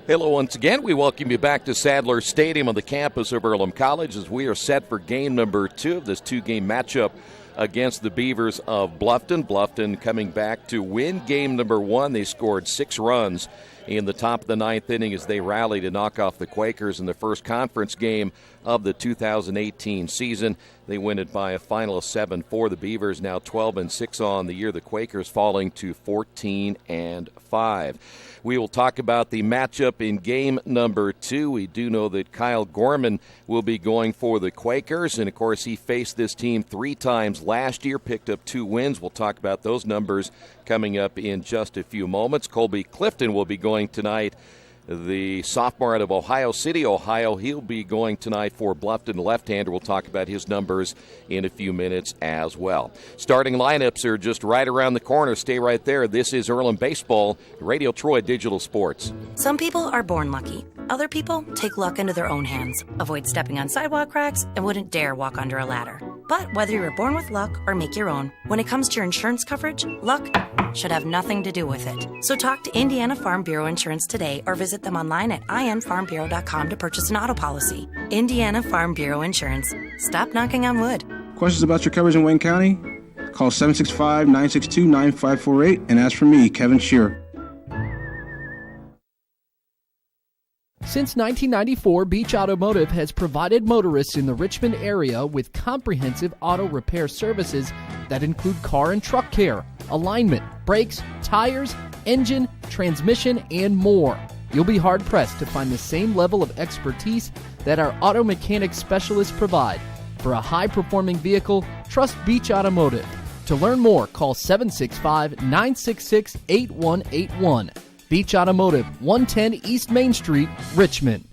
Hello once again. We welcome you back to Sadler Stadium on the campus of Earlham College as we are set for game number 2 of this 2-game matchup against the Beavers of Bluffton. Bluffton coming back to win game number 1. They scored 6 runs in the top of the 9th inning as they rallied to knock off the Quakers in the first conference game of the 2018 season. They win it by a final of 7-4. The Beavers now 12-6 on the year. The Quakers falling to 14-5. We will talk about the matchup in game number 2. We do know that Kyle Gorman will be going for the Quakers, and of course he faced this team 3 times last year, picked up 2 wins. We'll talk about those numbers coming up in just a few moments. Colby Clifton will be going tonight, the sophomore out of Ohio City, Ohio. He'll be going tonight for Bluffton, left-hander. We'll talk about his numbers in a few minutes as well. Starting lineups are just right around the corner. Stay right there. This is Earlham Baseball, Radio Troy Digital Sports. Some people are born lucky. Other people take luck into their own hands, avoid stepping on sidewalk cracks, and wouldn't dare walk under a ladder. But whether you were born with luck or make your own, when it comes to your insurance coverage, luck should have nothing to do with it. So talk to Indiana Farm Bureau Insurance today or visit them online at infarmbureau.com to purchase an auto policy. Indiana Farm Bureau Insurance. Stop knocking on wood. Questions about your coverage in Wayne County? Call 765-962-9548 and ask for me, Kevin Shearer. Since 1994, Beach Automotive has provided motorists in the Richmond area with comprehensive auto repair services that include car and truck care, alignment, brakes, tires, engine, transmission, and more. You'll be hard-pressed to find the same level of expertise that our auto mechanic specialists provide. For a high-performing vehicle, trust Beach Automotive. To learn more, call 765-966-8181. Beach Automotive, 110 East Main Street, Richmond.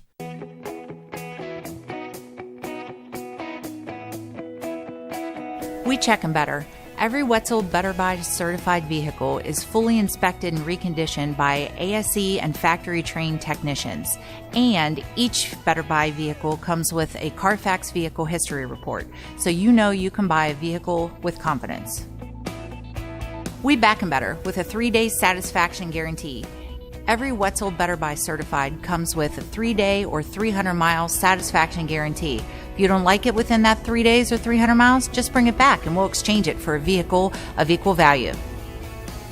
We check them better. Every Wetzel Better Buy certified vehicle is fully inspected and reconditioned by ASE and factory-trained technicians. And each Better Buy vehicle comes with a Carfax vehicle history report, so you know you can buy a vehicle with confidence. We back them better with a 3-day satisfaction guarantee. Every Wetzel Better Buy certified comes with a 3-day or 300-mile satisfaction guarantee. If you don't like it within that 3 days or 300 miles, just bring it back and we'll exchange it for a vehicle of equal value.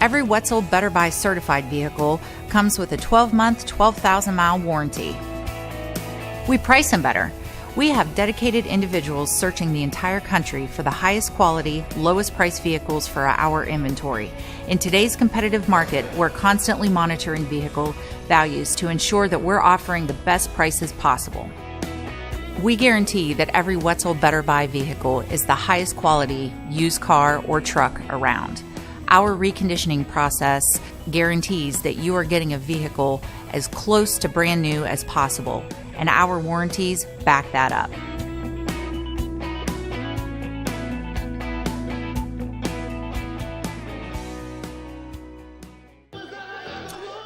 Every Wetzel Better Buy certified vehicle comes with a 12-month, 12,000-mile warranty. We price them better. We have dedicated individuals searching the entire country for the highest quality, lowest price vehicles for our inventory. In today's competitive market, we're constantly monitoring vehicle values to ensure that we're offering the best prices possible. We guarantee that every Wetzel Better Buy vehicle is the highest quality used car or truck around. Our reconditioning process guarantees that you are getting a vehicle as close to brand new as possible, and our warranties back that up.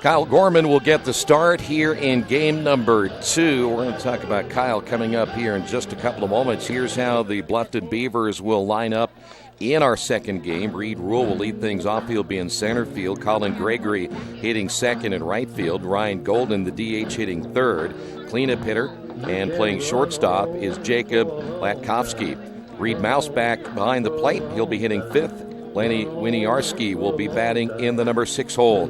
Kyle Gorman will get the start here in game number 2. We're going to talk about Kyle coming up here in just a couple of moments. Here's how the Bluffton Beavers will line up in our second game. Reed Rule will lead things off. He'll be in center field. Colin Gregory hitting second and right field. Ryan Golden, the DH, hitting third. Cleanup hitter and playing shortstop is Jacob Latkovsky. Reed Mouse back behind the plate. He'll be hitting fifth. Lenny Winiarski will be batting in the number 6 hole,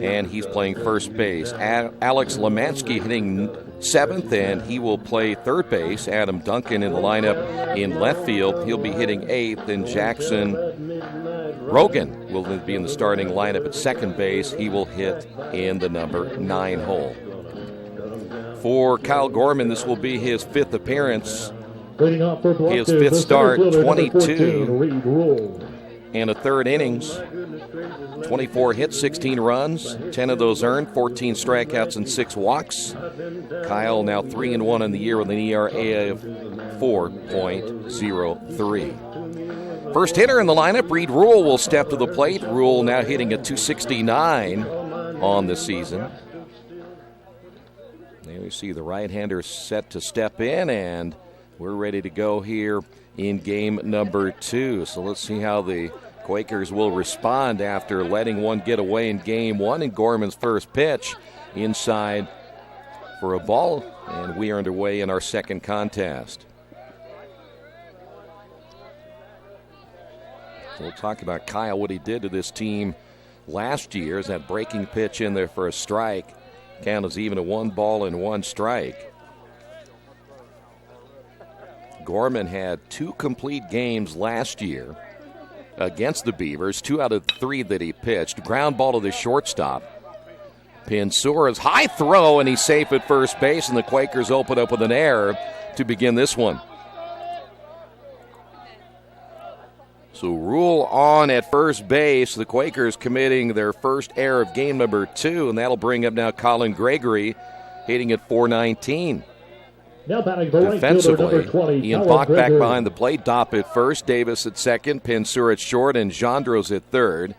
and he's playing first base. Alex Lemansky hitting seventh, and he will play third base. Adam Duncan in the lineup in left field. He'll be hitting eighth, and Jackson Rogan will be in the starting lineup at second base. He will hit in the number 9 hole. For Kyle Gorman, this will be his 5th appearance. His 5th start, 22 and a third innings. 24 hits, 16 runs, 10 of those earned, 14 strikeouts and 6 walks. Kyle now 3-1 in the year with an ERA of 4.03. First hitter in the lineup, Reed Rule will step to the plate. Rule now hitting a .269 on the season. There you see the right-hander set to step in, and we're ready to go here in game number 2. So let's see how the Quakers will respond after letting one get away in game 1. And Gorman's first pitch inside for a ball, and we are underway in our second contest. We'll talk about Kyle, what he did to this team last year. Is that breaking pitch in there for a strike. Count is even a 1-1 strike. Gorman had 2 complete games last year against the Beavers, 2 out of 3 that he pitched. Ground ball to the shortstop. Pinsura's high throw, and he's safe at first base, and the Quakers open up with an error to begin this one. So Rule on at first base. The Quakers committing their first error of game number 2, and that'll bring up now Colin Gregory, hitting at .419. Now batting the right fielder, number 20, Ian Bach back behind the plate. Dopp at first, Davis at second, Pinsura at short, and Gendros at third.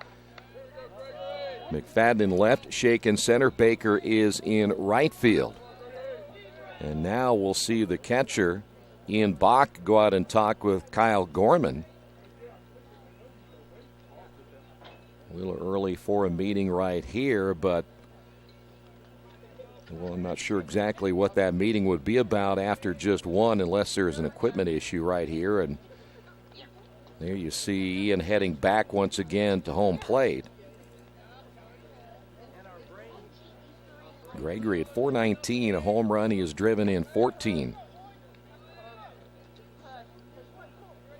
McFadden in left, Shake in center, Baker is in right field. And now we'll see the catcher, Ian Bach, go out and talk with Kyle Gorman. A little early for a meeting right here, but well, I'm not sure exactly what that meeting would be about after just one, unless there's an equipment issue right here. And there you see Ian heading back once again to home plate. Gregory at .419, a home run. He has driven in 14.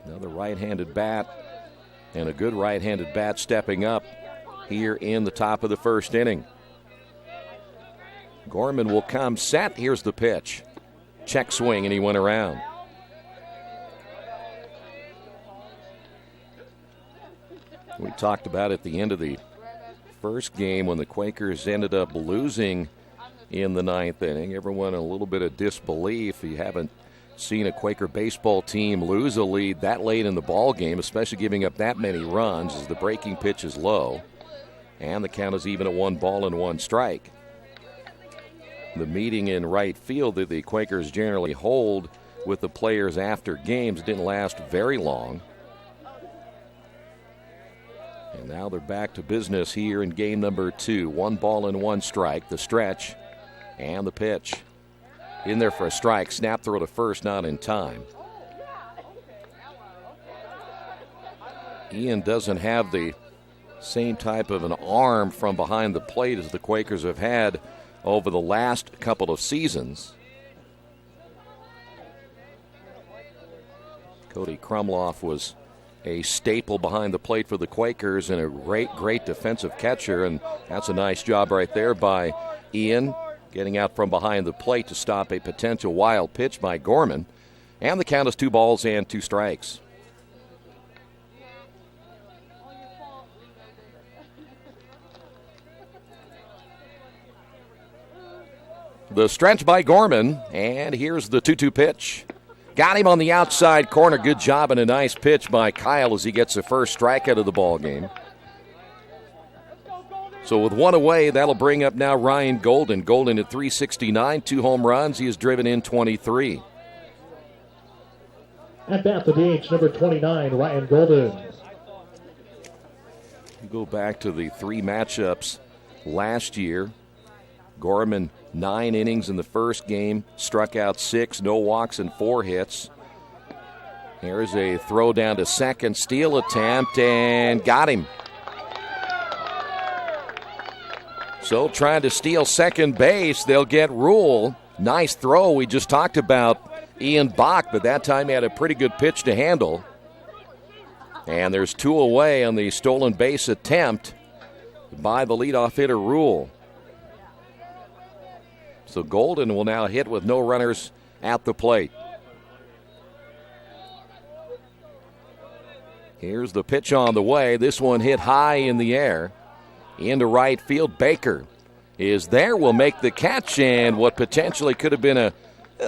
Another right-handed bat, and a good right-handed bat stepping up here in the top of the first inning. Gorman will come set. Here's the pitch. Check swing, and he went around. We talked about at the end of the first game when the Quakers ended up losing in the 9th inning. Everyone in a little bit of disbelief. You haven't seen a Quaker baseball team lose a lead that late in the ball game, especially giving up that many runs as the breaking pitch is low. And the count is even at 1-1 strike. The meeting in right field that the Quakers generally hold with the players after games didn't last very long. And now they're back to business here in game number 2. 1-1 strike, the stretch, and the pitch. In there for a strike, snap throw to first, not in time. Ian doesn't have the same type of an arm from behind the plate as the Quakers have had over the last couple of seasons. Cody Krumloff was a staple behind the plate for the Quakers and a great defensive catcher, and that's a nice job right there by Ian, getting out from behind the plate to stop a potential wild pitch by Gorman. And the count is 2-2 strikes. The stretch by Gorman, and here's the 2-2 pitch. Got him on the outside corner. Good job and a nice pitch by Kyle as he gets the first strikeout of the ball game. So with one away, that'll bring up now Ryan Golden. Golden at .369, 2 home runs. He has driven in 23. At bat, the DH, number 29, Ryan Golden. You go back to the 3 matchups last year. Gorman, 9 innings in the first game, struck out 6, no walks and 4 hits. Here's a throw down to second, steal attempt, and got him. So trying to steal second base, they'll get Rule. Nice throw. We just talked about Ian Bach, but that time he had a pretty good pitch to handle. And there's 2 away on the stolen base attempt by the leadoff hitter Rule. So Golden will now hit with no runners at the plate. Here's the pitch on the way. This one hit high in the air. Into right field, Baker is there, will make the catch, and what potentially could have been at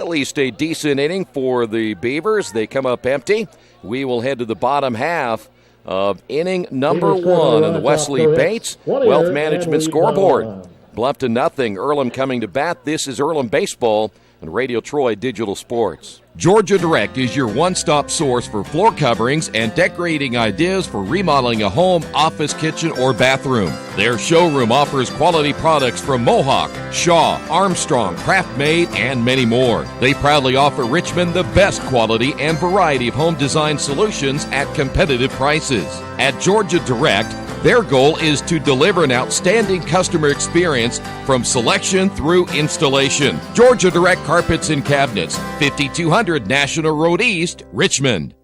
least a decent inning for the Beavers. They come up empty. We will head to the bottom half of inning number 1 on the Wesley Bates Wealth Management scoreboard. Bluffton nothing. Earlham coming to bat. This is Earlham Baseball and Radio Troy Digital Sports. Georgia Direct is your one-stop source for floor coverings and decorating ideas for remodeling a home, office, kitchen, or bathroom. Their showroom offers quality products from Mohawk, Shaw, Armstrong, Craft-Made, and many more. They proudly offer Richmond the best quality and variety of home design solutions at competitive prices. At Georgia Direct, their goal is to deliver an outstanding customer experience from selection through installation. Georgia Direct Carpets and Cabinets, 5200 National Road East, Richmond.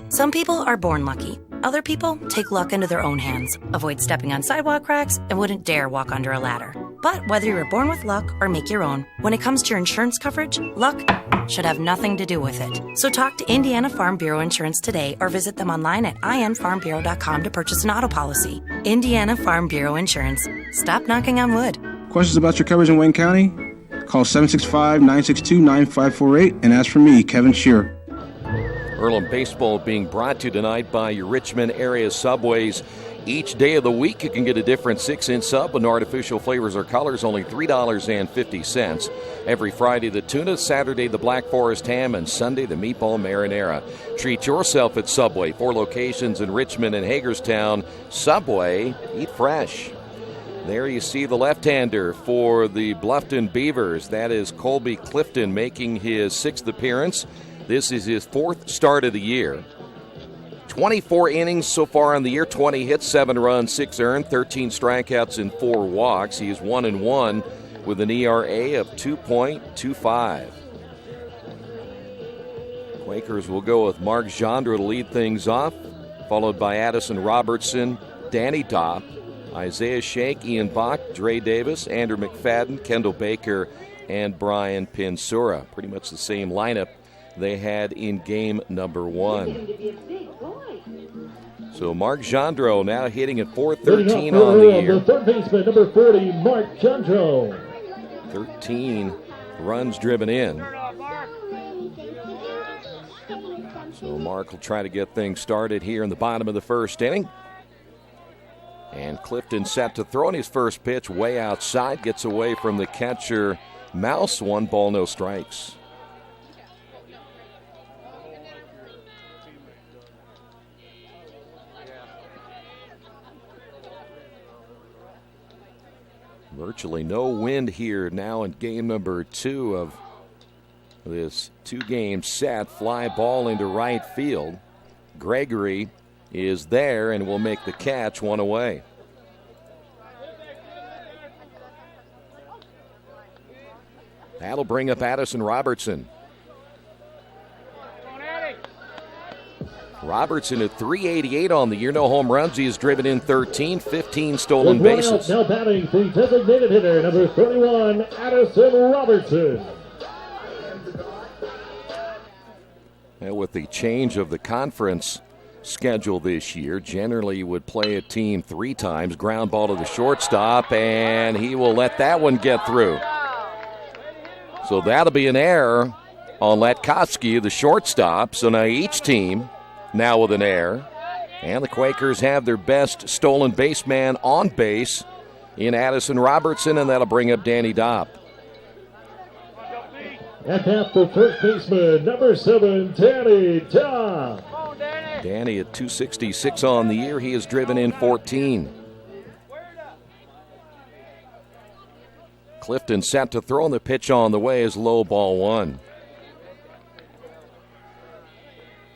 Some people are born lucky. Other people take luck into their own hands, avoid stepping on sidewalk cracks, and wouldn't dare walk under a ladder. But whether you were born with luck or make your own, when it comes to your insurance coverage, luck should have nothing to do with it. So talk to Indiana Farm Bureau Insurance today or visit them online at infarmbureau.com to purchase an auto policy. Indiana Farm Bureau Insurance. Stop knocking on wood. Questions about your coverage in Wayne County? Call 765-962-9548 and ask for me, Kevin Shearer. Earlham Baseball being brought to you tonight by your Richmond area Subways. Each day of the week, you can get a different 6-inch sub with no artificial flavors or colors, only $3.50. Every Friday, the tuna, Saturday, the Black Forest ham, and Sunday, the meatball marinara. Treat yourself at Subway. 4 locations in Richmond and Hagerstown. Subway, eat fresh. There you see the left-hander for the Bluffton Beavers. That is Colby Clifton making his 6th appearance. This is his 4th start of the year. 24 innings so far on the year, 20 hits, 7 runs, 6 earned, 13 strikeouts, and 4 walks. He is 1-1 with an ERA of 2.25. Quakers will go with Mark Gendra to lead things off, followed by Addison Robertson, Danny Dopp, Isaiah Shank, Ian Bach, Dre Davis, Andrew McFadden, Kendall Baker, and Brian Pinsura. Pretty much the same lineup they had in game number 1. So Mark Gendro now hitting at .413 on the year. The third baseman, number 40, Mark Gendro. 13 runs driven in. So Mark will try to get things started here in the bottom of the first inning. And Clifton set to throw in his first pitch way outside. Gets away from the catcher, Mouse. 1 ball, no strikes. Virtually no wind here now in game number 2 of this 2-game set. Fly ball into right field. Gregory is there and will make the catch, 1 away. That'll bring up Addison Robertson. Robertson at .388 on the year. No home runs. He has driven in 13, 15 stolen bases. Now batting the designated hitter, number 31, Addison Robertson. And with the change of the conference schedule this year, generally you would play a team 3 times. Ground ball to the shortstop, and he will let that one get through. So that'll be an error on Latkovsky, the shortstop. So now each team now with an error. And the Quakers have their best stolen baseman on base in Addison Robertson, and that'll bring up Danny Dopp. At bat, the first baseman, number 7, Danny Dopp. Danny at .266 on the year. He has driven in 14. Clifton set to throw, and the pitch on the way is low, ball 1.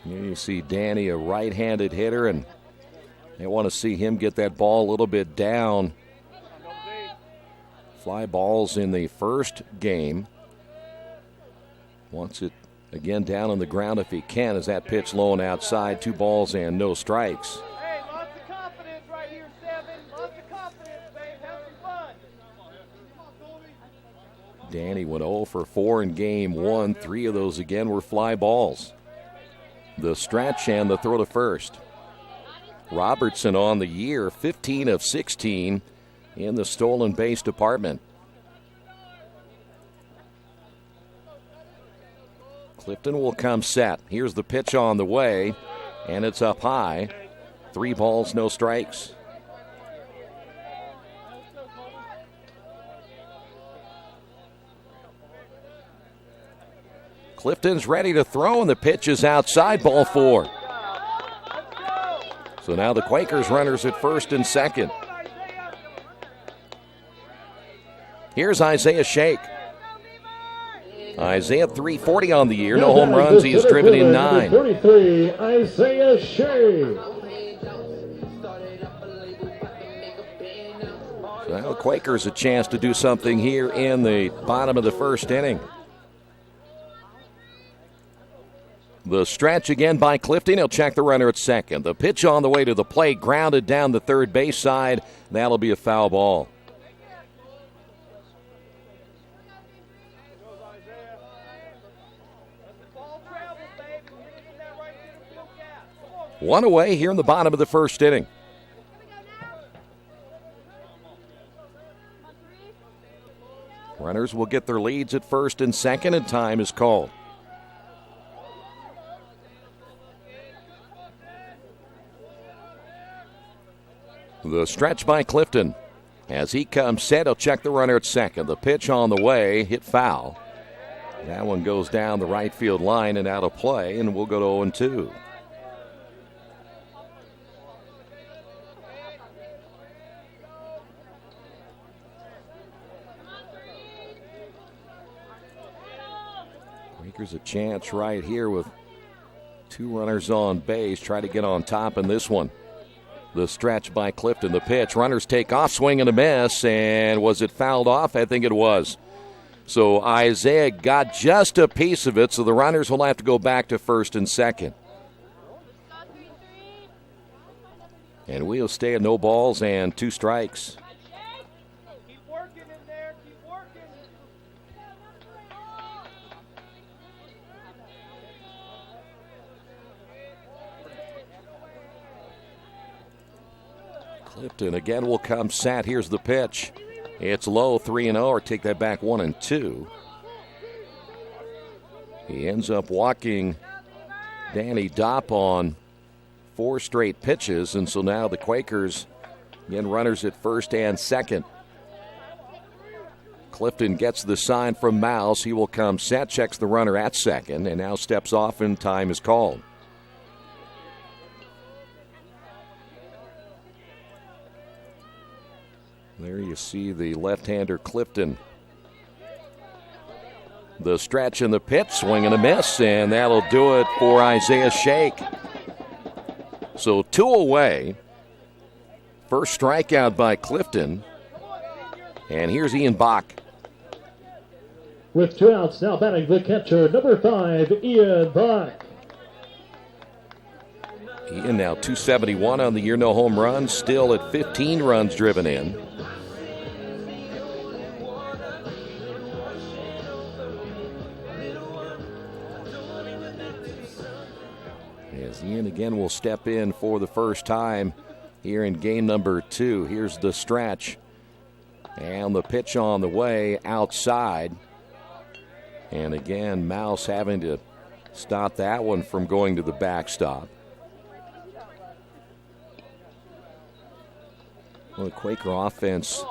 Here you see Danny, a right-handed hitter, and they want to see him get that ball a little bit down. Fly balls in the first game. Wants it again down on the ground if he can, as that pitch low and outside. 2 balls and no strikes. Hey, lots of confidence right here, 7. Lots of confidence, babe. Have some fun. Danny went 0 for 4 in game 1. 3 of those again were fly balls. The stretch and the throw to first. Robertson on the year, 15 of 16 in the stolen base department. Clifton will come set. Here's the pitch on the way, and it's up high. 3 balls, no strikes. Clifton's ready to throw, and the pitch is outside, ball 4. So now the Quakers runners at first and second. Here's Isaiah Shake. Isaiah 340 on the year, no home runs. He has driven in 9. 33, Isaiah Shea. So now the Quakers a chance to do something here in the bottom of the first inning. The stretch again by Clifton. He'll check the runner at second. The pitch on the way to the plate, grounded down the third base side. That'll be a foul ball. One away here in the bottom of the first inning. Runners will get their leads at first and second, and time is called. The stretch by Clifton. As he comes set, he'll check the runner at second. The pitch on the way, hit foul. That one goes down the right field line and out of play, and we'll go to 0-2. Quakers a chance right here with 2 runners on base. Try to get on top in this one. The stretch by Clifton. The pitch. Runners take off, swing and a miss. And was it fouled off? I think it was. So Isaiah got just a piece of it, so the runners will have to go back to first and second. And we'll stay at no balls and 2 strikes. Keep working in there. Keep working. Clifton again will come set. Here's the pitch. It's low, 3-0, or take that back 1-2. He ends up walking Danny Dopp on 4 straight pitches, and so now the Quakers again runners at first and second. Clifton gets the sign from Mouse. He will come set, checks the runner at second, and now steps off, and time is called. There you see the left-hander Clifton. The stretch and the pitch, swing and a miss, and that'll do it for Isaiah Shake. So 2 away. First strikeout by Clifton. And here's Ian Bach. With 2 outs, now batting the catcher, number 5, Ian Bach. Ian now 271 on the year, no home runs, still at 15 runs driven in. As Ian again will step in for the first time here in game number 2. Here's the stretch. And the pitch on the way outside. And again, Mouse having to stop that one from going to the backstop. Well, the Quaker offense,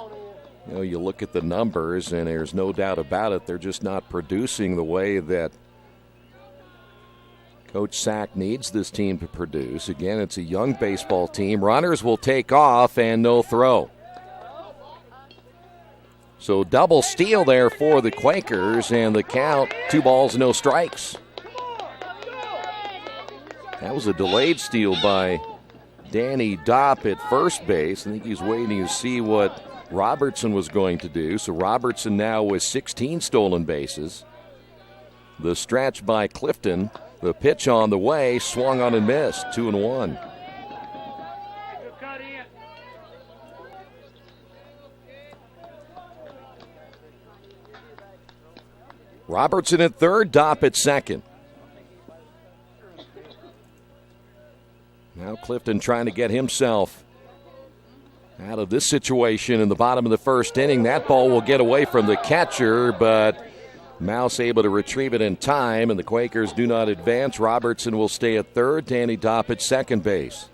you look at the numbers, and there's no doubt about it, they're just not producing the way that Coach Sack needs this team to produce. Again, it's a young baseball team. Runners will take off and no throw. So double steal there for the Quakers, and the count, 2 balls, no strikes. That was a delayed steal by Danny Dopp at first base. I think he's waiting to see what Robertson was going to do. So Robertson now with 16 stolen bases. The stretch by Clifton. The pitch on the way, swung on and missed, 2-1. Robertson at third, Dopp at second. Now Clifton trying to get himself out of this situation in the bottom of the first inning. That ball will get away from the catcher, but Mouse able to retrieve it in time, and the Quakers do not advance. Robertson will stay at third, Danny Dopp at second base.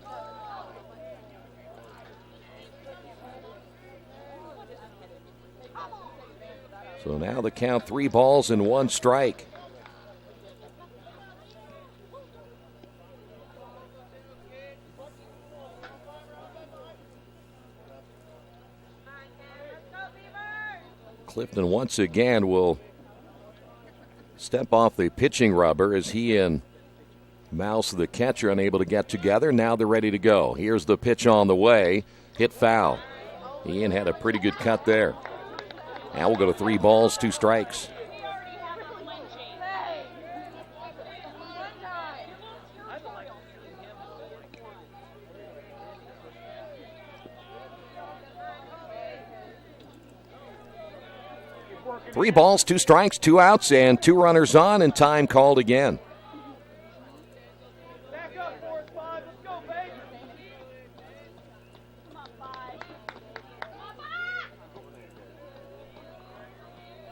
So now the count, 3 balls and 1 strike. Clifton once again will step off the pitching rubber as he and Mouse, the catcher, unable to get together. Now they're ready to go. Here's the pitch on the way. Hit foul. Ian had a pretty good cut there. Now we'll go to 3 balls, 2 strikes. Three balls, 2 strikes, 2 outs, and 2 runners on, and time called again. Back up, 4-5. Let's go, baby.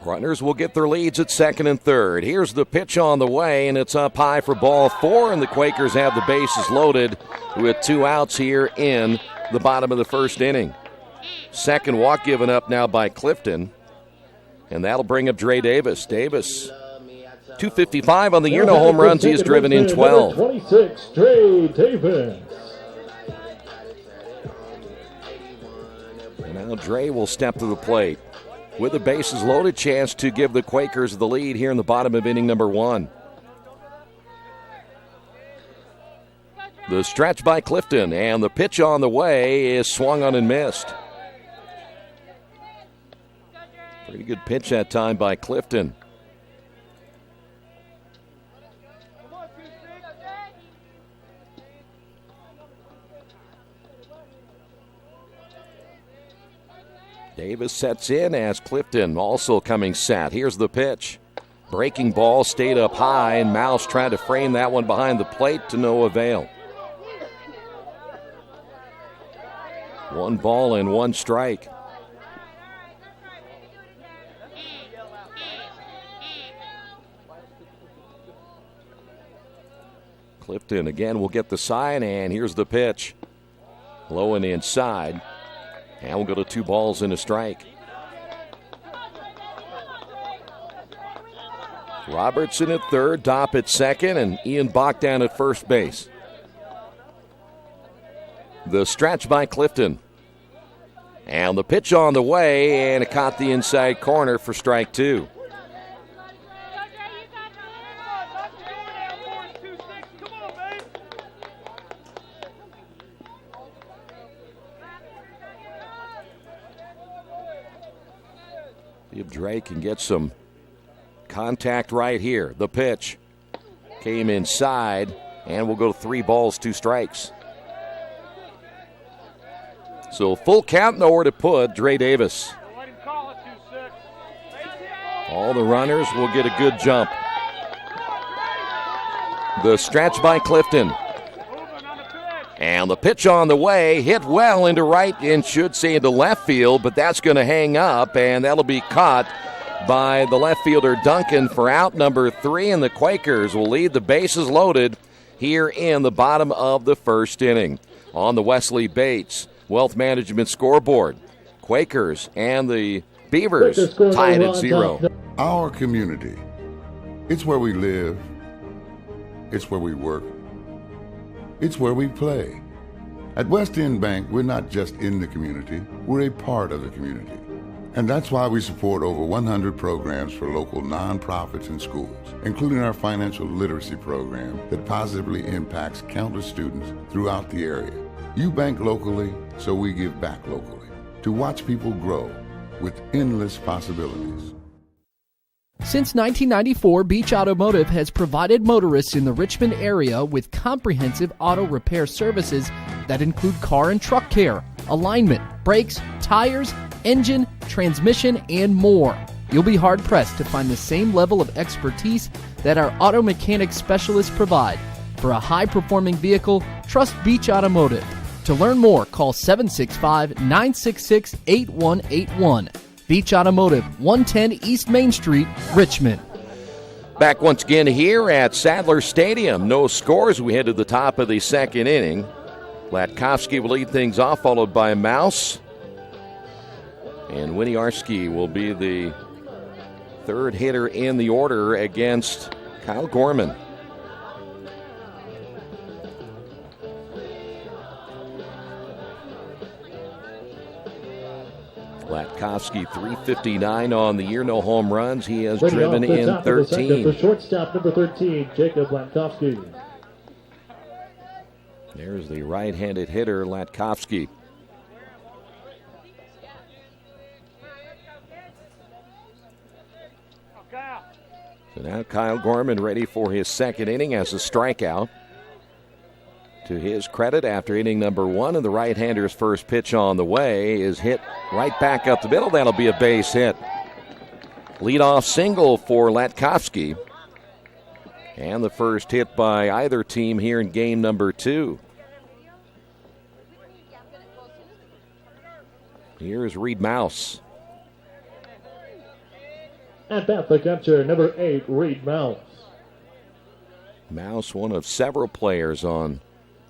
Runners will get their leads at second and third. Here's the pitch on the way, and it's up high for ball 4, and the Quakers have the bases loaded with 2 outs here in the bottom of the first inning. Second walk given up now by Clifton, and that'll bring up Dre Davis. Davis, 255 on the year, no home runs. He has driven in 12. 26, Dre Davis. And now Dre will step to the plate with the bases loaded, chance to give the Quakers the lead here in the bottom of inning number 1. The stretch by Clifton, and the pitch on the way is swung on and missed. Pretty good pitch that time by Clifton. Davis sets in as Clifton also coming set. Here's the pitch. Breaking ball stayed up high, and Mouse tried to frame that one behind the plate to no avail. 1 ball and 1 strike. Clifton again will get the sign, and here's the pitch. Low and inside. And we'll go to 2 balls and a strike. Robertson at third, Dopp at second, and Ian Bach down at first base. The stretch by Clifton. And the pitch on the way, and it caught the inside corner for strike 2. See if Dre can get some contact right here. The pitch came inside, and we'll go to 3 balls, 2 strikes. So full count, nowhere to put Dre Davis. All the runners will get a good jump. The stretch by Clifton. And the pitch on the way, hit well into right and should say into left field, but that's going to hang up, and that'll be caught by the left fielder Duncan for out number 3, and the Quakers will lead the bases loaded here in the bottom of the first inning. On the Wesley Bates Wealth Management scoreboard, Quakers and the Beavers tied at 0. Our community, it's where we live, it's where we work, it's where we play. At West End Bank, we're not just in the community, we're a part of the community. And that's why we support over 100 programs for local nonprofits and schools, including our financial literacy program that positively impacts countless students throughout the area. You bank locally, so we give back locally to watch people grow with endless possibilities. Since 1994, Beach Automotive has provided motorists in the Richmond area with comprehensive auto repair services that include car and truck care, alignment, brakes, tires, engine, transmission, and more. You'll be hard-pressed to find the same level of expertise that our auto mechanic specialists provide. For a high-performing vehicle, trust Beach Automotive. To learn more, call 765-966-8181. Beach Automotive, 110 East Main Street, Richmond. Back once again here at Sadler Stadium. No scores. We head to the top of the second inning. Latkovsky will lead things off, followed by Mouse. And Winiarski will be the third hitter in the order against Kyle Gorman. Latkovsky, 359 on the year, no home runs. He has Leading driven off the in top of the second, 13. the shortstop, number 13, Jacob Latkovsky. There's the right-handed hitter, Latkovsky. So now Kyle Gorman ready for his second inning as a strikeout. To his credit, after inning number 1, and the right-hander's first pitch on the way is hit right back up the middle. That'll be a base hit. Leadoff single for Latkovsky. And the first hit by either team here in game number 2. Here's Reed Mouse. At bat, the catcher, number 8, Reed Mouse. Mouse, one of several players on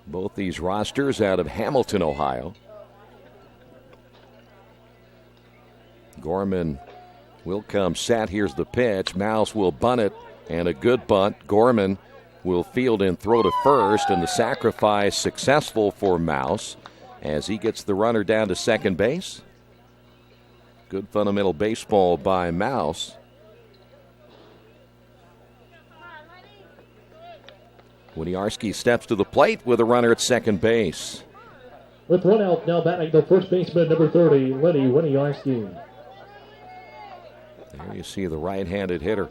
both these rosters out of Hamilton, Ohio. Gorman will come set. Here's the pitch. Mouse will bunt it, and a good bunt. Gorman will field and throw to first, and the sacrifice successful for Mouse as he gets the runner down to second base. Good fundamental baseball by Mouse. Winiarski steps to the plate with a runner at second base. With one out, now batting the first baseman, number 30, Lenny Winiarski. There you see the right-handed hitter.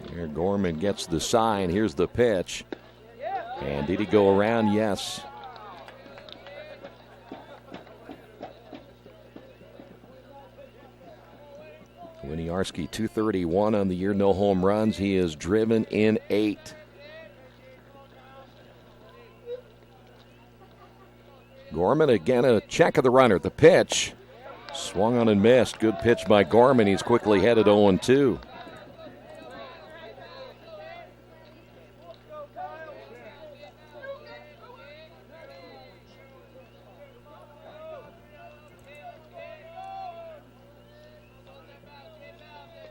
Here Gorman gets the sign. Here's the pitch. And did he go around? Yes. Winiarski, 231 on the year, no home runs. He is driven in 8. Gorman again, a check of the runner. The pitch swung on and missed. Good pitch by Gorman. He's quickly headed 0-2.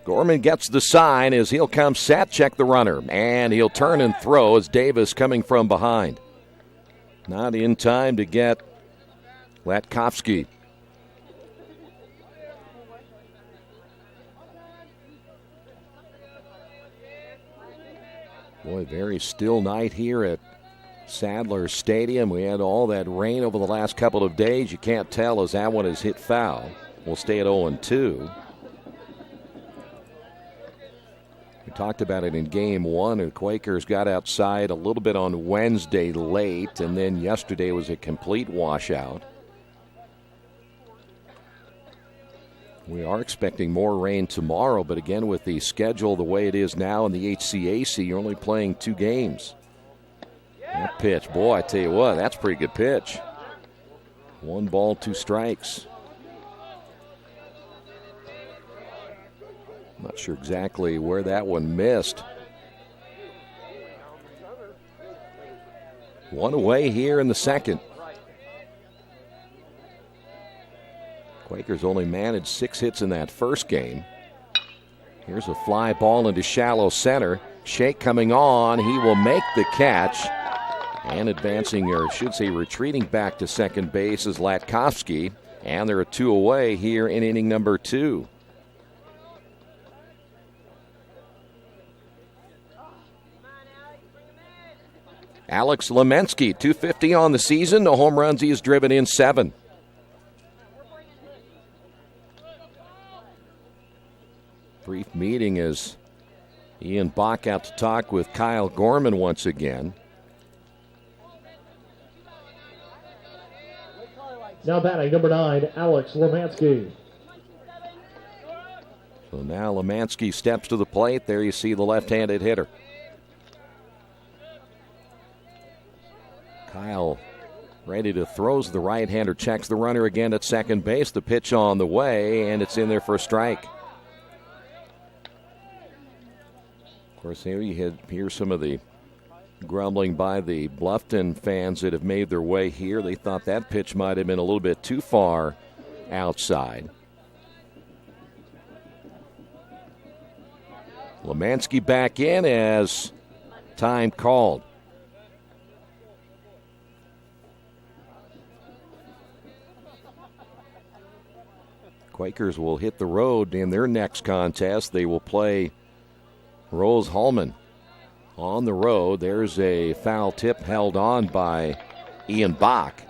Gorman gets the sign as he'll come set, check the runner, and he'll turn and throw as Davis coming from behind. Not in time to get Latkovsky. Boy, very still night here at Sadler Stadium. We had all that rain over the last couple of days. You can't tell as that one is hit foul. We'll stay at 0-2. We talked about it in game 1, and Quakers got outside a little bit on Wednesday late, and then yesterday was a complete washout. We are expecting more rain tomorrow, but again, with the schedule the way it is now in the HCAC, you're only playing 2 games. That pitch, boy, I tell you what, that's a pretty good pitch. 1 ball, 2 strikes. Not sure exactly where that one missed. 1 away here in the second. Quakers only managed 6 hits in that first game. Here's a fly ball into shallow center. Shake coming on. He will make the catch. And advancing, or I should say retreating back to second base is Latkovsky. And there are 2 away here in inning number 2. Alex Lemensky, 250 on the season. No home runs. He has driven in 7. Brief meeting as Ian Bach out to talk with Kyle Gorman once again. Now batting, number 9, Alex Lemansky. So now Lemansky steps to the plate. There you see the left-handed hitter. Kyle ready to throws the right-hander, checks the runner again at second base. The pitch on the way, and it's in there for a strike. Of course, here you hear some of the grumbling by the Bluffton fans that have made their way here. They thought that pitch might have been a little bit too far outside. Lemansky back in as time called. Quakers will hit the road in their next contest. They will play Rose-Hulman on the road. There's a foul tip held on by Ian Bach.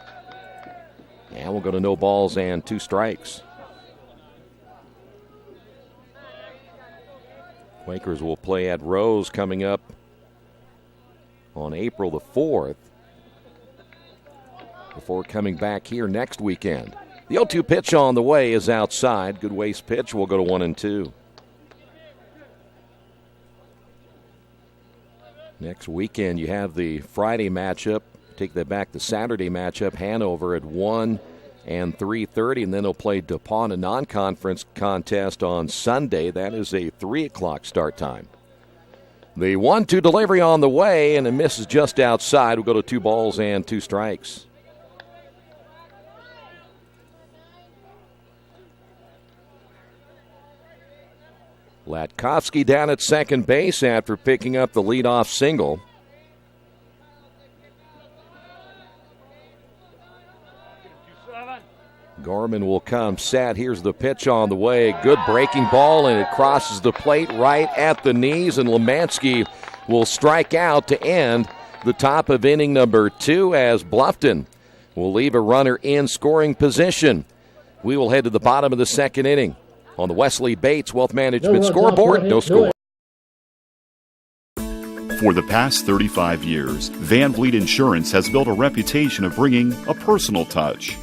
And we'll go to no balls and 2 strikes. Quakers will play at Rose coming up on April the 4th before coming back here next weekend. The 0-2 pitch on the way is outside. Good waste pitch. We'll go to 1-2. Next weekend you have the Friday matchup. Take that back, the Saturday matchup, Hanover at 1 and 3:30, and then they'll play DuPont, a non-conference contest on Sunday. That is a 3 o'clock start time. The 1-2 delivery on the way, and a miss is just outside. We'll go to 2 balls and 2 strikes. Latkovsky down at second base after picking up the leadoff single. Gorman will come set. Here's the pitch on the way. Good breaking ball, and it crosses the plate right at the knees, and Lemansky will strike out to end the top of inning number 2 as Bluffton will leave a runner in scoring position. We will head to the bottom of the second inning. On the Wesley Bates Wealth Management scoreboard, no score. For the past 35 years, Van Vliet Insurance has built a reputation of bringing a personal touch.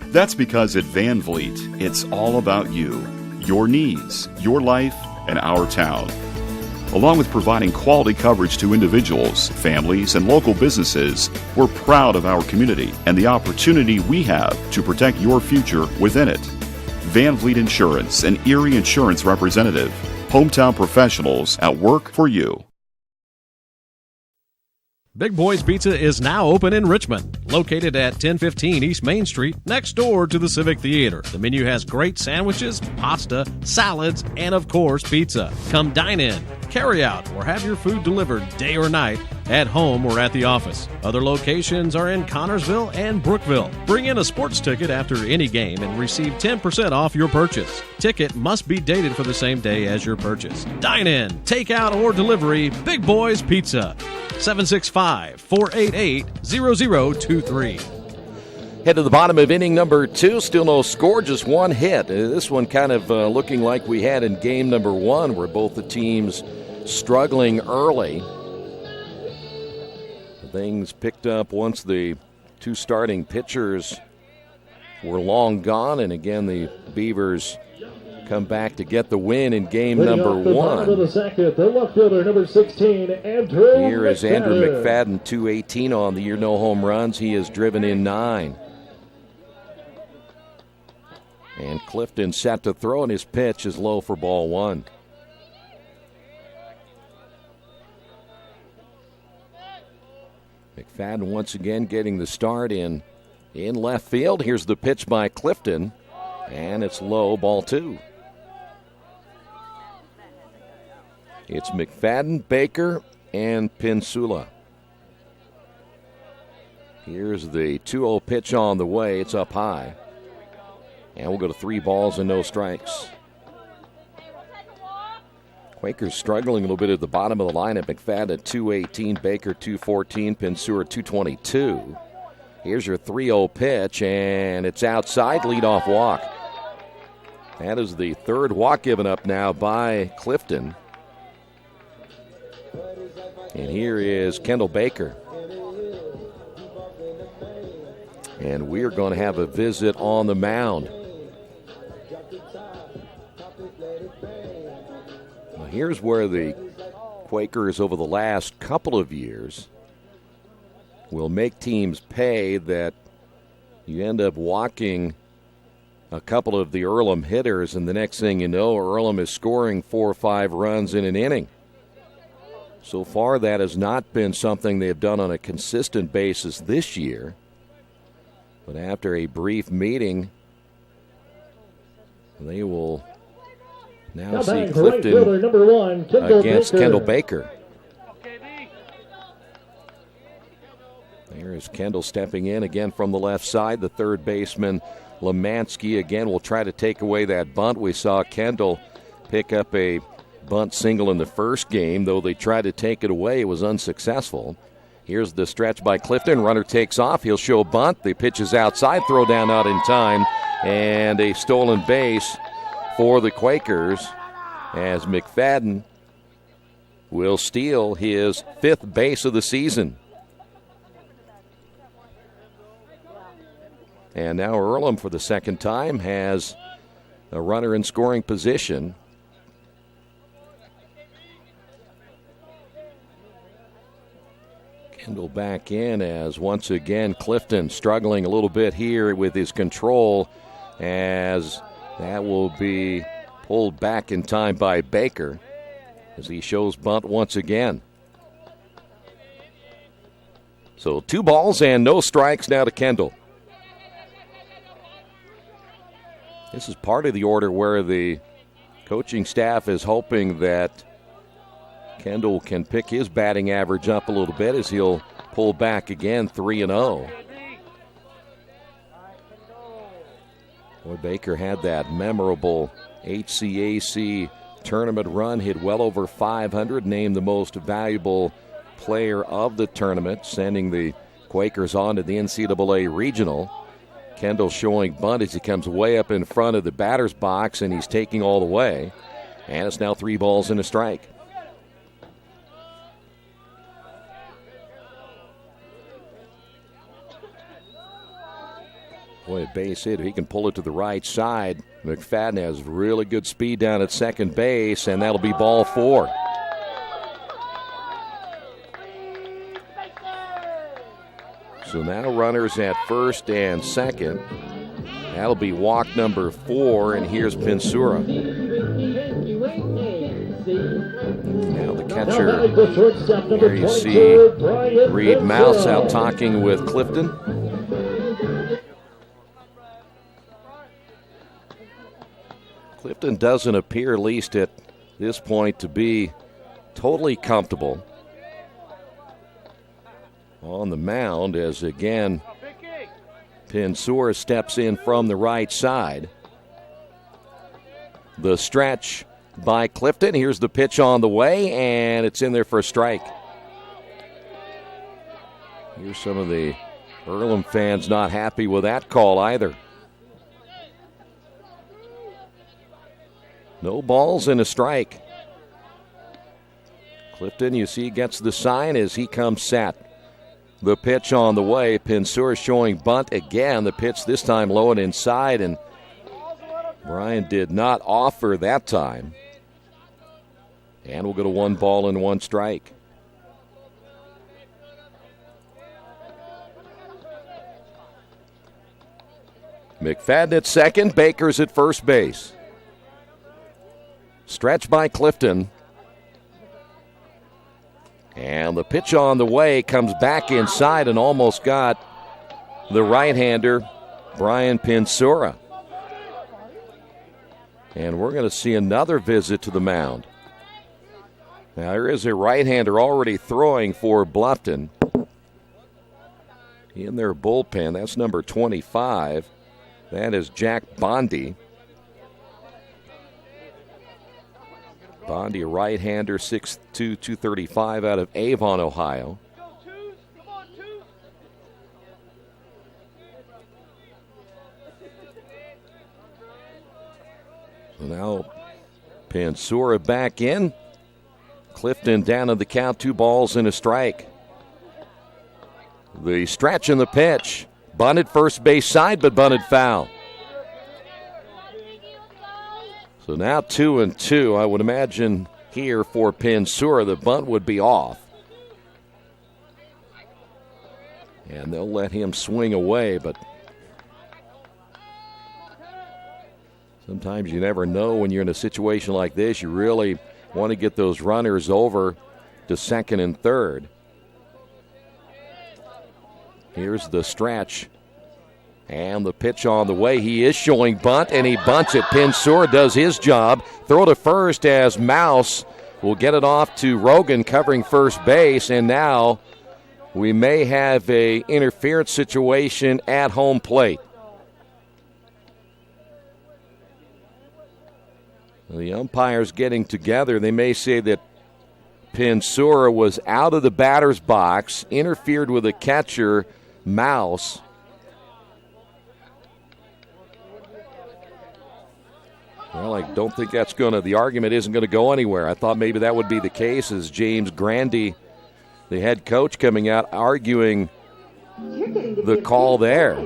That's because at Van Vliet, it's all about you, your needs, your life, and our town. Along with providing quality coverage to individuals, families, and local businesses, we're proud of our community and the opportunity we have to protect your future within it. Van Vliet Insurance, an Erie Insurance representative. Hometown professionals at work for you. Big Boys Pizza is now open in Richmond, located at 1015 East Main Street, next door to the Civic Theater. The menu has great sandwiches, pasta, salads, and of course, pizza. Come dine in, carry out, or have your food delivered day or night, at home or at the office. Other locations are in Connorsville and Brookville. Bring in a sports ticket after any game and receive 10% off your purchase. Ticket must be dated for the same day as your purchase. Dine in, take out, or delivery, Big Boys Pizza. 765-488-0023. Head to the bottom of inning number 2. Still no score, just 1 hit. This one kind of looking like we had in game number 1, where both the teams struggling early. Things picked up once the 2 starting pitchers were long gone, and again the Beavers come back to get the win in game number 1. Of the second, the left fielder, number 16, Andrew Here is McFadden. Andrew McFadden, 218 on the year, no home runs. He has driven in 9. And Clifton set to throw, and his pitch is low for ball 1. McFadden once again getting the start in left field. Here's the pitch by Clifton, and it's low, ball 2. It's McFadden, Baker, and Pinsula. Here's the 2-0 pitch on the way. It's up high. And we'll go to 3 balls and no strikes. Quakers struggling a little bit at the bottom of the lineup. McFadden at 218, Baker 214, Pinsula 222. Here's your 3-0 pitch, and it's outside, leadoff walk. That is the 3rd walk given up now by Clifton. And here is Kendall Baker. And we're going to have a visit on the mound. Here's where the Quakers over the last couple of years will make teams pay that you end up walking a couple of the Earlham hitters, and the next thing you know, Earlham is scoring 4 or 5 runs in an inning. So far, that has not been something they have done on a consistent basis this year. But after a brief meeting, they will now see Clifton right number 1, against Baker. Kendall Baker. There is Kendall stepping in again from the left side. The third baseman Lemansky again will try to take away that bunt. We saw Kendall pick up a bunt single in the first game, though they tried to take it away. It was unsuccessful. Here's the stretch by Clifton. Runner takes off. He'll show bunt. The pitch is outside. Throw down not in time. And a stolen base for the Quakers as McFadden will steal his 5th base of the season. And now Earlham, for the second time, has a runner in scoring position. Kendall back in as once again Clifton struggling a little bit here with his control, as that will be pulled back in time by Baker as he shows bunt once again. So 2 balls and no strikes now to Kendall. This is part of the order where the coaching staff is hoping that Kendall can pick his batting average up a little bit as he'll pull back again 3-0. Boy, Baker had that memorable HCAC tournament run, hit well over 500, named the most valuable player of the tournament, sending the Quakers on to the NCAA Regional. Kendall showing bunt as he comes way up in front of the batter's box, and he's taking all the way. And it's now 3 balls and a strike. Boy, a base hit. He can pull it to the right side. McFadden has really good speed down at second base, and that'll be ball 4. So now runners at first and second. That'll be walk number 4, and here's Pinsura. Now the catcher, here you see Reed Mouse out talking with Clifton. Clifton doesn't appear, at least at this point, to be totally comfortable on the mound as, again, Pinsura steps in from the right side. The stretch by Clifton. Here's the pitch on the way, and it's in there for a strike. Here's some of the Earlham fans not happy with that call either. No balls and a strike. Clifton, you see, gets the sign as he comes set. The pitch on the way. Pinsura showing bunt again. The pitch this time low and inside, and Brian did not offer that time. And we'll go to 1 ball and 1 strike. McFadden at second. Baker's at first base. Stretch by Clifton. And the pitch on the way comes back inside and almost got the right-hander, Brian Pinsura. And we're going to see another visit to the mound. Now, there is a right-hander already throwing for Bluffton in their bullpen. That's number 25. That is Jack Bondi. Bondi, a right-hander, 6'2", 235 out of Avon, Ohio. So now Pinsura back in. Clifton down on the count, 2 balls and a strike. The stretch and the pitch. Bunted first base side, but bunted foul. So now 2-2. I would imagine here for Pinsura, the bunt would be off. And they'll let him swing away, but sometimes you never know when you're in a situation like this. You really want to get those runners over to second and third. Here's the stretch. And the pitch on the way. He is showing bunt, and he bunts it. Pinsura does his job. Throw to first as Mouse will get it off to Rogan covering first base. And now we may have a interference situation at home plate. The umpires getting together. They may say that Pinsura was out of the batter's box, interfered with a catcher, Mouse. Well, I don't think the argument isn't going to go anywhere. I thought maybe that would be the case, as James Grandy, the head coach, coming out arguing the call there.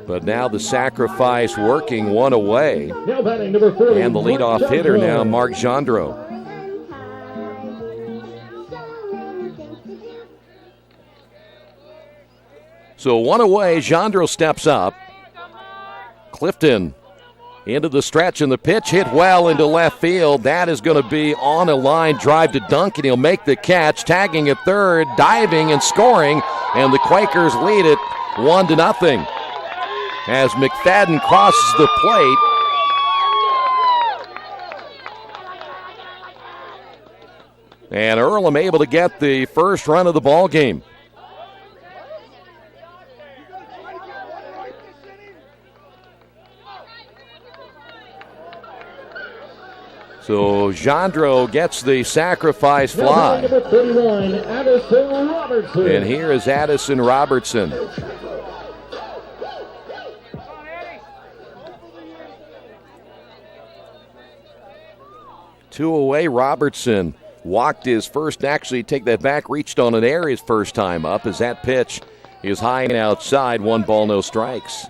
But now the sacrifice working one away. Now batting number 40, and the leadoff hitter now, Mark Gendreau. So one away, Gendreau steps up. Clifton into the stretch, and the pitch hit well into left field. That is going to be on a line drive to Duncan. He'll make the catch, tagging at third, diving and scoring, and the Quakers lead it 1-0. As McFadden crosses the plate. And Earlham able to get the first run of the ball game. So Gendreau gets the sacrifice fly. Number 31, Addison Robertson. And here is Addison Robertson. Two away, Robertson walked his first, actually take that back, reached on an air his first time up, as that pitch is high and outside, 1 ball, no strikes.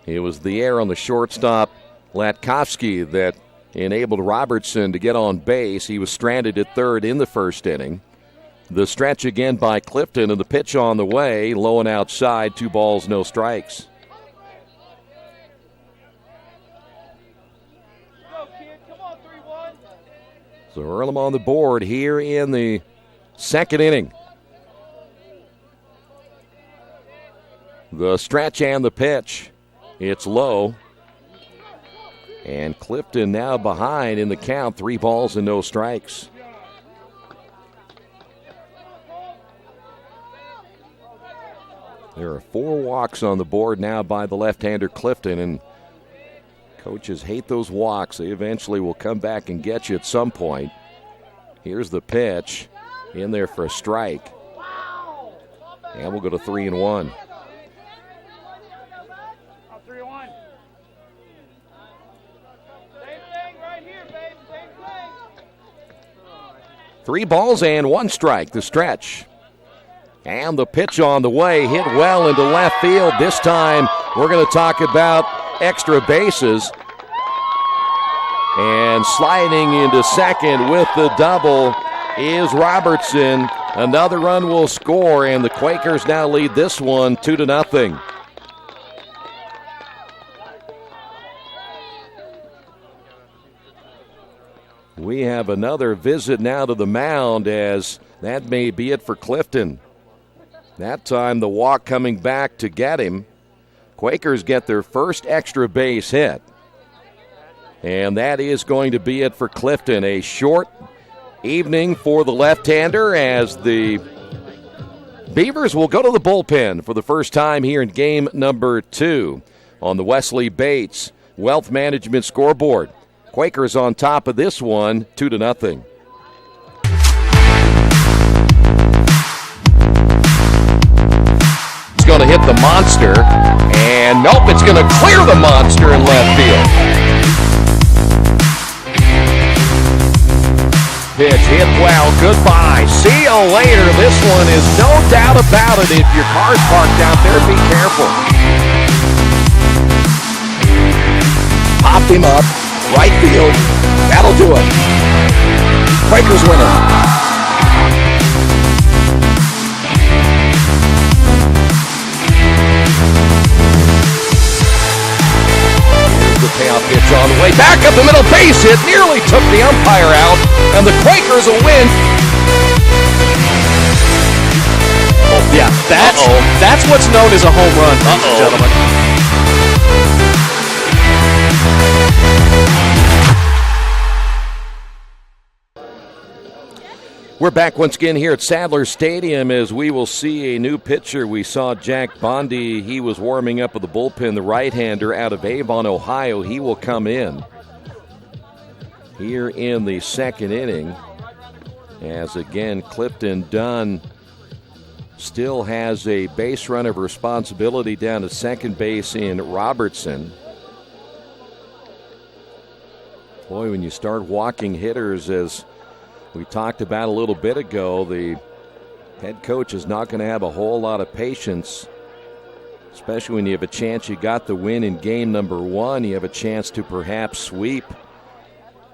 It was the air on the shortstop, Latkovsky, that enabled Robertson to get on base. He was stranded at third in the first inning. The stretch again by Clifton, and the pitch on the way, low and outside, 2 balls, no strikes. So Earlham on the board here in the second inning. The stretch and the pitch. It's low. And Clifton now behind in the count, 3 balls and no strikes. There are 4 walks on the board now by the left-hander Clifton, and coaches hate those walks. They eventually will come back and get you at some point. Here's the pitch in there for a strike. And we'll go to 3-1. 3 balls and 1 strike, the stretch. And the pitch on the way, hit well into left field. This time we're going to talk about extra bases. And sliding into second with the double is Robertson. Another run will score, and the Quakers now lead this one 2-0. We have another visit now to the mound, as that may be it for Clifton. That time the walk coming back to get him. Quakers get their first extra base hit. And that is going to be it for Clifton. A short evening for the left-hander, as the Beavers will go to the bullpen for the first time here in game number 2 on the Wesley Bates Wealth Management scoreboard. Quakers on top of this one, 2-0. It's going to hit the monster, and nope, it's going to clear the monster in left field. Pitch hit well, goodbye, see you later. This one is no doubt about it. If your car's parked out there, be careful. Popped him up, right field, that'll do it. Quakers win it. The payoff pitch on the way, back up the middle, base hit, nearly took the umpire out, and the Quakers will win. Oh, yeah, that's what's known as a home run, ladies and gentlemen. We're back once again here at Sadler Stadium as we will see a new pitcher. We saw Jack Bondi. He was warming up with the bullpen, the right-hander out of Avon, Ohio. He will come in here in the second inning as, again, Clifton Dunn still has a base run of responsibility down to second base in Robertson. Boy, when you start walking hitters, as we talked about a little bit ago, the head coach is not going to have a whole lot of patience, especially when you have a chance. You got the win in game number 1. You have a chance to perhaps sweep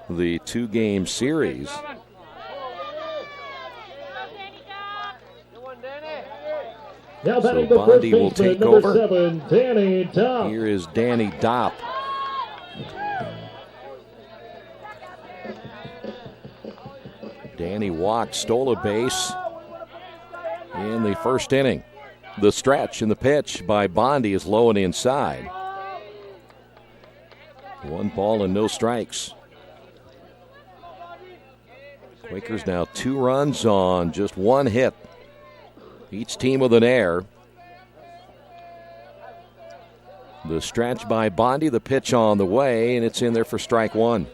the 2-game series. Now So Bondi will take over. 7, Danny Dopp. Here is Danny Dopp. Danny walked, stole a base in the first inning. The stretch and the pitch by Bondi is low and inside. 1 ball and no strikes. Quakers now 2 runs on just 1 hit. Each team with an error. The stretch by Bondi, the pitch on the way, and it's in there for strike 1.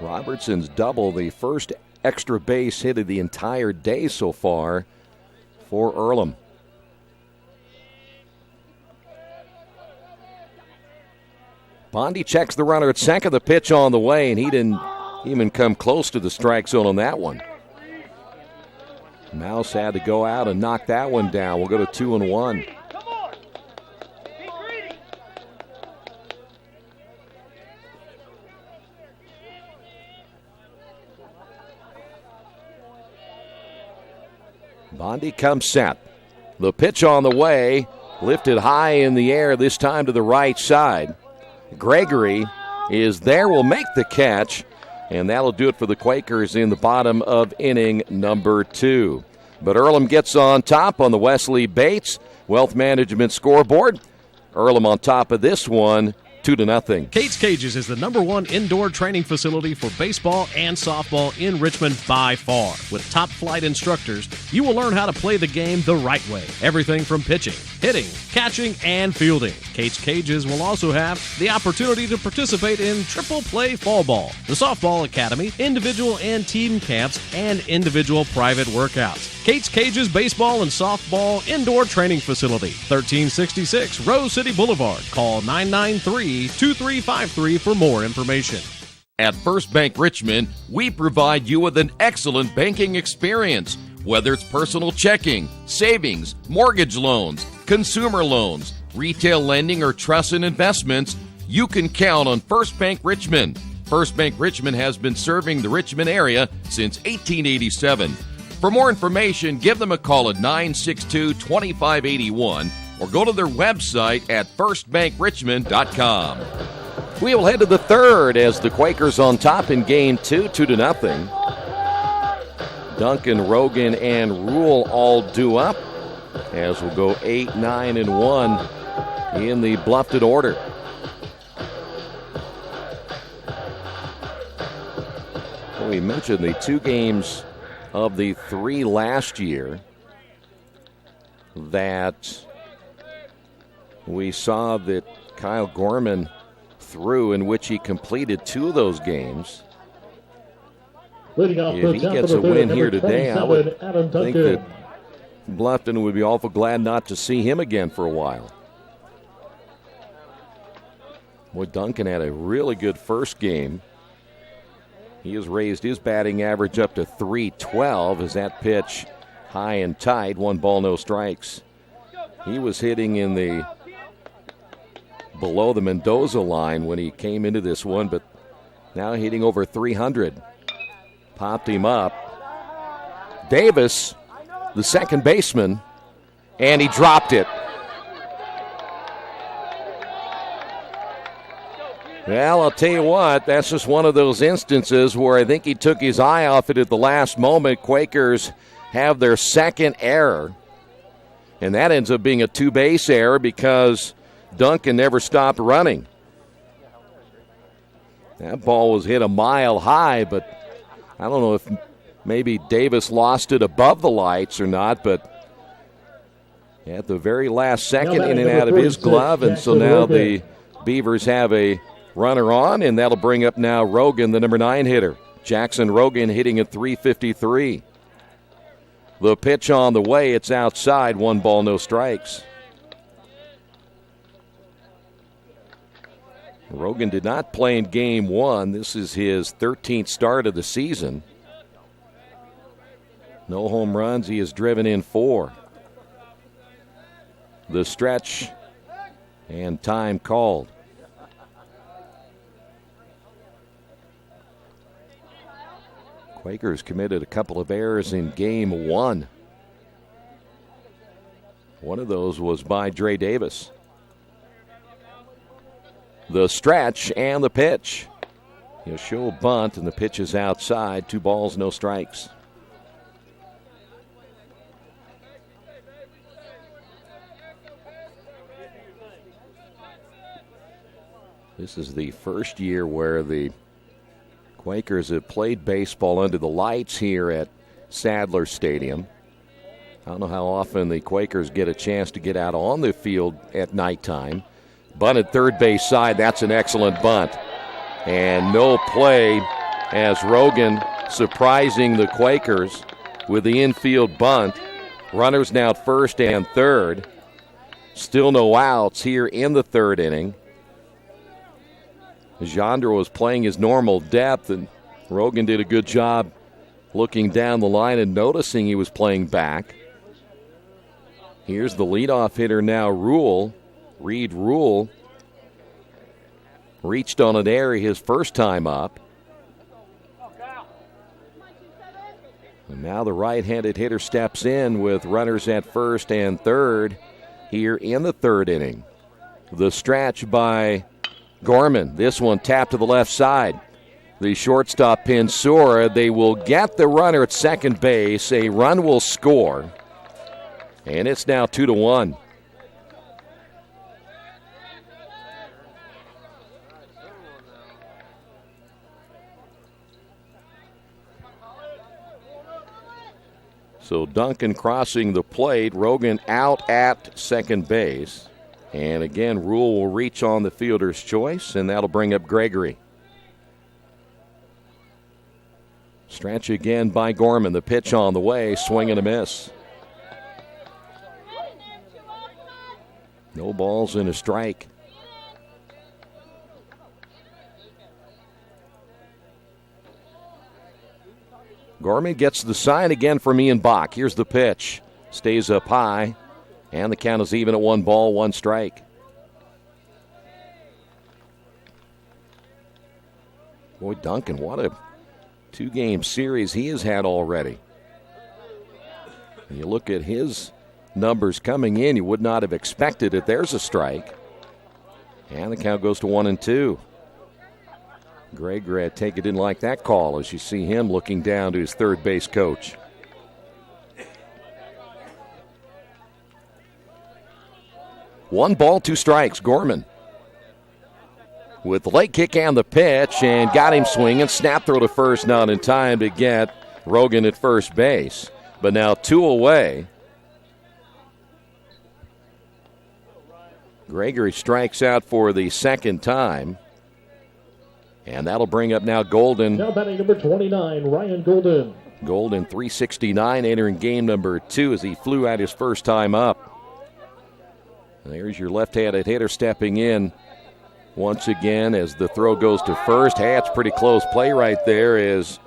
Robertson's double, the first extra base hit of the entire day so far for Earlham. Bondi checks the runner at second, the pitch on the way, and he didn't even come close to the strike zone on that one. Mouse had to go out and knock that one down. We'll go to 2-1. Bondi comes set. The pitch on the way, lifted high in the air, this time to the right side. Gregory is there, will make the catch, and that'll do it for the Quakers in the bottom of inning number 2. But Earlham gets on top on the Wesley Bates Wealth Management scoreboard. Earlham on top of this one, 2-0. Kate's Cages is the #1 indoor training facility for baseball and softball in Richmond by far. With top-flight instructors, you will learn how to play the game the right way. Everything from pitching, hitting, catching, and fielding. Kate's Cages will also have the opportunity to participate in triple play fall ball, the softball academy, individual and team camps, and individual private workouts. Kate's Cages Baseball and Softball Indoor Training Facility, 1366 Rose City Boulevard. Call 993-2353 for more information. At First Bank Richmond, we provide you with an excellent banking experience. Whether it's personal checking, savings, mortgage loans, consumer loans, retail lending, or trust and investments, you can count on First Bank Richmond. First Bank Richmond has been serving the Richmond area since 1887. For more information, give them a call at 962-2581 or go to their website at firstbankrichmond.com. We will head to the third as the Quakers on top in game 2, 2-0. Duncan, Rogan, and Rule all due up as we'll go 8, 9, and 1 in the Bluffton order. Well, we mentioned the 2 games of the 3 last year that we saw that Kyle Gorman threw, in which he completed 2 of those games. If he gets a win here today, I would think that Bluffton would be awful glad not to see him again for a while. Boy, Duncan had a really good first game. He has raised his batting average up to .312 as that pitch high and tight, 1 ball, no strikes. He was hitting in the below the Mendoza line when he came into this one, but now hitting over 300. Popped him up. Davis, the second baseman, and he dropped it. Well, I'll tell you what, that's just one of those instances where I think he took his eye off it at the last moment. Quakers have their second error, and that ends up being a 2-base error because Duncan never stopped running. That ball was hit a mile high, but I don't know if maybe Davis lost it above the lights or not, but at the very last second, in and out of his glove, and so now the Beavers have a runner on, and that'll bring up now Rogan, the number 9 hitter. Jackson Rogan hitting at .353. The pitch on the way, it's outside, 1 ball, no strikes. Rogan did not play in game 1. This is his 13th start of the season. No home runs, he has driven in 4. The stretch and time called. Quakers committed a couple of errors in game 1. One of those was by Dre Davis. The stretch and the pitch. He'll show a bunt, and the pitch is outside. 2 balls, no strikes. This is the first year where the Quakers have played baseball under the lights here at Sadler Stadium. I don't know how often the Quakers get a chance to get out on the field at nighttime. Bunted third base side, that's an excellent bunt. And no play as Rogan surprising the Quakers with the infield bunt. Runners now at first and third. Still no outs here in the 3rd inning. Jandra was playing his normal depth, and Rogan did a good job looking down the line and noticing he was playing back. Here's the leadoff hitter now, Reed Rule. Reached on an error his first time up. And now the right-handed hitter steps in with runners at first and third here in the 3rd inning. The stretch by Gorman. This one tapped to the left side. The shortstop Pinsura. They will get the runner at second base. A run will score. And it's now 2-1. So Duncan crossing the plate. Rogan out at second base. And again, Rule will reach on the fielder's choice, and that'll bring up Gregory. Stretch again by Gorman. The pitch on the way, swing and a miss. No balls and a strike. Gorman gets the sign again from Ian Bach. Here's the pitch. Stays up high. And the count is even at 1 ball, 1 strike. Boy, Duncan, what a 2-game series he has had already. And you look at his numbers coming in, you would not have expected it. There's a strike. And the count goes to 1-2. Greg, I take it, didn't like that call as you see him looking down to his third base coach. One ball, 2 strikes. Gorman with the leg kick and the pitch, and got him swinging. Snap throw to first, not in time to get Rogan at first base. But now 2 away. Gregory strikes out for the 2nd time. And that'll bring up now Golden. Now batting number 29, Ryan Golden. Golden, .369, entering game number 2 as he flew out his first time up. There's your left-handed hitter stepping in once again as the throw goes to first. Hey, it's pretty close play right there as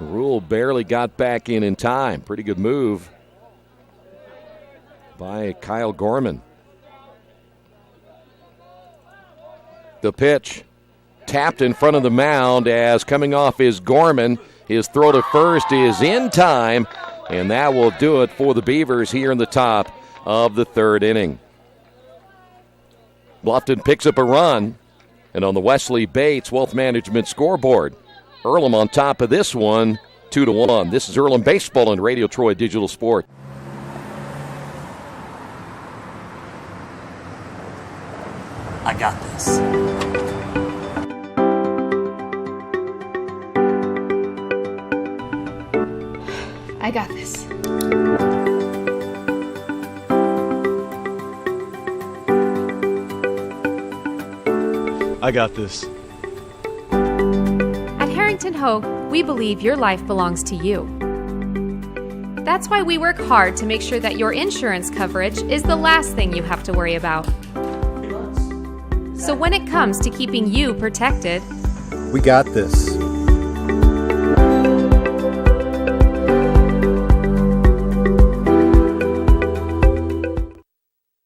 Rule barely got back in time. Pretty good move by Kyle Gorman. The pitch tapped in front of the mound as coming off is Gorman. His throw to first is in time, and that will do it for the Beavers here in the top of the 3rd inning. Bluffton picks up a run, and on the Wesley Bates Wealth Management scoreboard, Earlham on top of this one, 2-1. This is Earlham Baseball and Radio Troy Digital Sport. I got this. I got this. I got this. At Harrington Hogue, we believe your life belongs to you. That's why we work hard to make sure that your insurance coverage is the last thing you have to worry about. So when it comes to keeping you protected, we got this.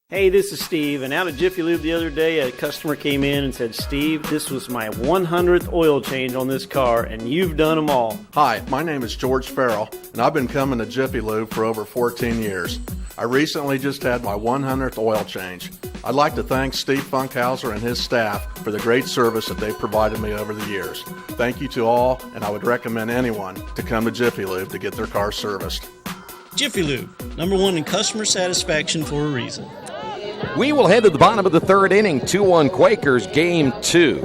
Hey, this is Steve, and out at Jiffy Lube the other day, a customer came in and said, Steve, this was my 100th oil change on this car, and you've done them all. Hi, my name is George Farrell, and I've been coming to Jiffy Lube for over 14 years. I recently just had my 100th oil change. I'd like to thank Steve Funkhauser and his staff for the great service that they've provided me over the years. Thank you to all, and I would recommend anyone to come to Jiffy Lube to get their car serviced. Jiffy Lube, #1 in customer satisfaction for a reason. We will head to the bottom of the third inning. 2-1 Quakers, game 2.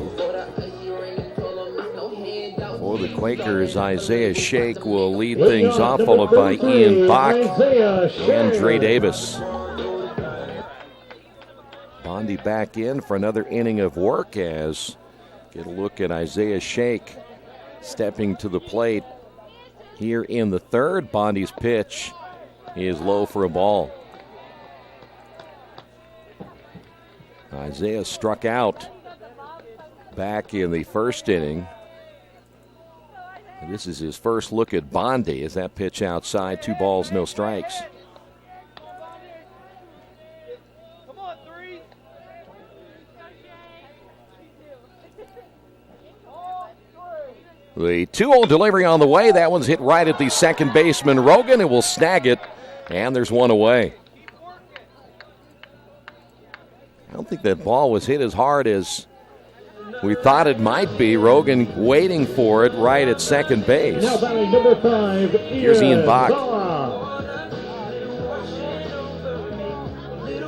For the Quakers, Isaiah Shake will lead things off, followed by Ian Bach and Dre Davis. Bondi back in for another inning of work as get a look at Isaiah Shake stepping to the plate here in the third. Bondi's pitch is low for a ball. Isaiah struck out back in the first inning. And this is his first look at Bondi as that pitch outside, 2 balls, no strikes. The 2-0 delivery on the way. That one's hit right at the second baseman, Rogan, and will snag it, and there's one away. I don't think that ball was hit as hard as we thought it might be. Rogan waiting for it right at second base. Now batting number 5, here's Ian Bach.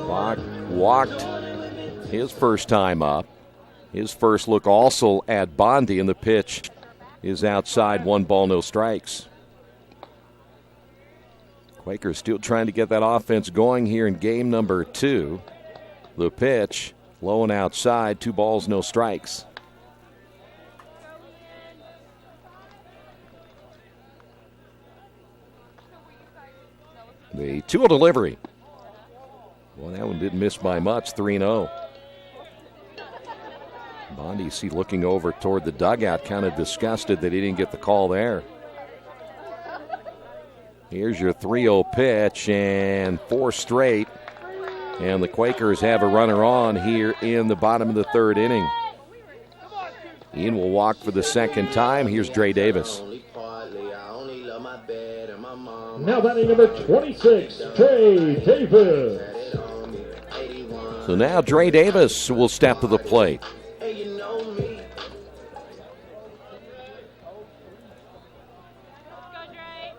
Bach walked his first time up. His first look also at Bondi, and the pitch is outside, 1 ball, no strikes. Quakers still trying to get that offense going here in game number 2. The pitch, low and outside, 2 balls, no strikes. The 2-0 delivery. Well, that one didn't miss by much, 3-0. Bondi, you see looking over toward the dugout, kind of disgusted that he didn't get the call there. Here's your 3-0 pitch, and 4 straight. And the Quakers have a runner on here in the bottom of the third inning. Ian will walk for the second time. Here's Dre Davis. Now batting number 26, Dre Davis. So now Dre Davis will step to the plate.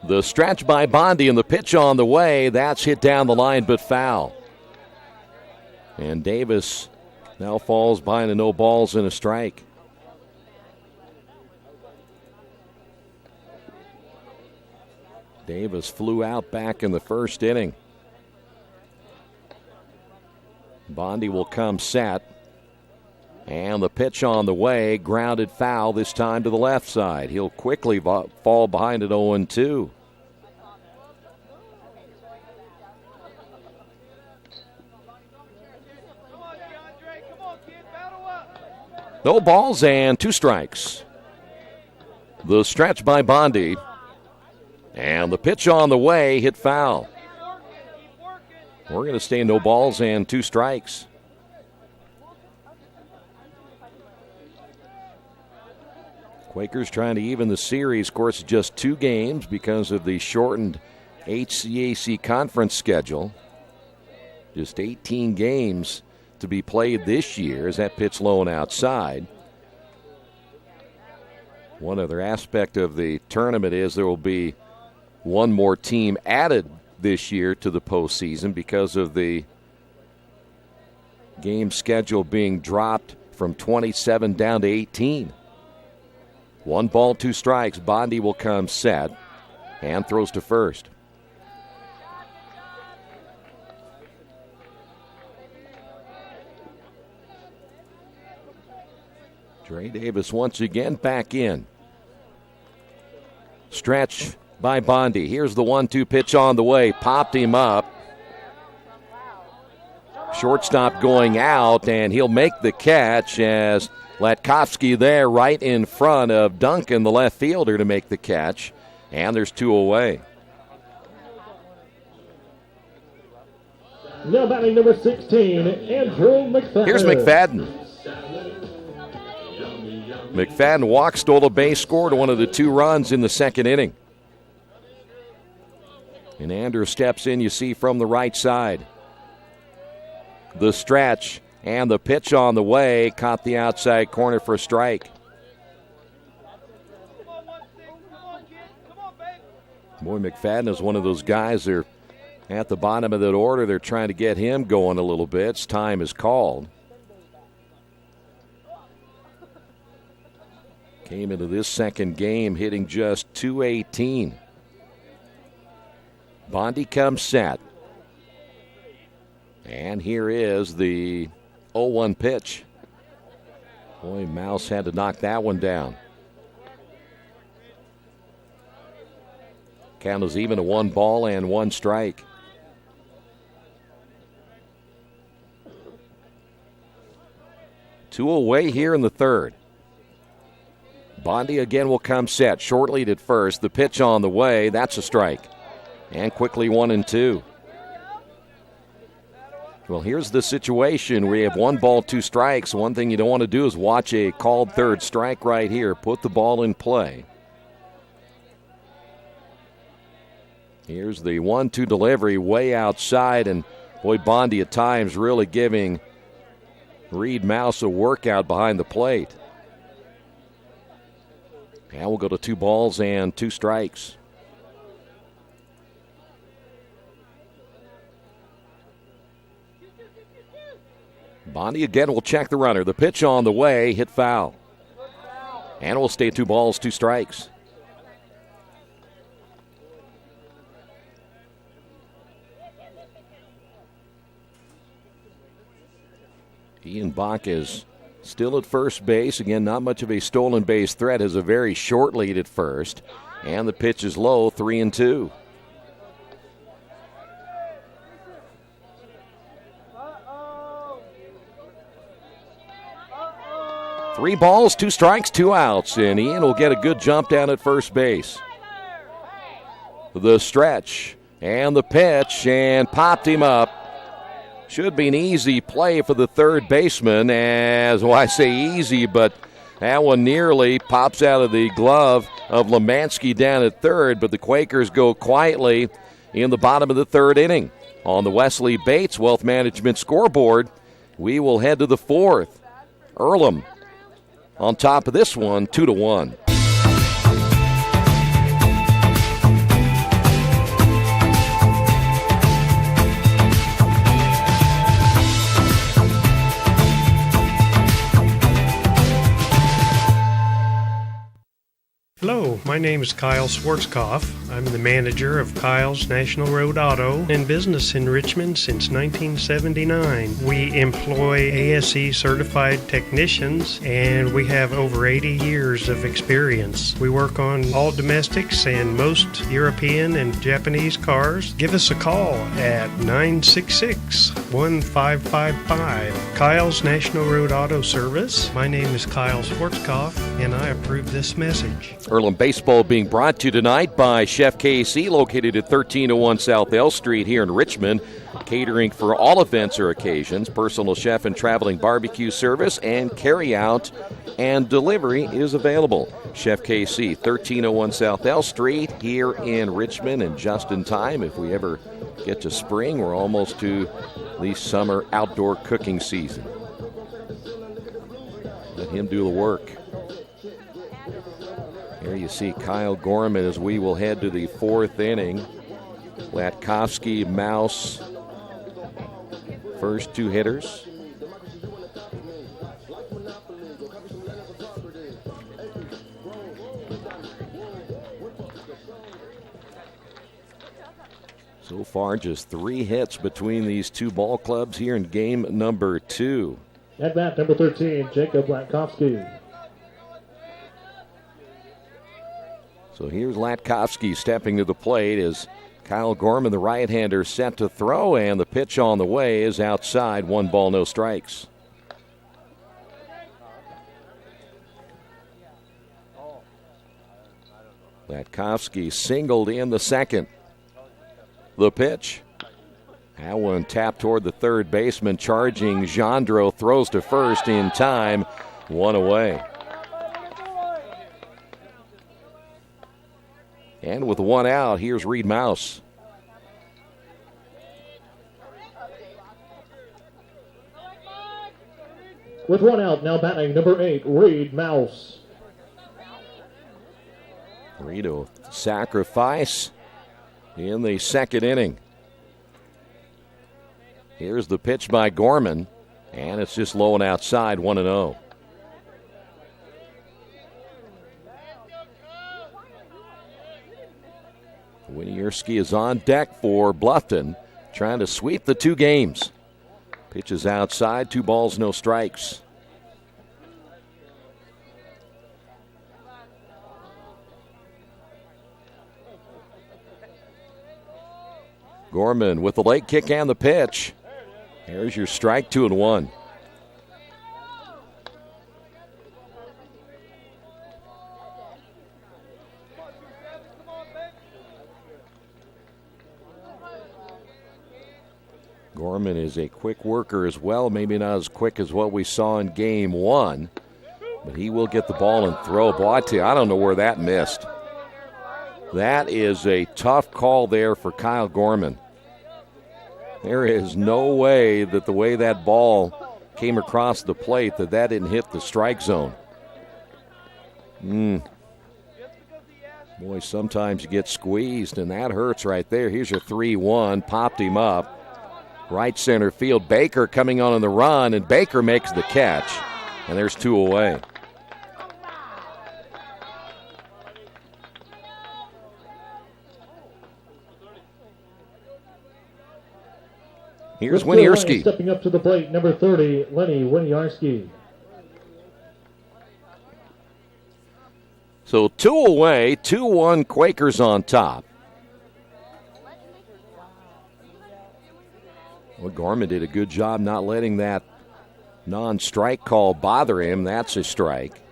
The stretch by Bondi and the pitch on the way. That's hit down the line but foul. And Davis now falls behind a no balls and a strike. Davis flew out back in the first inning. Bondi will come set. And the pitch on the way, grounded foul this time to the left side. He'll quickly fall behind at 0-2. No balls and 2 strikes. The stretch by Bondi. And the pitch on the way, hit foul. We're going to stay no balls and 2 strikes. Quakers trying to even the series. Of course, just 2 games because of the shortened HCAC conference schedule. Just 18 games to be played this year as that pitch low and outside. One other aspect of the tournament is there will be one more team added this year to the postseason because of the game schedule being dropped from 27 down to 18. 1 ball, 2 strikes. Bondi will come set. and throws to first. Dre Davis once again back in. Stretch by Bondi. Here's the 1-2 pitch on the way. Popped him up. Shortstop going out, and he'll make the catch as Latkovsky there right in front of Duncan, the left fielder, to make the catch. And there's 2 away. Now batting number 16, Andrew McFadden. Here's McFadden. McFadden walked, stole a base, scored one of the 2 runs in the second inning. And Andrew steps in, you see, from the right side. The stretch and the pitch on the way, caught the outside corner for a strike. Boy, McFadden is one of those guys that are at the bottom of that order. They're trying to get him going a little bit. It's time is called. Came into this second game hitting just .218. Bondi comes set. And here is the 0-1 pitch. Boy, Mouse had to knock that one down. Count is even a 1 ball and 1 strike. Two away here in the third. Bondi again will come set. Short lead at first. The pitch on the way. That's a strike. And quickly 1-2. Well, here's the situation. We have 1 ball, 2 strikes. One thing you don't want to do is watch a called third strike right here. Put the ball in play. Here's the 1-2 delivery way outside. And, boy, Bondi at times really giving Reed Mouse a workout behind the plate. And we'll go to 2 balls and 2 strikes. Bondi again will check the runner. The pitch on the way, hit foul. And we'll stay 2 balls, 2 strikes. Ian Bach is still at first base. Again, not much of a stolen base threat. Has a very short lead at first. And the pitch is low, 3-2. Three balls, 2 strikes, 2 outs. And Ian will get a good jump down at first base. The stretch and the pitch, and popped him up. Should be an easy play for the third baseman, as well, I say easy, but that one nearly pops out of the glove of Lemansky down at third, but the Quakers go quietly in the bottom of the third inning. On the Wesley Bates Wealth Management scoreboard, we will head to the fourth. Earlham on top of this one, 2-1. Hello, my name is Kyle Schwarzkopf. I'm the manager of Kyle's National Road Auto in business in Richmond since 1979. We employ ASE certified technicians and we have over 80 years of experience. We work on all domestics and most European and Japanese cars. Give us a call at 966-1555. Kyle's National Road Auto Service. My name is Kyle Schwarzkopf and I approve this message. Earlham Baseball being brought to you tonight by Chef KC, located at 1301 South L Street here in Richmond. Catering for all events or occasions, personal chef and traveling barbecue service, and carry out and delivery is available. Chef KC, 1301 South L Street here in Richmond, and just in time if we ever get to spring. We're almost to the summer outdoor cooking season. Let him do the work. Here you see Kyle Gorman as we will head to the fourth inning. Latkovsky, Mouse, first 2 hitters. So far, just 3 hits between these two ball clubs here in game number 2. At bat, number 13, Jacob Latkowski. So here's Latkowski stepping to the plate as Kyle Gorman, the right-hander, set to throw, and the pitch on the way is outside. 1 ball, no strikes. Latkowski singled in the second. The pitch. That one tapped toward the third baseman, charging Gendro, throws to first in time. 1 away. And with 1 out, here's Reed Mouse. With 1 out, now batting number 8, Reed Mouse. Reed will sacrifice in the second inning. Here's the pitch by Gorman, and it's just low and outside, 1-0. Winierski is on deck for Bluffton, trying to sweep the 2 games. Pitch is outside, 2 balls, no strikes. Gorman with the leg kick and the pitch. There's your strike, 2-1. Gorman is a quick worker as well, maybe not as quick as what we saw in game 1, but he will get the ball and throw. Boy, I tell you, I don't know where that missed. That is a tough call there for Kyle Gorman. There is no way that the way that ball came across the plate that didn't hit the strike zone. Boy, sometimes you get squeezed, and that hurts right there. Here's your 3-1, popped him up. Right center field, Baker coming on the run, and Baker makes the catch, and there's 2 away. Here's Winierski. Stepping up to the plate, number 30, Lenny Winierski. So 2 away, 2-1 Quakers on top. Well, Gorman did a good job not letting that non-strike call bother him. That's a strike.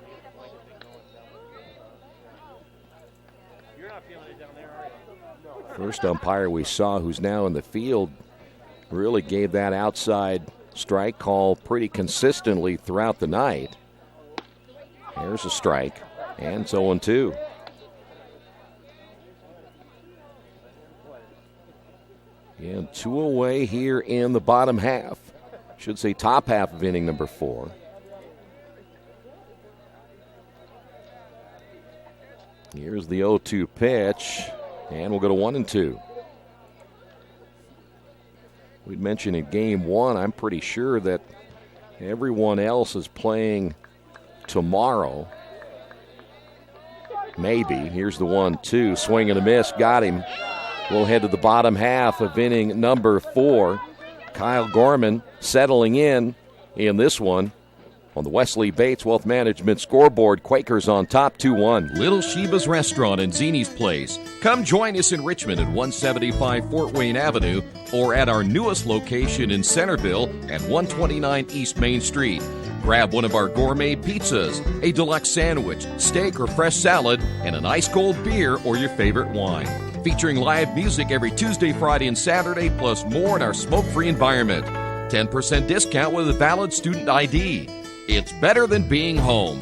First umpire we saw, who's now in the field, really gave that outside strike call pretty consistently throughout the night. There's a strike, and it's 0-2. And 2 away here in the bottom half. Should say top half of inning number 4. Here's the 0-2 pitch, and we'll go to 1-2. We'd mentioned in game 1, I'm pretty sure that everyone else is playing tomorrow. Maybe. Here's the 1-2. Swing and a miss. Got him. We'll head to the bottom half of inning number 4. Kyle Gorman settling in this one. On the Wesley Bates Wealth Management scoreboard, Quakers on top, 2-1. Little Sheba's Restaurant and Zini's Place. Come join us in Richmond at 175 Fort Wayne Avenue or at our newest location in Centerville at 129 East Main Street. Grab one of our gourmet pizzas, a deluxe sandwich, steak or fresh salad, and an ice-cold beer or your favorite wine. Featuring live music every Tuesday, Friday, and Saturday, plus more in our smoke-free environment. 10% discount with a valid student ID. It's better than being home.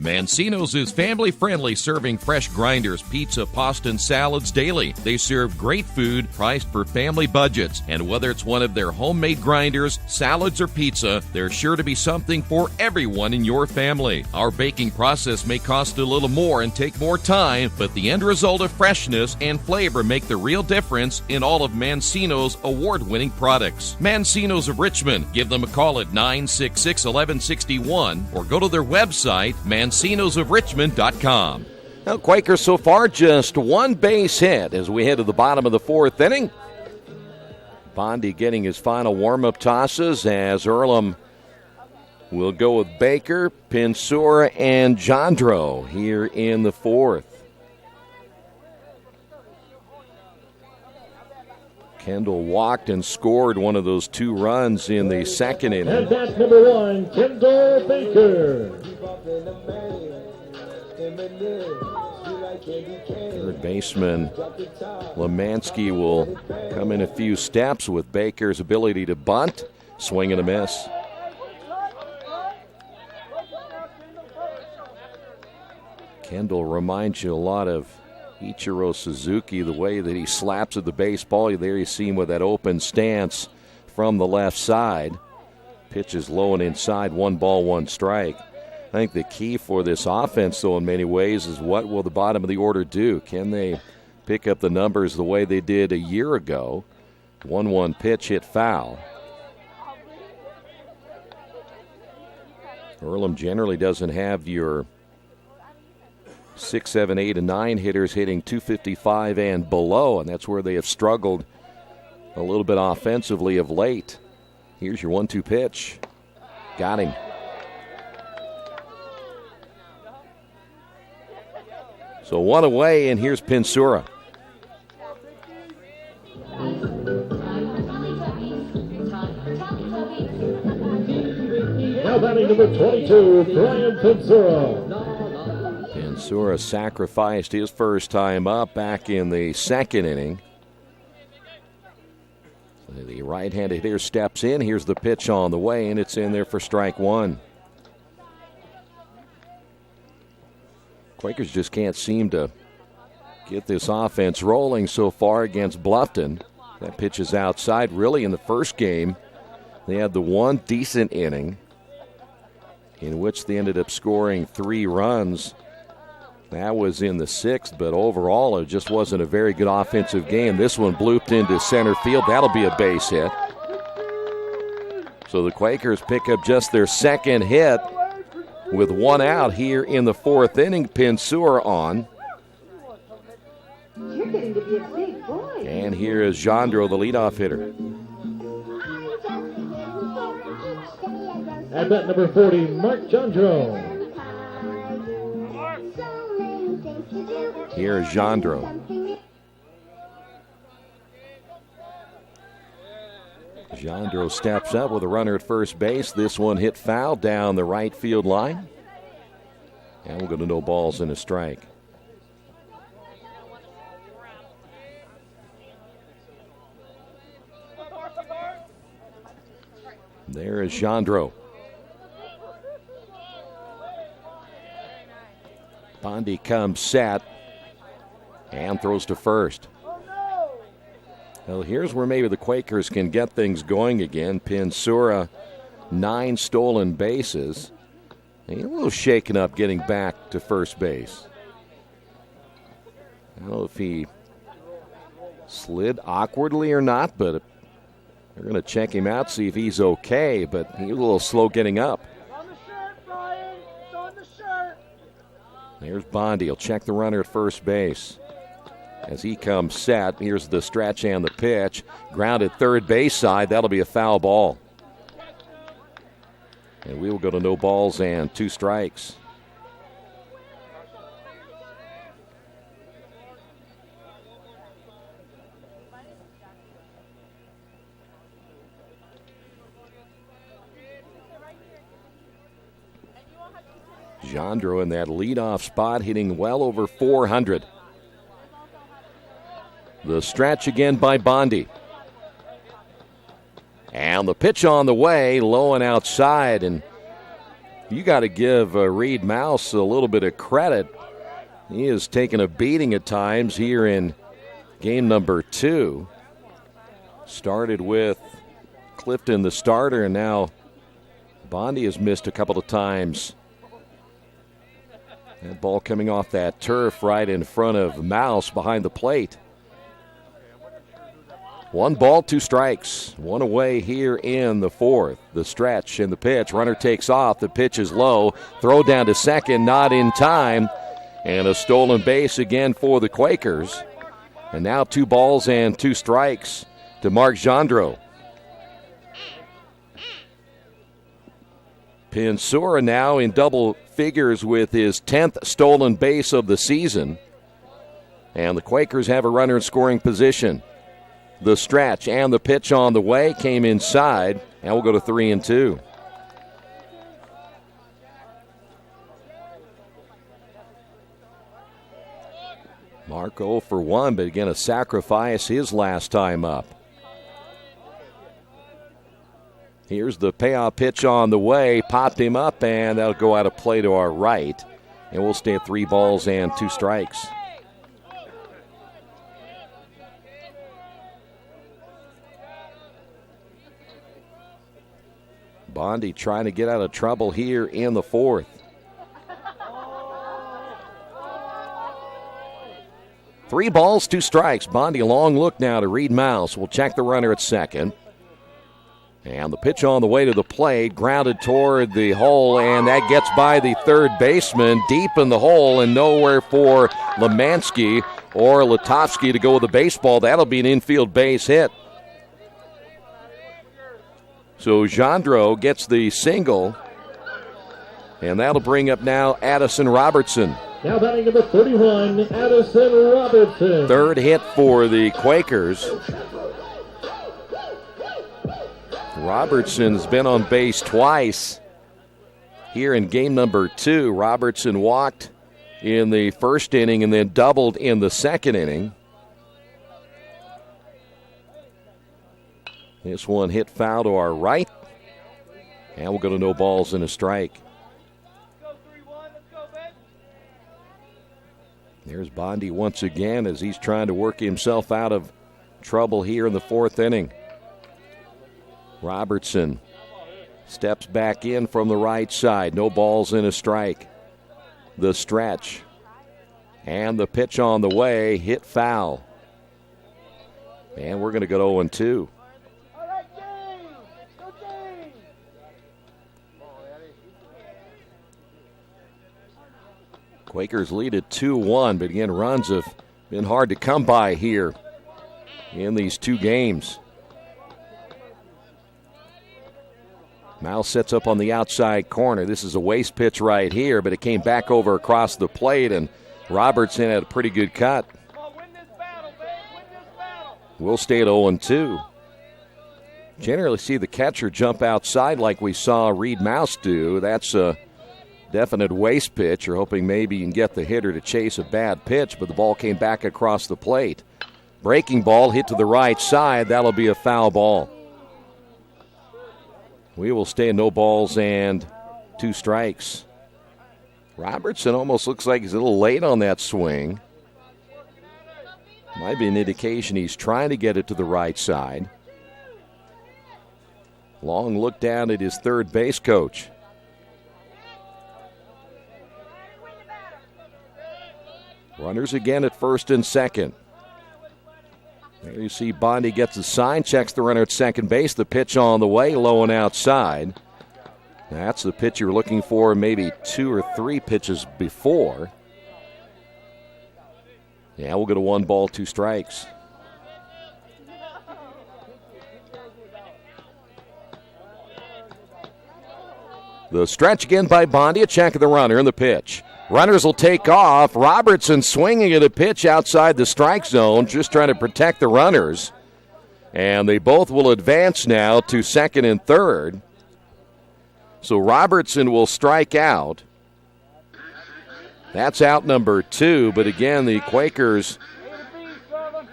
Mancino's is family-friendly, serving fresh grinders, pizza, pasta, and salads daily. They serve great food priced for family budgets. And whether it's one of their homemade grinders, salads, or pizza, there's sure to be something for everyone in your family. Our baking process may cost a little more and take more time, but the end result of freshness and flavor make the real difference in all of Mancino's award-winning products. Mancino's of Richmond. Give them a call at 966-1161 or go to their website, mancinosofrichmond.com. Now, Quakers so far just one base hit as we head to the bottom of the fourth inning. Bondi getting his final warm-up tosses as Earlham will go with Baker, Pinsura, and Jandro here in the fourth. Kendall walked and scored one of those 2 runs in the second inning. And that's number 1, Kendall Baker. Third baseman Lemansky will come in a few steps with Baker's ability to bunt, swing and a miss. Kendall reminds you a lot of Ichiro Suzuki, the way that he slaps at the baseball. There you see him with that open stance from the left side. Pitch is low and inside, 1 ball, 1 strike. I think the key for this offense, though, in many ways, is what will the bottom of the order do? Can they pick up the numbers the way they did a year ago? 1-1 pitch hit foul. Earlham generally doesn't have your 6, 7, 8, and 9 hitters hitting 255 and below, and that's where they have struggled a little bit offensively of late. Here's your 1-2 pitch. Got him. So 1 away, and here's Pinsura. Now batting number 22, Brian Pinsura. Pinsura sacrificed his first time up back in the second inning. The right-handed hitter steps in. Here's the pitch on the way, and it's in there for strike 1. Quakers just can't seem to get this offense rolling so far against Bluffton. That pitch is outside. Really, in the first game, they had the one decent inning in which they ended up scoring 3 runs. That was in the 6th, but overall it just wasn't a very good offensive game. This one blooped into center field. That'll be a base hit. So the Quakers pick up just their second hit with 1 out here in the 4th inning. Pinsura on. You're getting to be a big boy. And here is Jandro, the leadoff hitter. At bat number 40, Mark Jandro. Here is Jandro. Jandro steps up with a runner at first base. This one hit foul down the right field line. And we'll go to no balls and a strike. There is Jandro. Bondi comes set and throws to first. Well, here's where maybe the Quakers can get things going again. Pinsura, 9 stolen bases. He's a little shaken up getting back to first base. I don't know if he slid awkwardly or not, but they're going to check him out, see if he's okay, but he's a little slow getting up. There's Bondi. He'll check the runner at first base. As he comes set, here's the stretch and the pitch. Grounded third base side. That'll be a foul ball. And we will go to no balls and 2 strikes. Jandro in that leadoff spot, hitting well over 400. The stretch again by Bondi. And the pitch on the way, low and outside. And you got to give Reed Mouse a little bit of credit. He has taken a beating at times here in game number 2. Started with Clifton, the starter, and now Bondi has missed a couple of times. That ball coming off that turf right in front of Mouse behind the plate. 1 ball, 2 strikes. 1 away here in the 4th. The stretch and the pitch. Runner takes off. The pitch is low. Throw down to second, not in time. And a stolen base again for the Quakers. And now 2 balls and 2 strikes to Mark Gendreau. Pinsura now in double figures with his 10th stolen base of the season. And the Quakers have a runner in scoring position. The stretch and the pitch on the way came inside, and we'll go to 3-2. Mark 0 for 1, but again a sacrifice his last time up. Here's the payoff pitch on the way, popped him up, and that'll go out of play to our right. And we'll stay at 3 balls and 2 strikes. Bondi trying to get out of trouble here in the 4th. Three balls, 2 strikes. Bondi, a long look now to Reed Mouse. We'll check the runner at second. And the pitch on the way to the plate, grounded toward the hole, and that gets by the third baseman deep in the hole, and nowhere for Lemansky or Latovsky to go with the baseball. That'll be an infield base hit. So Gendreau gets the single, and that'll bring up now Addison Robertson. Now batting number 31, Addison Robertson. Third hit for the Quakers. Robertson's been on base twice here in game number 2. Robertson walked in the first inning and then doubled in the second inning. This one hit foul to our right. And we'll go to no balls and a strike. There's Bondi once again as he's trying to work himself out of trouble here in the 4th inning. Robertson steps back in from the right side. No balls and a strike. The stretch. And the pitch on the way. Hit foul. And we're going to go 0-2. Quakers lead at 2-1, but again, runs have been hard to come by here in these 2 games. Mouse sets up on the outside corner. This is a waste pitch right here, but it came back over across the plate, and Robertson had a pretty good cut. We'll stay at 0-2. Generally see the catcher jump outside like we saw Reed Mouse do. That's a definite waste pitch. You're hoping maybe you can get the hitter to chase a bad pitch, but the ball came back across the plate. Breaking ball hit to the right side. That'll be a foul ball. We will stay at no balls and 2 strikes. Robertson almost looks like he's a little late on that swing. Might be an indication he's trying to get it to the right side. Long look down at his third base coach. Runners again at first and second. There you see Bondi gets the sign, checks the runner at second base. The pitch on the way, low and outside. That's the pitch you're looking for maybe 2 or 3 pitches before. Yeah, we'll go to 1 ball, 2 strikes. The stretch again by Bondi, a check of the runner and the pitch. Runners will take off. Robertson swinging at a pitch outside the strike zone, just trying to protect the runners. And they both will advance now to second and third. So Robertson will strike out. That's out number 2, but again, the Quakers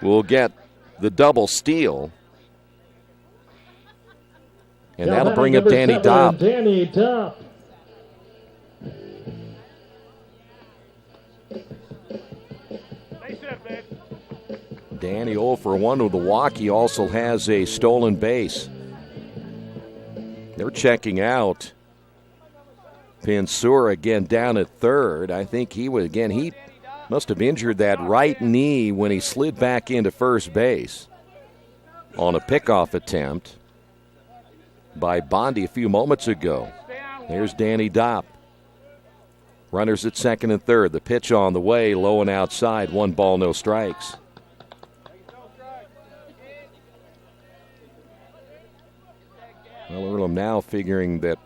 will get the double steal. And that'll bring up Danny Dopp. Danny Dopp. Danny 0 for 1 with the walk. He also has a stolen base. They're checking out Pinsura again down at third. I think he must have injured that right knee when he slid back into first base on a pickoff attempt by Bondi a few moments ago. There's Danny Dopp. Runners at second and third. The pitch on the way, low and outside. 1 ball, no strikes. Well, Earlham now figuring that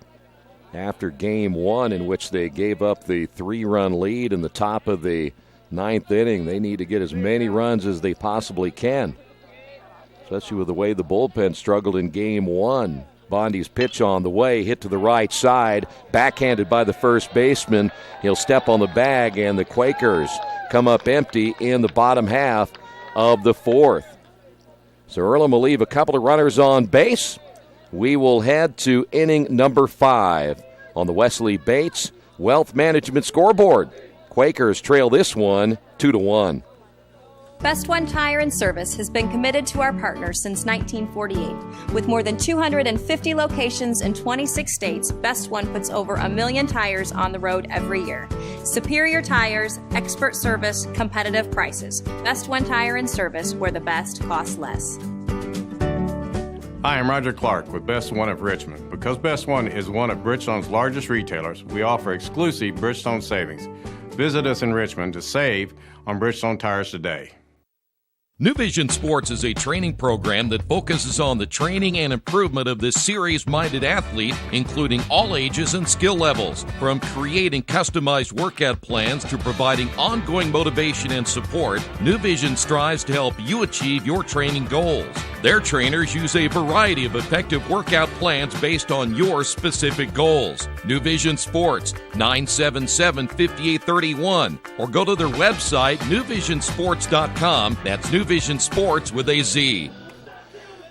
after game 1, in which they gave up the 3-run lead in the top of the 9th inning, they need to get as many runs as they possibly can, especially with the way the bullpen struggled in game 1. Bondi's pitch on the way, hit to the right side, backhanded by the first baseman. He'll step on the bag, and the Quakers come up empty in the bottom half of the 4th. So Earlham will leave a couple of runners on base. We will head to inning number 5 on the Wesley Bates Wealth Management scoreboard. Quakers trail this one 2-1. Best One Tire and Service has been committed to our partners since 1948. With more than 250 locations in 26 states, Best One puts over 1 million tires on the road every year. Superior tires, expert service, competitive prices. Best One Tire and Service, where the best costs less. Hi, I'm Roger Clark with Best One of Richmond. Because Best One is one of Bridgestone's largest retailers, we offer exclusive Bridgestone savings. Visit us in Richmond to save on Bridgestone tires today. New Vision Sports is a training program that focuses on the training and improvement of this serious-minded athlete, including all ages and skill levels. From creating customized workout plans to providing ongoing motivation and support, New Vision strives to help you achieve your training goals. Their trainers use a variety of effective workout plans based on your specific goals. New Vision Sports, 977-5831, or go to their website, newvisionsports.com. That's New Vision Sports with a Z.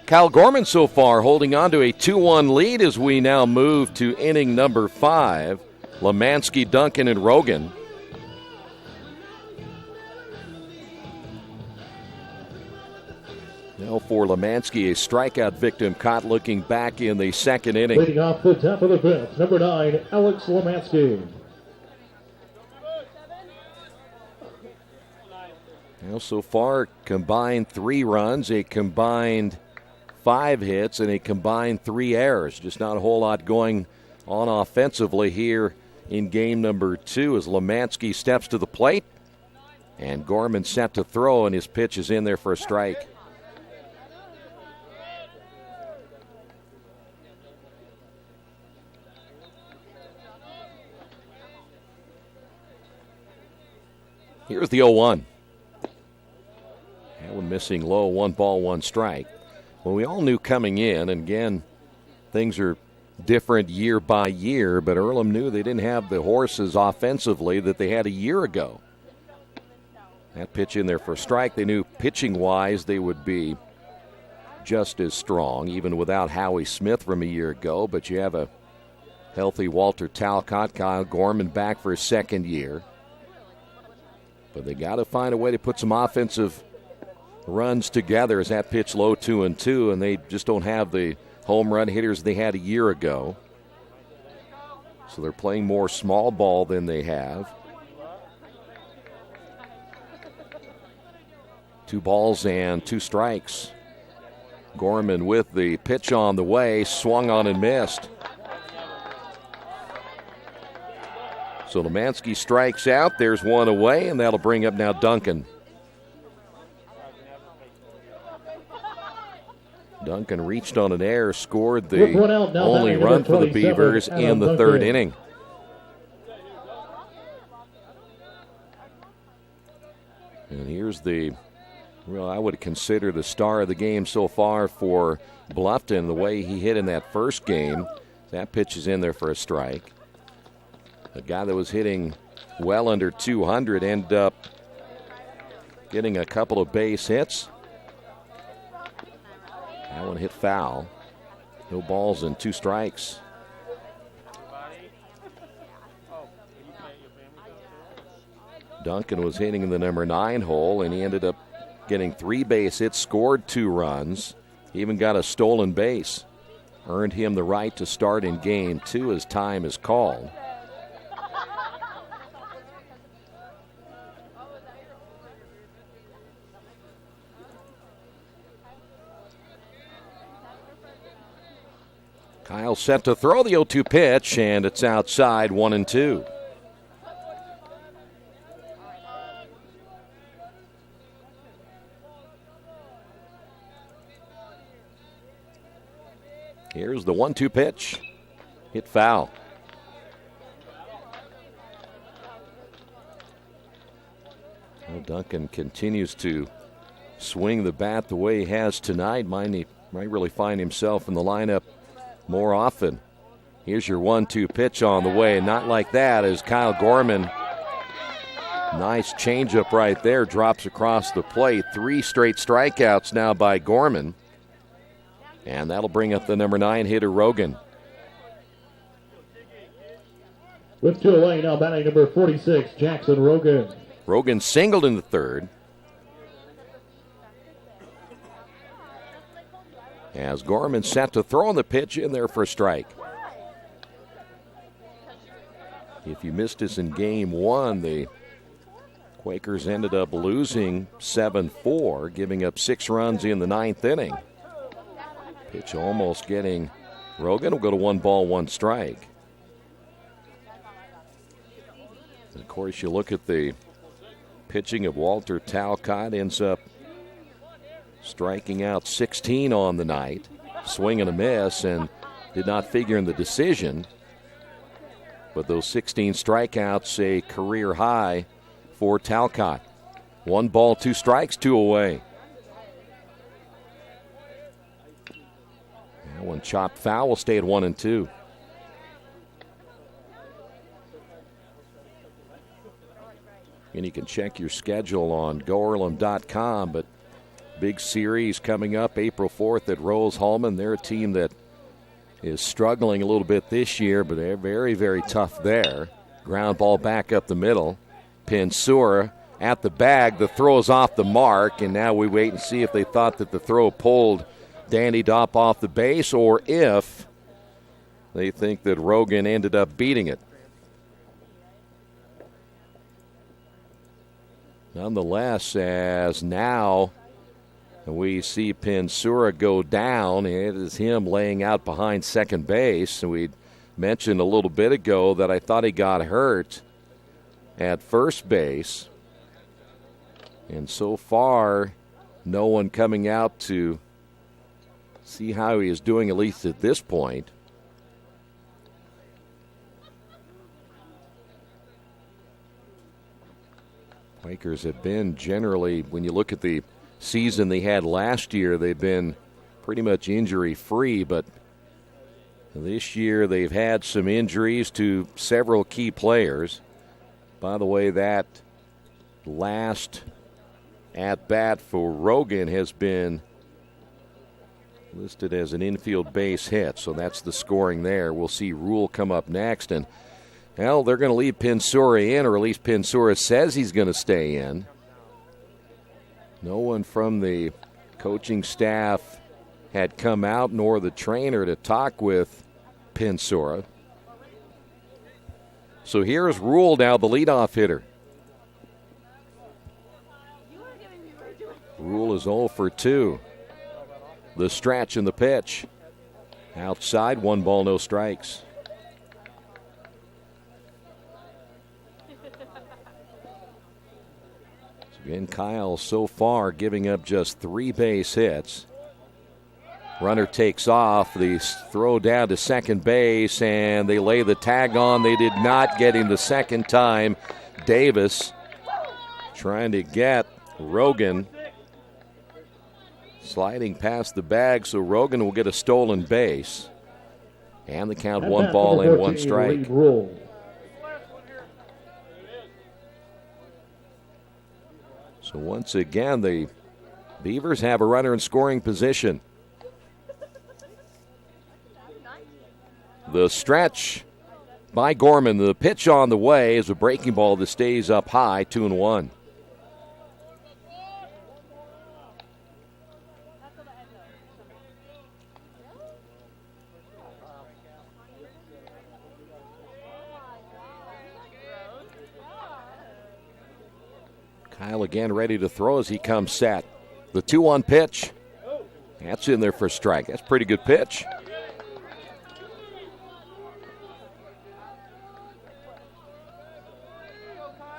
Kyle Gorman so far holding on to a 2-1 lead as we now move to inning number 5. Lemansky, Duncan, and Rogan. Now for Lemansky, a strikeout victim caught looking back in the 2nd inning. Leading off the top of the 5th, number 9, Alex Lemansky. Now so far, combined 3 runs, a combined 5 hits, and a combined 3 errors. Just not a whole lot going on offensively here in game number 2 as Lemansky steps to the plate. And Gorman set to throw, and his pitch is in there for a strike. Here's the 0-1. That one missing low, 1 ball, 1 strike. Well, we all knew coming in, and again, things are different year by year, but Earlham knew they didn't have the horses offensively that they had a year ago. That pitch in there for a strike. They knew pitching-wise they would be just as strong, even without Howie Smith from a year ago, but you have a healthy Walter Talcott, Kyle Gorman back for his 2nd year. But they got to find a way to put some offensive runs together as that pitch low 2-2, and they just don't have the home run hitters they had a year ago. So they're playing more small ball than they have. 2 balls and 2 strikes. Gorman with the pitch on the way, swung on and missed. So Lemansky strikes out. There's 1 away, and that'll bring up now Duncan. Duncan reached on an error, scored the only run for the Beavers in the 3rd inning. And here's the, well, I would consider the star of the game so far for Bluffton, the way he hit in that first game. That pitch is in there for a strike. A guy that was hitting well under 200 ended up getting a couple of base hits. That one hit foul. No balls and 2 strikes. Duncan was hitting in the number 9 hole, and he ended up getting 3 base hits, scored 2 runs, even got a stolen base. Earned him the right to start in game 2 as time is called. Kyle set to throw the 0-2 pitch, and it's outside, 1-2. Here's the 1-2 pitch. Hit foul. Well, Duncan continues to swing the bat the way he has tonight. He might really find himself in the lineup more often. Here's your 1-2 pitch on the way. Not like that as Kyle Gorman. Nice changeup right there. Drops across the plate. 3 straight strikeouts now by Gorman. And that'll bring up the number 9 hitter, Rogan. With 2 away now, batting number 46, Jackson Rogan. Rogan singled in the third. As Gorman set to throw on the pitch in there for a strike. If you missed us in game 1, the Quakers ended up losing 7-4, giving up 6 runs in the 9th inning. Pitch almost getting Rogan will go to 1 ball, 1 strike. And of course, you look at the pitching of Walter Talcott, ends up striking out 16 on the night, swing and a miss, and did not figure in the decision. But those 16 strikeouts, a career high for Talcott. 1 ball, 2 strikes, 2 away. That one chopped foul will stay at 1-2. And you can check your schedule on GoEarlham.com, but big series coming up April 4th at Rose-Hulman. They're a team that is struggling a little bit this year, but they're very, very tough there. Ground ball back up the middle. Pensura at the bag. The throw is off the mark, and now we wait and see if they thought that the throw pulled Danny Dopp off the base or if they think that Rogan ended up beating it. Nonetheless, as now we see Pensura go down, it is him laying out behind second base. And we mentioned a little bit ago that I thought he got hurt at first base. And so far, no one coming out to see how he is doing, at least at this point. Quakers have been generally, when you look at the season they had last year, they've been pretty much injury-free, but this year they've had some injuries to several key players. By the way, that last at-bat for Rogan has been listed as an infield base hit, so that's the scoring there. We'll see Rule come up next, and well, they're going to leave Pensura in, or at least Pensura says he's going to stay in. No one from the coaching staff had come out, nor the trainer, to talk with Pensura. So here's Rule now, the leadoff hitter. Rule is 0 for 2. The stretch and the pitch. Outside, 1 ball, no strikes. Again, Kyle so far giving up just 3 base hits. Runner takes off. The throw down to second base, and they lay the tag on. They did not get him the second time. Davis trying to get Rogan sliding past the bag, so Rogan will get a stolen base. And the count 1 ball and 1 strike. So once again, the Beavers have a runner in scoring position. The stretch by Gorman. The pitch on the way is a breaking ball that stays up high, 2-1. Kyle again ready to throw as he comes set. The 2-1 pitch. That's in there for a strike. That's a pretty good pitch.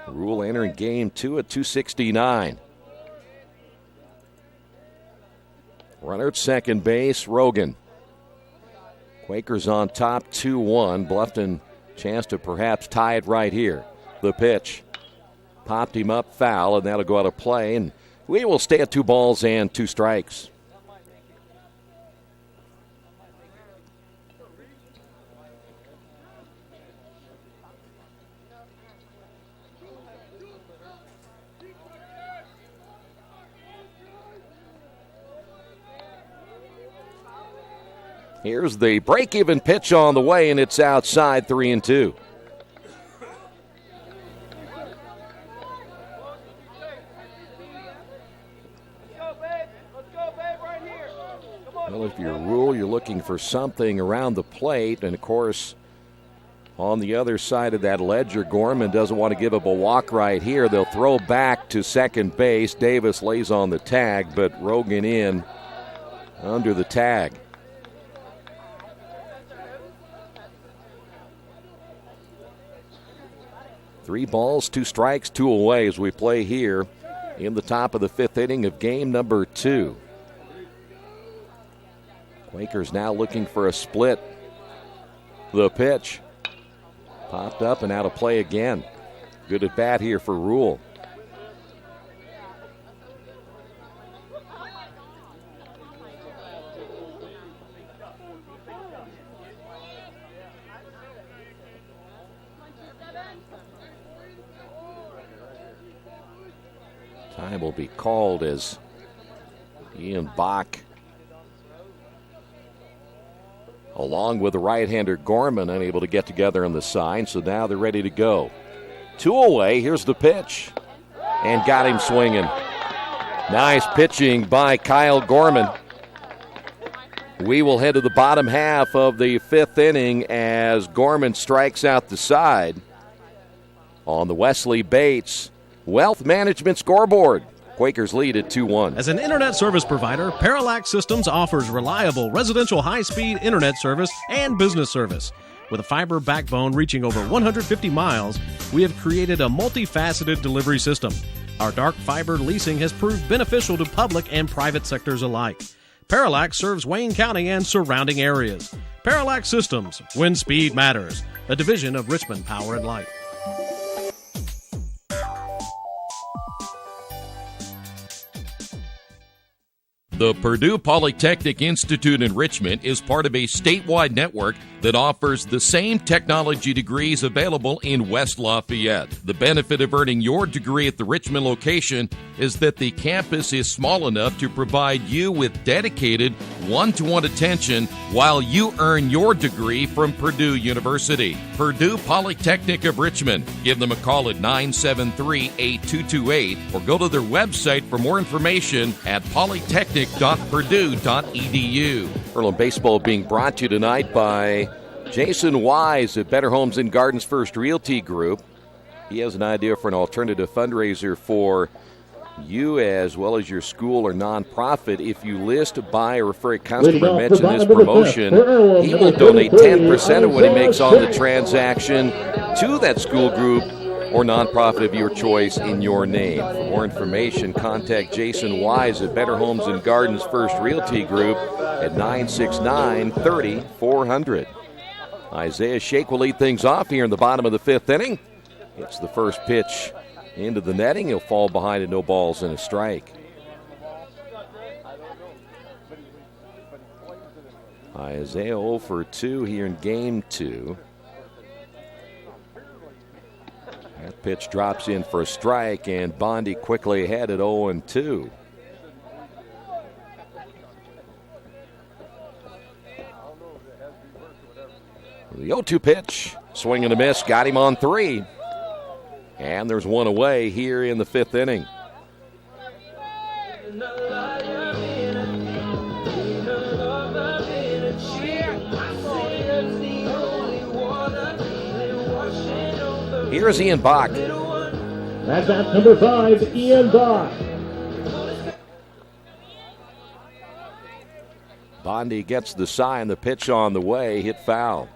Rule entering game 2 at 269. Runner at second base, Rogan. Quakers on top 2-1. Bluffton chance to perhaps tie it right here. The pitch. Popped him up, foul, and that'll go out of play. And we will stay at 2 balls and 2 strikes. Here's the break-even pitch on the way, and it's outside, 3-2. Well, if you're Rule, you're looking for something around the plate, and of course, on the other side of that ledger, Gorman doesn't want to give up a walk right here. They'll throw back to second base. Davis lays on the tag, but Rogan in under the tag. Three balls, 2 strikes, 2 away as we play here in the top of the 5th inning of game number 2. Quakers now looking for a split. The pitch. Popped up and out of play again. Good at bat here for Rule. Time will be called as Ian Bach, along with the right-hander Gorman, unable to get together on the sign, so now they're ready to go. 2 away, here's the pitch, and got him swinging. Nice pitching by Kyle Gorman. We will head to the bottom half of the 5th inning as Gorman strikes out the side. On the Wesley Bates Wealth Management scoreboard, Quakers lead at 2-1. As an internet service provider, Parallax Systems offers reliable residential high-speed internet service and business service. With a fiber backbone reaching over 150 miles, we have created a multifaceted delivery system. Our dark fiber leasing has proved beneficial to public and private sectors alike. Parallax serves Wayne County and surrounding areas. Parallax Systems, when speed matters, a division of Richmond Power and Light. The Purdue Polytechnic Institute in Richmond is part of a statewide network that offers the same technology degrees available in West Lafayette. The benefit of earning your degree at the Richmond location is that the campus is small enough to provide you with dedicated one-to-one attention while you earn your degree from Purdue University. Purdue Polytechnic of Richmond. Give them a call at 973-8228 or go to their website for more information at polytechnic.purdue.edu. Earlham Baseball being brought to you tonight by Jason Wise at Better Homes and Gardens First Realty Group. He has an idea for an alternative fundraiser for you as well as your school or nonprofit. If you list, buy, or refer a customer mention this promotion, he will donate 10% of what he makes on the transaction to that school group or nonprofit of your choice in your name. For more information, contact Jason Wise at Better Homes and Gardens First Realty Group at 969-3400. Isaiah Shake will lead things off here in the bottom of the 5th inning. It's the first pitch into the netting. He'll fall behind at 0 balls and a strike. Isaiah 0 for 2 here in game 2. That pitch drops in for a strike, and Bondi quickly ahead at 0-2. The 0-2 pitch, swing and a miss, got him on 3. And there's 1 away here in the 5th inning. Here's Ian Bach. That's at number 5, Ian Bach. Bondi gets the sign, the pitch on the way, hit foul.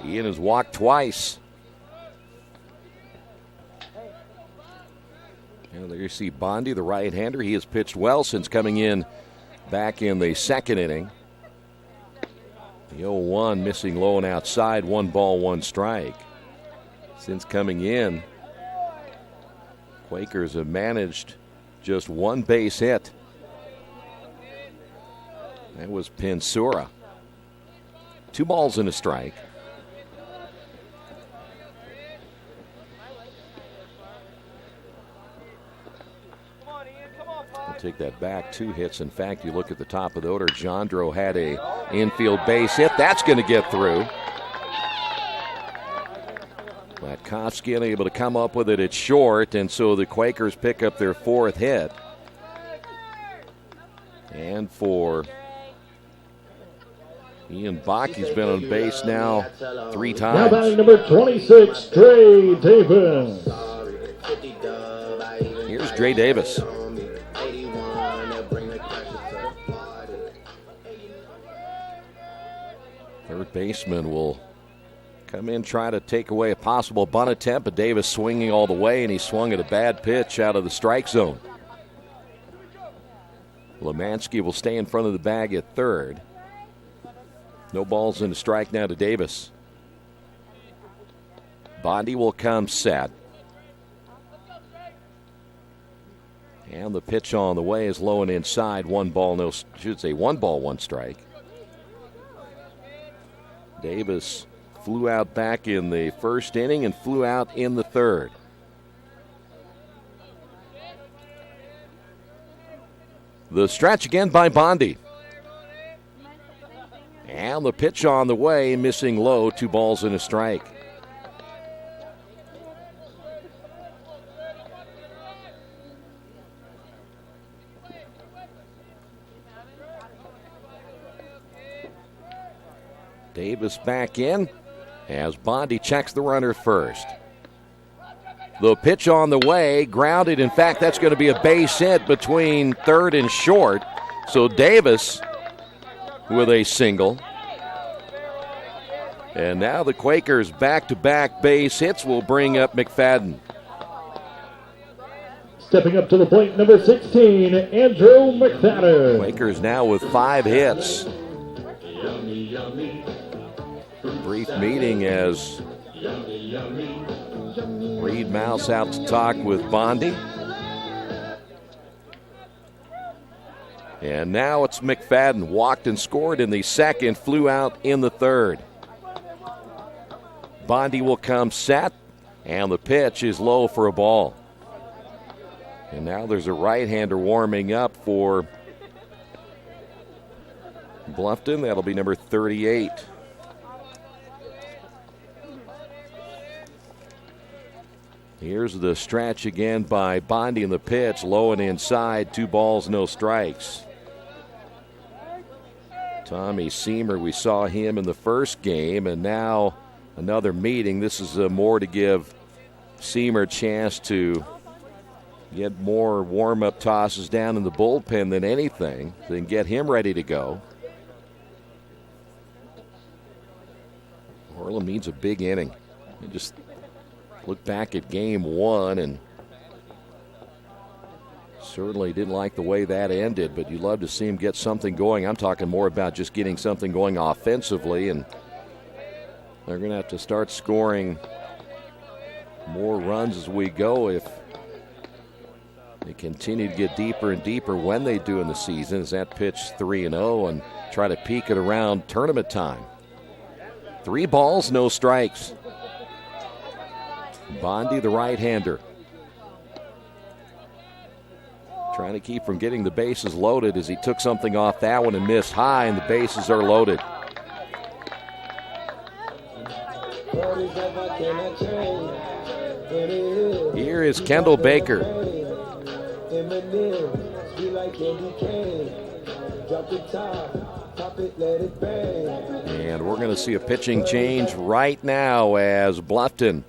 Ian has walked twice. And there you see Bondi, the right-hander. He has pitched well since coming in back in the second inning. The 0-1 missing low and outside, 1 ball, 1 strike. Since coming in, Quakers have managed just 1 base hit. That was Pensura. 2 balls and a strike. I'll take that back. 2 hits. In fact, you look at the top of the order, Jandro had a infield base hit. That's going to get through. Latkovsky unable to come up with it. It's short, and so the Quakers pick up their 4th hit. And for Ian Bach, he's been on base now 3 times. Now batting number 26, Dre Davis. Here's Dre Davis. Third baseman will come in, try to take away a possible bunt attempt, but Davis swinging all the way, and he swung at a bad pitch out of the strike zone. Lemansky will stay in front of the bag at third. No balls in a strike now to Davis. Bondi will come set. And the pitch on the way is low and inside. 1 ball, 1 strike. Davis flew out back in the first inning and flew out in the third. The stretch again by Bondi. And the pitch on the way, missing low, 2 balls and a strike. Davis back in as Bondi checks the runner first. The pitch on the way, grounded. In fact, that's going to be a base hit between third and short. So Davis with a single. And now the Quakers back-to-back base hits will bring up McFadden. Stepping up to the plate, number 16, Andrew McFadden. Quakers now with 5 hits. Brief meeting as Reed Mouse out to talk with Bondi. And now it's McFadden. Walked and scored in the second, flew out in the third. Bondi will come set, and the pitch is low for a ball. And now there's a right-hander warming up for Bluffton. That'll be number 38. Here's the stretch again by Bondi in the pitch, low and inside, 2 balls, no strikes. Tommy Seamer, we saw him in the first game, and now another meeting. This is more to give Seamer a chance to get more warm-up tosses down in the bullpen than anything, then get him ready to go. Earlham needs a big inning. You just look back at game 1 and certainly didn't like the way that ended, but you'd love to see him get something going. I'm talking more about just getting something going offensively, and they're going to have to start scoring more runs as we go if they continue to get deeper and deeper when they do in the season, as that pitch 3-0 and try to peak it around tournament time. 3 balls, no strikes. Bondi, the right-hander, trying to keep from getting the bases loaded as he took something off that one and missed high, and the bases are loaded. Here is Kendall Baker. And we're going to see a pitching change right now as Bluffton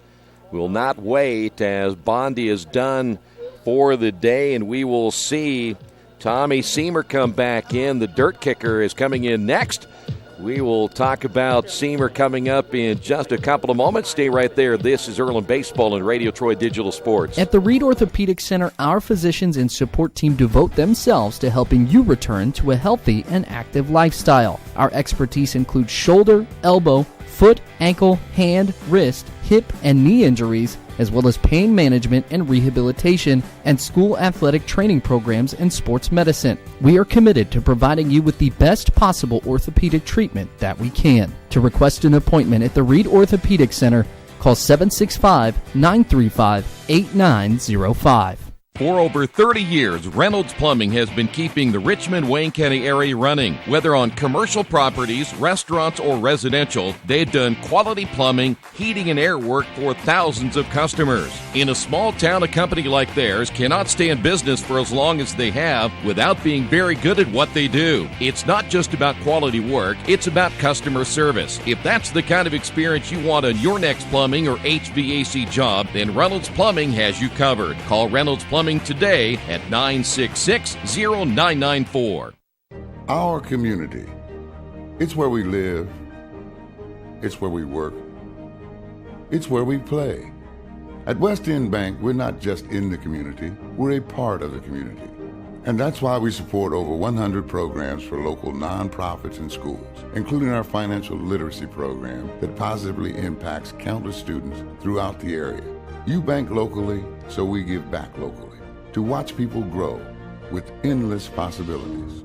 will not wait, as Bondi is done for the day, and we will see Tommy Seamer come back in. The dirt kicker is coming in next We will talk about Seymour coming up in just a couple of moments. Stay right there. This is Earlham Baseball and Radio Troy Digital Sports. At the Reed Orthopedic Center, our physicians and support team devote themselves to helping you return to a healthy and active lifestyle. Our expertise includes shoulder, elbow, foot, ankle, hand, wrist, hip, and knee injuries, as well as pain management and rehabilitation and school athletic training programs and sports medicine. We are committed to providing you with the best possible orthopedic treatment that we can. To request an appointment at the Reed Orthopedic Center, call 765-935-8905. For over 30 years, Reynolds Plumbing has been keeping the Richmond-Wayne County area running. Whether on commercial properties, restaurants, or residential, they've done quality plumbing, heating, and air work for thousands of customers. In a small town, a company like theirs cannot stay in business for as long as they have without being very good at what they do. It's not just about quality work, it's about customer service. If that's the kind of experience you want on your next plumbing or HVAC job, then Reynolds Plumbing has you covered. Call Reynolds Plumbing today at 966-0994. Our community. It's where we live. It's where we work. It's where we play. At West End Bank, we're not just in the community, we're a part of the community. And that's why we support over 100 programs for local nonprofits and schools, including our financial literacy program that positively impacts countless students throughout the area. You bank locally, so we give back locally to watch people grow with endless possibilities.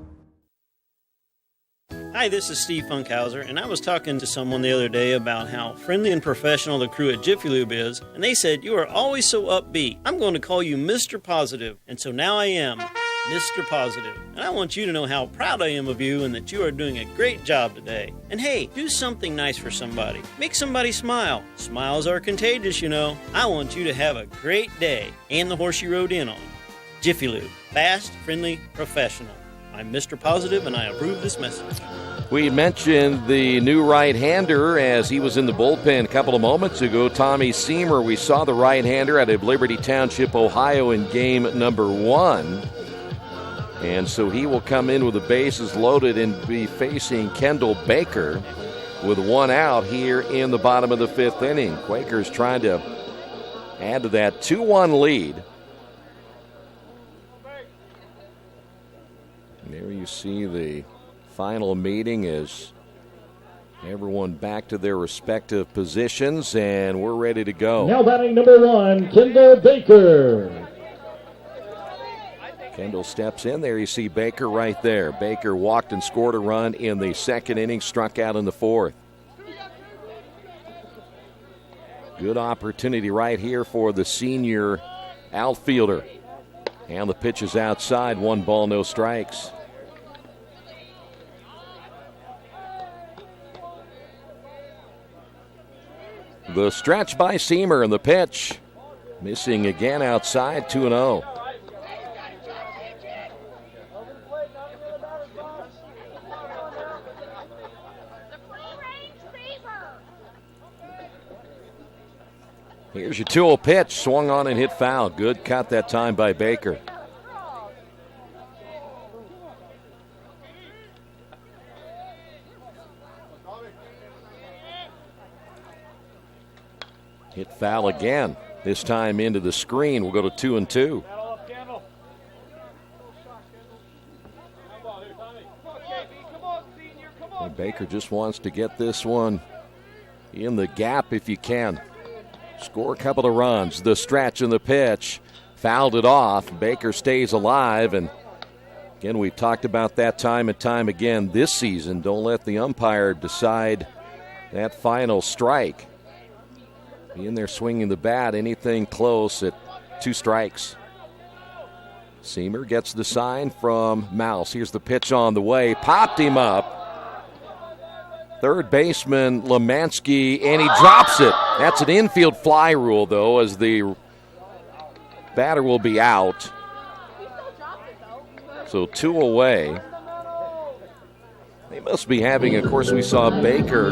Hi, this is Steve Funkhauser, and I was talking to someone the other day about how friendly and professional the crew at Jiffy Lube is, and they said, "You are always so upbeat. I'm going to call you Mr. Positive." And so now I am Mr. Positive. And I want you to know how proud I am of you and that you are doing a great job today. And hey, do something nice for somebody. Make somebody smile. Smiles are contagious, you know. I want you to have a great day and the horse you rode in on. Jiffy Lube. Fast, friendly, professional. I'm Mr. Positive, and I approve this message. We mentioned the new right-hander as he was in the bullpen a couple of moments ago, Tommy Seymour. We saw the right-hander out of Liberty Township, Ohio in game number 1. And so he will come in with the bases loaded and be facing Kendall Baker with 1 out here in the bottom of the 5th inning. Quakers trying to add to that 2-1 lead. There you see the final meeting as everyone back to their respective positions, and we're ready to go. Now batting number 1, Kendall Baker. Kendall steps in there. You see Baker right there. Baker walked and scored a run in the 2nd inning, struck out in the 4th. Good opportunity right here for the senior outfielder. And the pitch is outside. 1 ball, no strikes. The stretch by Seymour and the pitch. Missing again outside, 2-0. Here's your 2-0 pitch. Swung on and hit foul. Good cut that time by Baker. Hit foul again. This time into the screen. We'll go to 2-2. And Baker just wants to get this one in the gap if you can. Score a couple of runs. The stretch and the pitch. Fouled it off. Baker stays alive. And again, we've talked about that time and time again this season. Don't let the umpire decide that final strike. Be in there swinging the bat. Anything close at 2 strikes. Seymour gets the sign from Mouse. Here's the pitch on the way. Popped him up. Third baseman Lemansky, and he drops it. That's an infield fly rule, though, as the batter will be out. So 2 away. They must be having, of course, we saw Baker,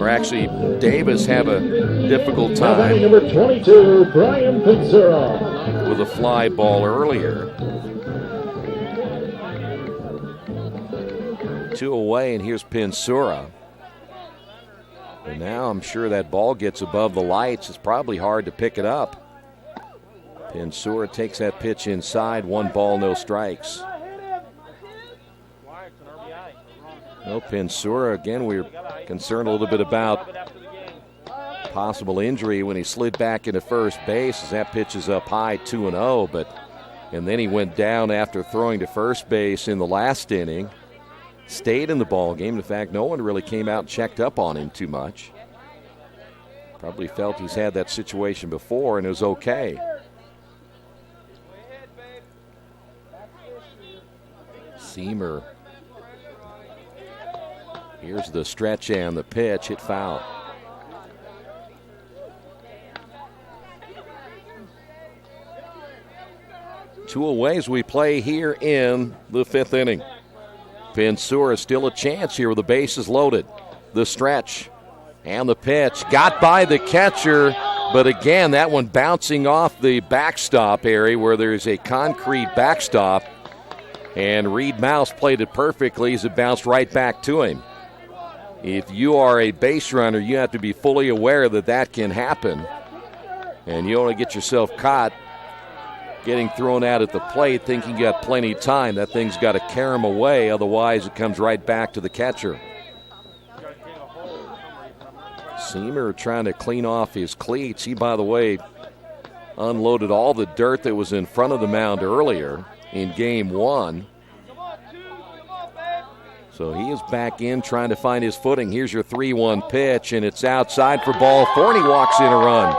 or actually Davis, have a difficult time. Number 22, Brian Pizzera. With a fly ball earlier. 2 away, and here's Pensura. And now I'm sure that ball gets above the lights. It's probably hard to pick it up. Pensura takes that pitch inside. 1 ball, no strikes. No, Pensura, again, we're concerned a little bit about possible injury when he slid back into first base as that pitch is up high, 2-0, and then he went down after throwing to first base in the last inning. Stayed in the ball game. In fact, no one really came out and checked up on him too much. Probably felt he's had that situation before and it was okay. Seamer. Here's the stretch and the pitch. Hit foul. Two away as we play here in the 5th inning. Pensura still a chance here with the bases loaded. The stretch and the pitch. Got by the catcher, but again, that one bouncing off the backstop area where there's a concrete backstop. And Reed Mouse played it perfectly as it bounced right back to him. If you are a base runner, you have to be fully aware that that can happen. And you don't want to get yourself caught getting thrown out at the plate thinking you got plenty of time. That thing's got to carry him away, otherwise it comes right back to the catcher. Seamer trying to clean off his cleats. He, by the way, unloaded all the dirt that was in front of the mound earlier in game 1. So he is back in trying to find his footing. Here's your 3-1 pitch, and it's outside for ball 4, and he walks in a run.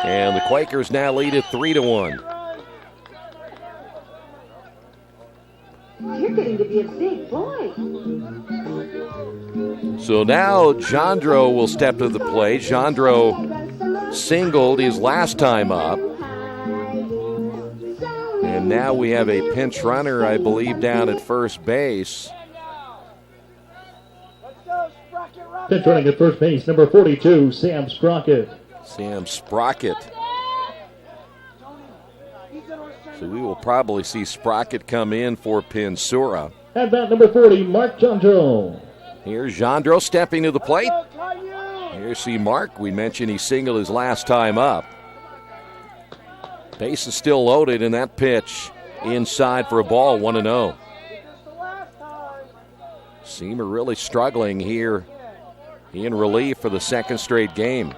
And the Quakers now lead it 3-1. You're getting to be a big boy. So now Jandro will step to the plate. Jandro singled his last time up. And now we have a pinch runner, I believe, down at first base. Pinch running at first base, number 42, Sam Sprocket. Sam Sprocket. So we will probably see Sprocket come in for Pensura. At bat number 40, Mark Jandro. Here's Jandro stepping to the plate. Here's see Mark. We mentioned he singled his last time up. Base is still loaded, and that pitch inside for a ball, 1-0. Seamer really struggling here in relief for the second straight game.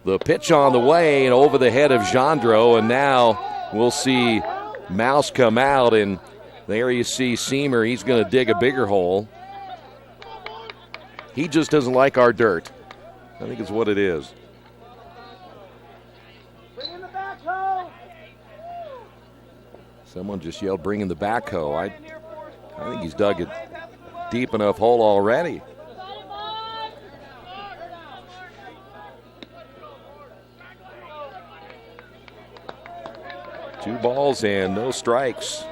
The pitch on the way and over the head of Jandro, and now we'll see Mouse come out, and there you see Seamer. He's going to dig a bigger hole. He just doesn't like our dirt. I think it's what it is. Someone just yelled, bring in the backhoe. I think he's dug a deep enough hole already. Two balls and no strikes.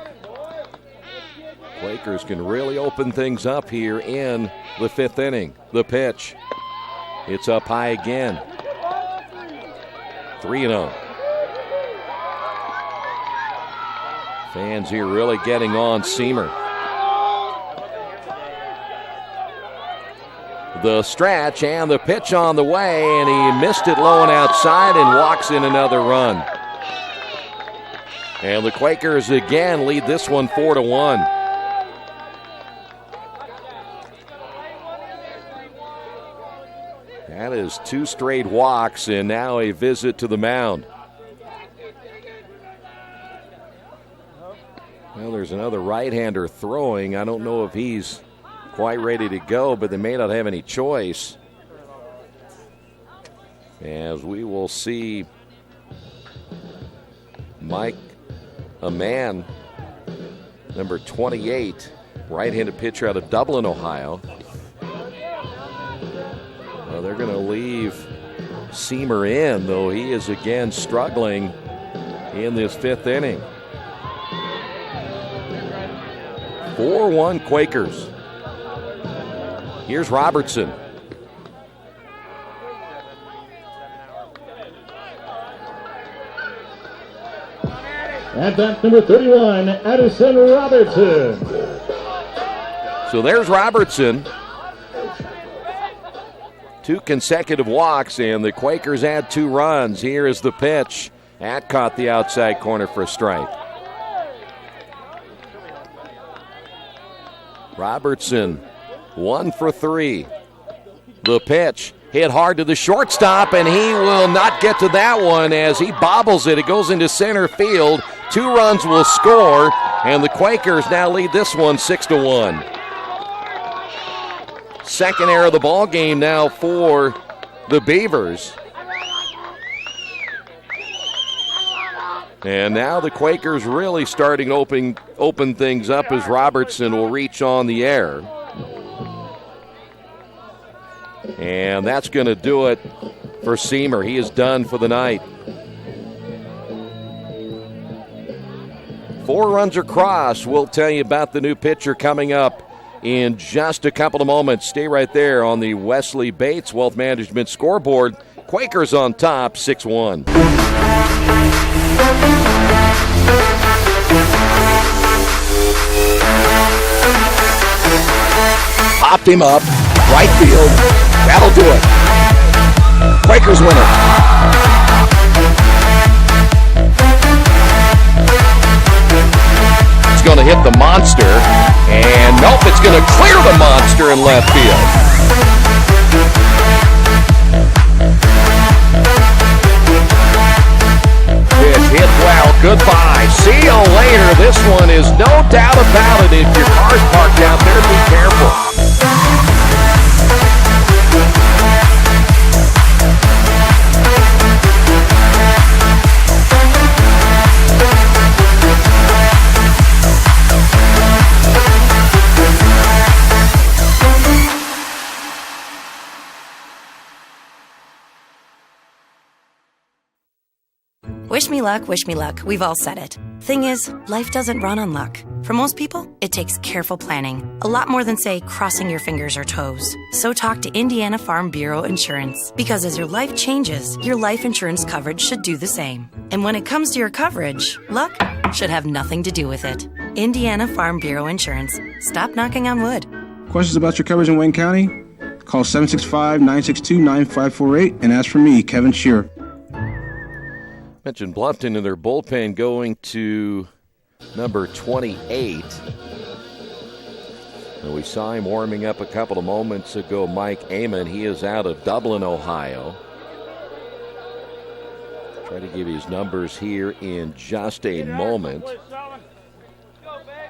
Quakers can really open things up here in the 5th inning. The pitch. It's up high again. 3-0. Fans here really getting on Seamer. The stretch and the pitch on the way, and he missed it low and outside and walks in another run. And the Quakers again lead this one 4-1. That is 2 straight walks and now a visit to the mound. Well, there's another right-hander throwing. I don't know if he's quite ready to go, but they may not have any choice. As we will see Mike Aman, number 28, right-handed pitcher out of Dublin, Ohio. Well, they're going to leave Seamer in, though he is again struggling in this 5th inning. 4-1 Quakers. Here's Robertson. At bat number 31, Addison Robertson. So there's Robertson. 2 consecutive walks, and the Quakers add 2 runs. Here is the pitch. That caught the outside corner for a strike. Robertson, 1 for 3. The pitch hit hard to the shortstop, and he will not get to that one as he bobbles it. It goes into center field. 2 runs will score, and the Quakers now lead this one 6-1. Second error of the ball game now for the Beavers. And now the Quakers really starting to open things up as Robertson will reach on the air. And that's going to do it for Seamer. He is done for the night. 4 runs across. We'll tell you about the new pitcher coming up in just a couple of moments. Stay right there on the Wesley Bates Wealth Management scoreboard. Quakers on top, 6-1. Popped him up, right field. That'll do it. Quakers win it. It's going to hit the monster, and nope, it's going to clear the monster in left field. Pitch hit well. Goodbye. See you later. This one is no doubt about it. If your car's parked out there, be careful. Wish me luck, wish me luck. We've all said it. Thing is, life doesn't run on luck. For most people, it takes careful planning. A lot more than, say, crossing your fingers or toes. So talk to Indiana Farm Bureau Insurance. Because as your life changes, your life insurance coverage should do the same. And when it comes to your coverage, luck should have nothing to do with it. Indiana Farm Bureau Insurance. Stop knocking on wood. Questions about your coverage in Wayne County? Call 765-962-9548 and ask for me, Kevin Shearer. Mentioned Bluffton in their bullpen going to number 28. And we saw him warming up a couple of moments ago, Mike Amon. He is out of Dublin, Ohio. Try to give you his numbers here in just a moment.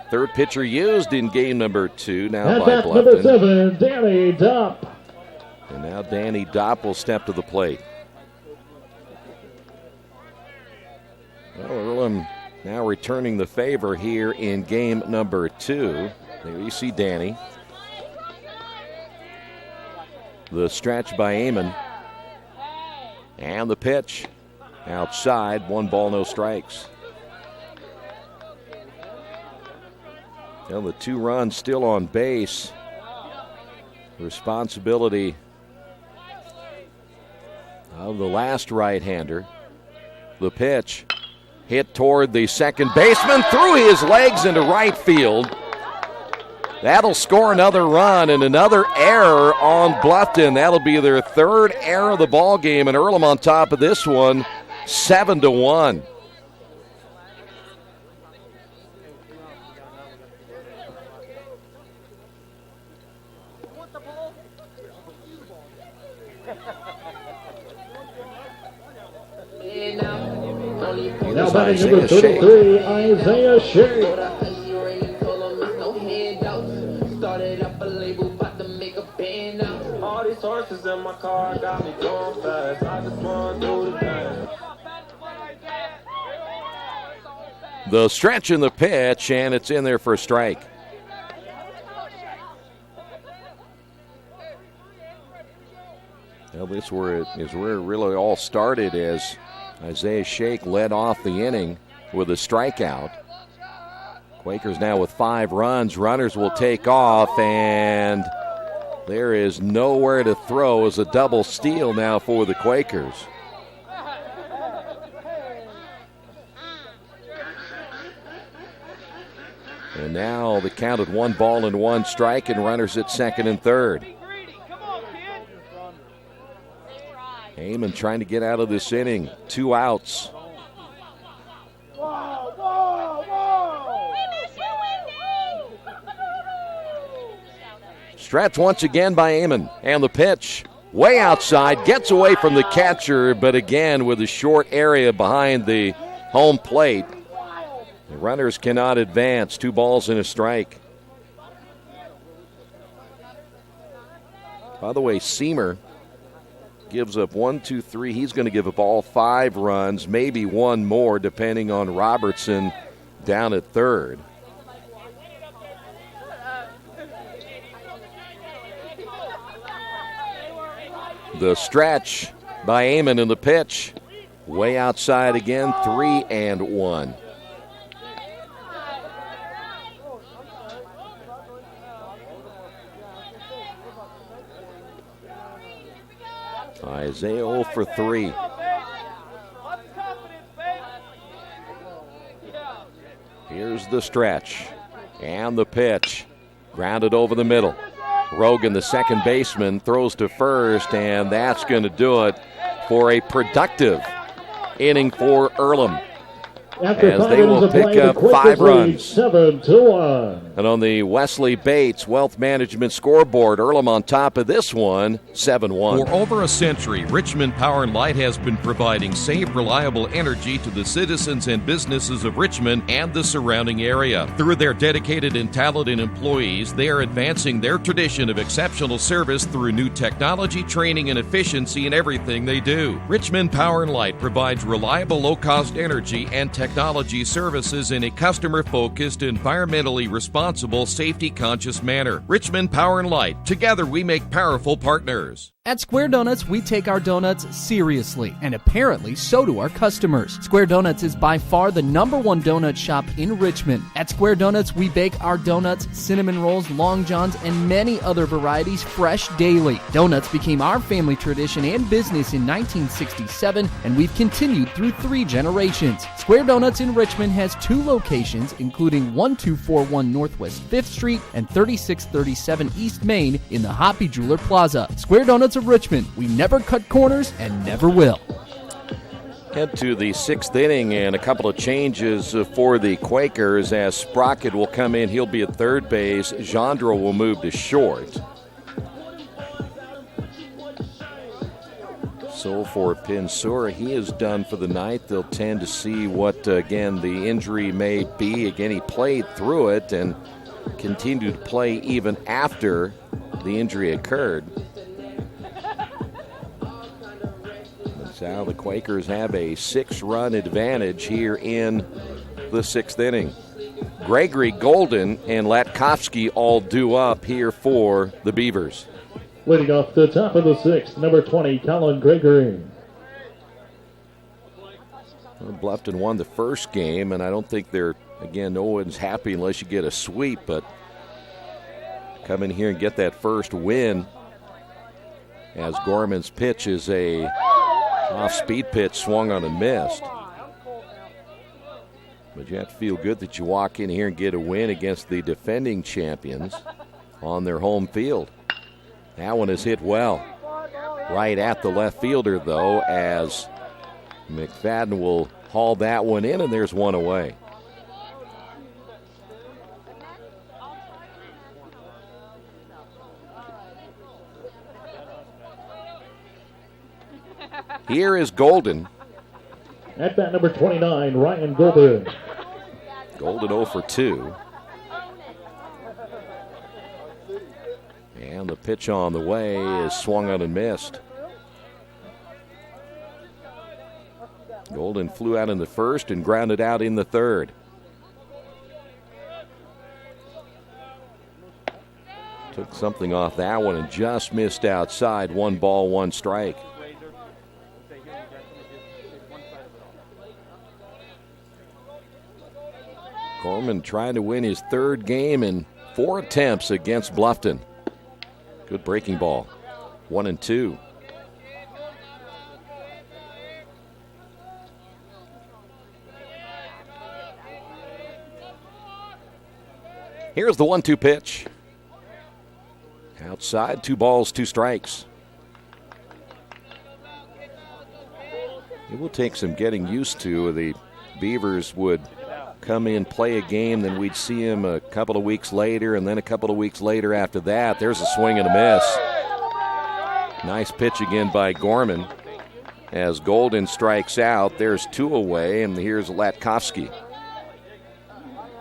Third pitcher used in game number 2 now by Bluffton. Number 7, Danny Dopp. And now Danny Dopp will step to the plate. Well, Earlham now returning the favor here in game number 2. There you see Danny. The stretch by Amon. And the pitch outside. 1 ball, no strikes. Well, the 2 runs still on base. Responsibility of the last right-hander. The pitch. Hit toward the second baseman, through his legs into right field. That'll score another run and another error on Bluffton. That'll be their 3rd error of the ball game, and Earlham on top of this one, 7-1. Now batting number 33, Isaiah Shea. The stretch in the pitch, and it's in there for a strike. Well, this is where it really all started as Isaiah Shake led off the inning with a strikeout. Quakers now with 5 runs. Runners will take off, and there is nowhere to throw as a double steal now for the Quakers. And now the count at 1-1 strike and runners at second and third. Heyman trying to get out of this inning. 2 outs. Stretch once again by Amon. And the pitch way outside. Gets away from the catcher, but again with a short area behind the home plate. The runners cannot advance. 2 balls and a strike. By the way, Seamer gives up 1, 2, 3. He's going to give up all 5 runs, maybe one more, depending on Robertson down at third. The stretch by Amon in the pitch. Way outside again, 3-1. Isaiah 0 for 3. Here's the stretch and the pitch. Grounded over the middle. Rogan, the second baseman, throws to first, and that's going to do it for a productive inning for Earlham. As they will pick up 5 runs. 7-1. And on the Wesley Bates Wealth Management scoreboard, Earlham on top of this one, 7-1. For over a century, Richmond Power & Light has been providing safe, reliable energy to the citizens and businesses of Richmond and the surrounding area. Through their dedicated and talented employees, they are advancing their tradition of exceptional service through new technology, training, and efficiency in everything they do. Richmond Power & Light provides reliable, low-cost energy and technology services in a customer-focused, environmentally responsible, safety-conscious manner. Richmond Power & Light. Together we make powerful partners. At Square Donuts, we take our donuts seriously, and apparently so do our customers. Square Donuts is by far the #1 donut shop in Richmond. At Square Donuts, we bake our donuts, cinnamon rolls, long johns, and many other varieties fresh daily. Donuts became our family tradition and business in 1967, and we've continued through 3 generations. Square Donuts in Richmond has 2 locations, including 1241 Northwest 5th Street and 3637 East Main in the Hoppy Jeweler Plaza. Square Donuts of Richmond. We never cut corners and never will. Head to the 6th inning and a couple of changes for the Quakers as Sprocket will come in. He'll be at third base. Gendro will move to short. So for Pinsura, he is done for the night. They'll tend to see what, again, the injury may be. Again, he played through it and continued to play even after the injury occurred. Now the Quakers have a 6-run advantage here in the 6th inning. Gregory, Golden, and Latkovsky all due up here for the Beavers. Leading off the top of the 6th, number 20, Colin Gregory. Well, Bluffton won the first game, and I don't think no one's happy unless you get a sweep, but come in here and get that first win as Gorman's pitch is a off-speed pitch, swung on and missed. But you have to feel good that you walk in here and get a win against the defending champions on their home field. That one is hit well. Right at the left fielder, though, as McFadden will haul that one in, and there's one away. Here is Golden. At bat number 29, Ryan Golden. Golden 0 for 2. And the pitch on the way is swung on and missed. Golden flew out in the first and grounded out in the third. Took something off that one and just missed outside. 1 ball, 1 strike. Gorman trying to win his 3rd game in 4 attempts against Bluffton. Good breaking ball. 1-2. Here's the 1-2 pitch. Outside, 2 balls, 2 strikes. It will take some getting used to. The Beavers would come in, play a game, then we'd see him a couple of weeks later, and then a couple of weeks later after that. There's a swing and a miss. Nice pitch again by Gorman. As Golden strikes out, there's 2 away, and here's Latkovsky.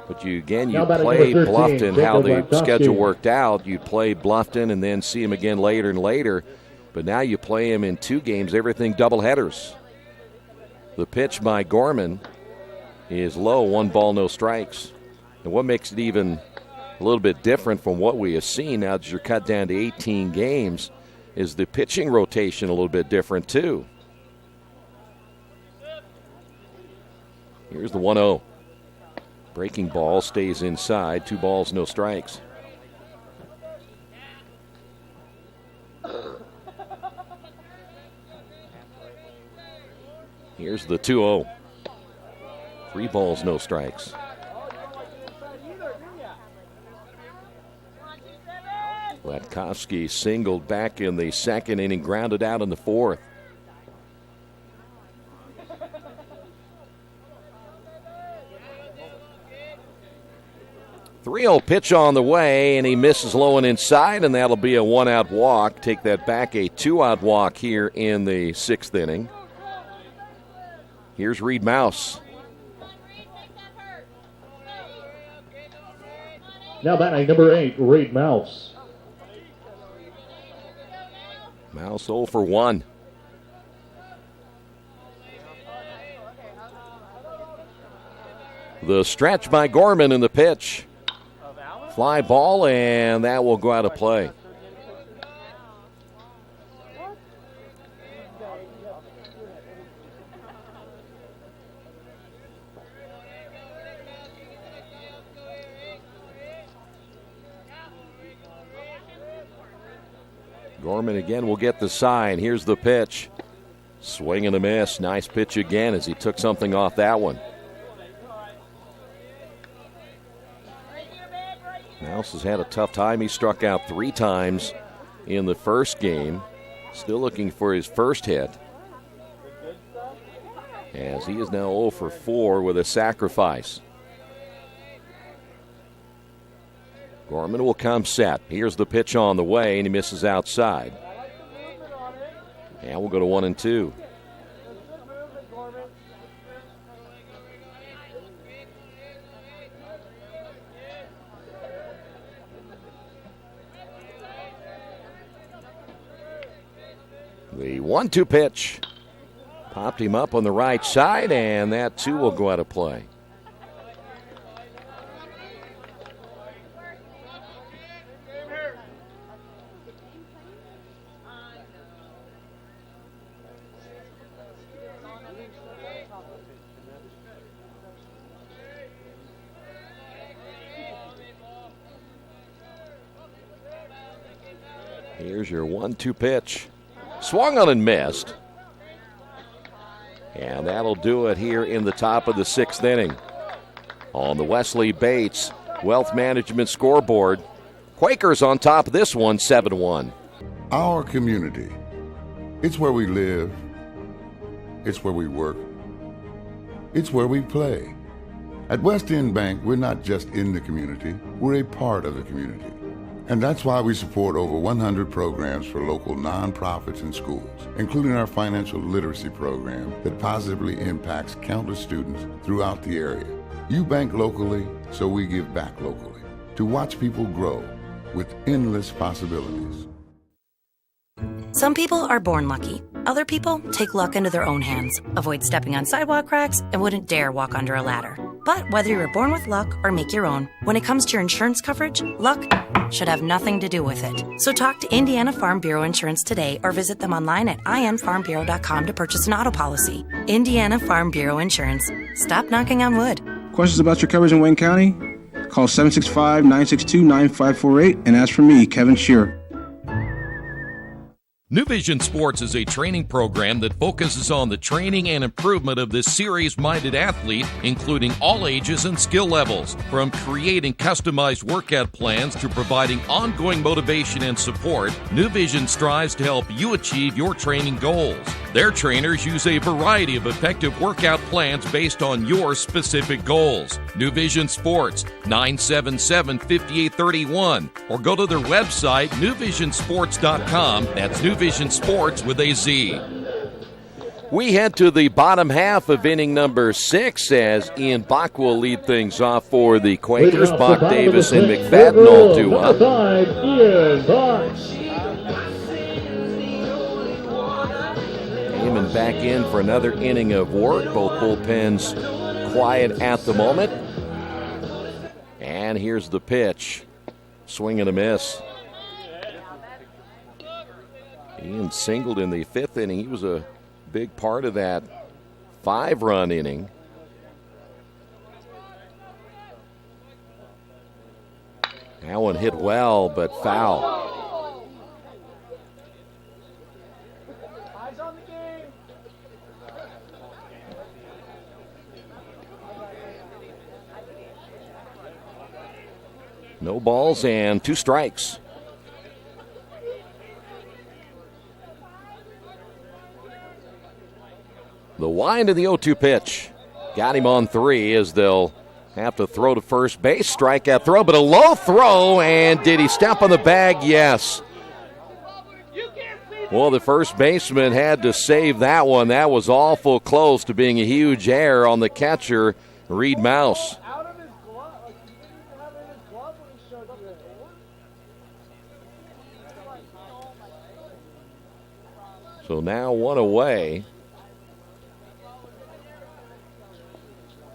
But you play Bluffton, how the schedule worked out. You play Bluffton and then see him again later and later. But now you play him in 2 games, everything doubleheaders. The pitch by Gorman is low, 1 ball, no strikes. And what makes it even a little bit different from what we have seen now that you're cut down to 18 games is the pitching rotation a little bit different too. Here's the 1-0. Breaking ball stays inside, 2 balls, no strikes. Here's the 2-0. 3 balls, no strikes. Latkovsky singled back in the 2nd inning, grounded out in the 4th. .3-0 pitch on the way, and he misses low and inside, and that'll be a 1-out walk. Take that back, a 2-out walk here in the 6th inning. Here's Reed Mouse. Now batting number 8, Reed Mouse. Mouse 0 for 1. The stretch by Gorman in the pitch. Fly ball, and that will go out of play. Gorman again will get the sign. Here's the pitch. Swing and a miss. Nice pitch again as he took something off that one. Mouse has had a tough time. He struck out 3 times in the first game. Still looking for his first hit. As he is now 0 for 4 with a sacrifice. Gorman will come set. Here's the pitch on the way, and he misses outside. And we'll go to 1-2. The 1-2 pitch. Popped him up on the right side, and that too will go out of play. Here's your 1-2 pitch. Swung on and missed. And that'll do it here in the top of the 6th inning. On the Wesley Bates Wealth Management scoreboard, Quakers on top of this one, 7-1. Our community. It's where we live. It's where we work. It's where we play. At West End Bank, we're not just in the community, we're a part of the community. And that's why we support over 100 programs for local nonprofits and schools, including our financial literacy program that positively impacts countless students throughout the area. You bank locally, so we give back locally to watch people grow with endless possibilities. Some people are born lucky. Other people take luck into their own hands, avoid stepping on sidewalk cracks, and wouldn't dare walk under a ladder. But whether you were born with luck or make your own, when it comes to your insurance coverage, luck should have nothing to do with it. So talk to Indiana Farm Bureau Insurance today or visit them online at infarmbureau.com to purchase an auto policy. Indiana Farm Bureau Insurance. Stop knocking on wood. Questions about your coverage in Wayne County? Call 765-962-9548 and ask for me, Kevin Shearer. New Vision Sports is a training program that focuses on the training and improvement of this serious-minded athlete, including all ages and skill levels. From creating customized workout plans to providing ongoing motivation and support, New Vision strives to help you achieve your training goals. Their trainers use a variety of effective workout plans based on your specific goals. New Vision Sports, 977-5831, or go to their website, newvisionsports.com. That's New Vision Sports with a Z. We head to the bottom half of inning number 6 as Ian Bach will lead things off for the Quakers. Bach, Davis, and McFadden all due up. Heyman back in for another inning of work. Both bullpens quiet at the moment. And here's the pitch. Swing and a miss. Ian singled in the 5th inning. He was a big part of that 5-run inning. That one hit well, but foul. Eyes on the game. No balls and 2 strikes. The wind of the 0-2 pitch. Got him on 3 as they'll have to throw to first base. Strikeout throw, but a low throw. And did he step on the bag? Yes. Well, the first baseman had to save that one. That was awful close to being a huge error on the catcher, Reed Mouse. So now 1 away.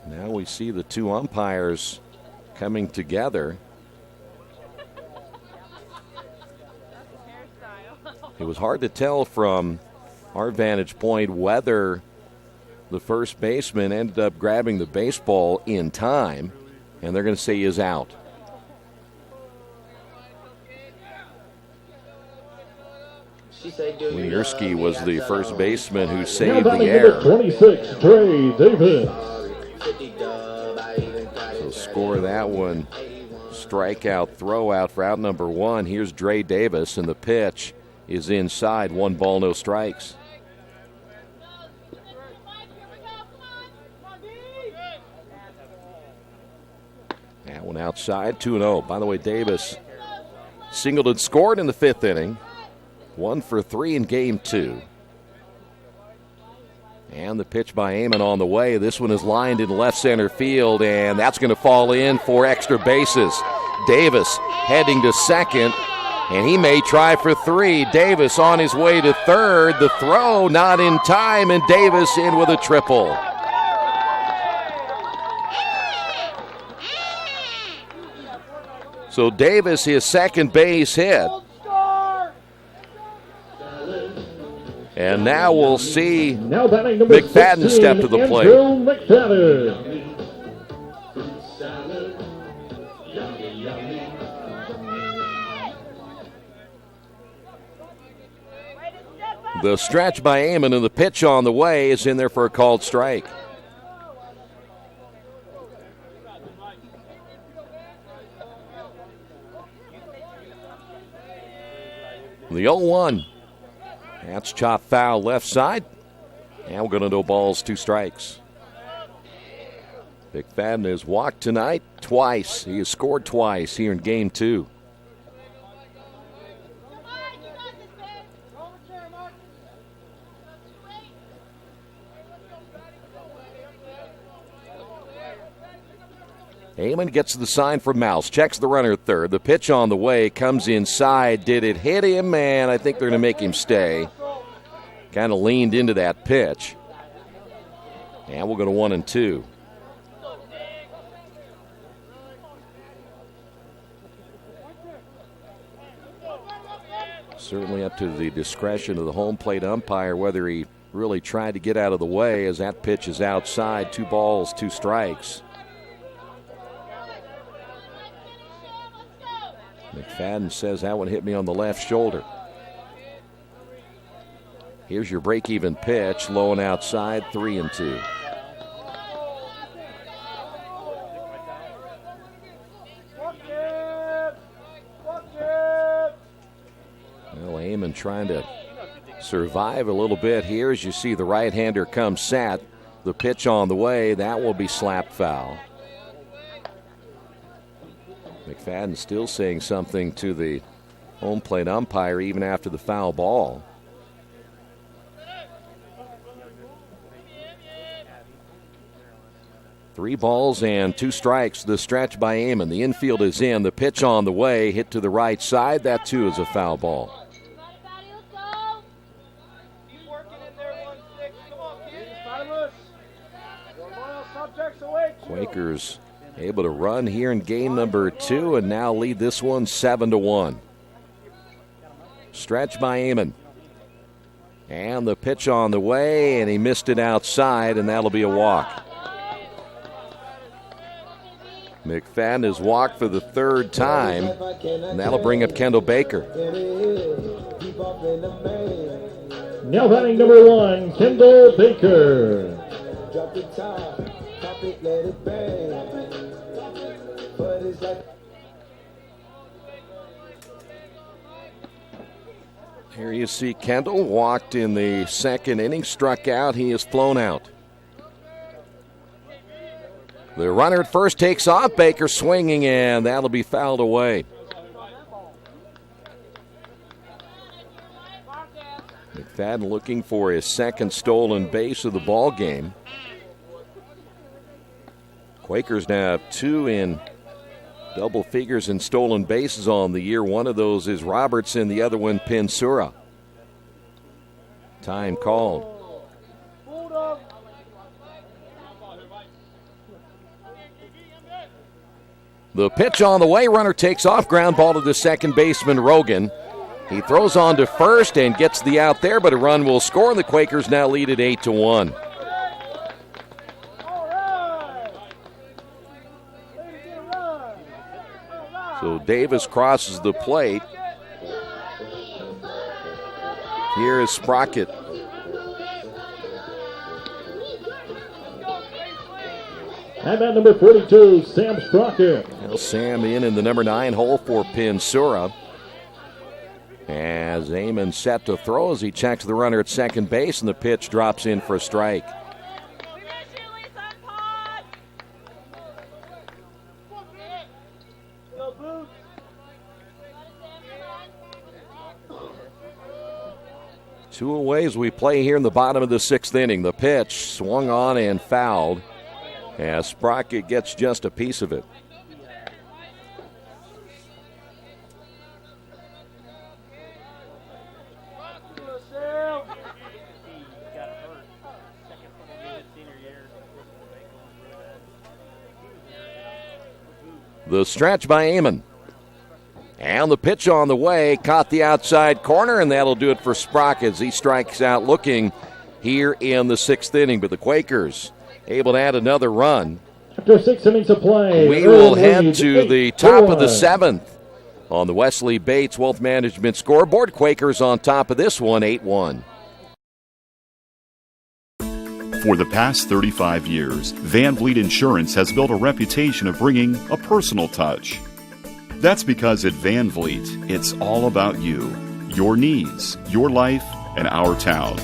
Now we see the 2 umpires coming together. It was hard to tell from our vantage point whether the first baseman ended up grabbing the baseball in time, and they're going to say he is out. Winiarski was the first baseman who saved the error. 26, Trey Davis. So score that one. Strikeout, throw out for out number 1. Here's Dre Davis, and the pitch is inside. 1 ball, no strikes. That one outside, 2-0. By the way, Davis singled and scored in the 5th inning. 1 for 3 in game 2. And the pitch by Amon on the way. This one is lined in left center field, and that's going to fall in for extra bases. Davis heading to second, and he may try for 3. Davis on his way to third. The throw not in time, and Davis in with a triple. So Davis, his second base hit. And now we'll see McFadden step to the plate. The stretch by Amon and the pitch on the way is in there for a called strike. The 0-1. That's chopped foul left side. And we're going to no balls, 2 strikes. McFadden has walked tonight twice. He has scored twice here in game 2. Amon gets the sign from Mouse, checks the runner at third. The pitch on the way comes inside. Did it hit him? And I think they're going to make him stay. Kind of leaned into that pitch. And we'll go to 1-2. Certainly up to the discretion of the home plate umpire whether he really tried to get out of the way as that pitch is outside. 2 balls, 2 strikes. McFadden says that one hit me on the left shoulder. Here's your break-even pitch, low and outside, 3-2. Well, Amon trying to survive a little bit here as you see the right-hander come set. The pitch on the way, that will be slapped foul. McFadden still saying something to the home plate umpire even after the foul ball. Three balls and two strikes, the stretch by Amon. The infield is in. The pitch on the way, hit to the right side. That, too, is a foul ball. Quakers able to run here in game number 2 and now lead this one 7-1. Stretch by Amon. And the pitch on the way, and he missed it outside, and that'll be a walk. McFadden has walked for the third time, and that'll bring up Kendall Baker. Now batting number 1, Kendall Baker. Here you see Kendall walked in the second inning, struck out. He is flown out. The runner at first takes off. Baker swinging, and that'll be fouled away. McFadden looking for his second stolen base of the ball game. Quakers now have 2 in double figures in stolen bases on the year. One of those is Robertson, the other one Pinsura. Time called. The pitch on the way, runner takes off, ground ball to the second baseman Rogan. He throws on to first and gets the out there, but a run will score, and the Quakers now lead it 8-1. So Davis crosses the plate. Here is Sprocket. And at number 42, Sam Sprocket. Well, Sam in the number 9 hole for Pinsura. As Amon set to throw as he checks the runner at second base, and the pitch drops in for a strike. Two away as we play here in the bottom of the 6th inning. The pitch swung on and fouled as Sprocket gets just a piece of it. The stretch by Amon. And the pitch on the way, caught the outside corner, and that'll do it for Sprocket as he strikes out looking here in the 6th inning. But the Quakers able to add another run. After 6 innings of play, we will head to the top of the 7th on the Wesley Bates Wealth Management scoreboard. Quakers on top of this one, 8-1. For the past 35 years, Van Vliet Insurance has built a reputation of bringing a personal touch. That's because at Van Vliet, it's all about you, your needs, your life, and our town.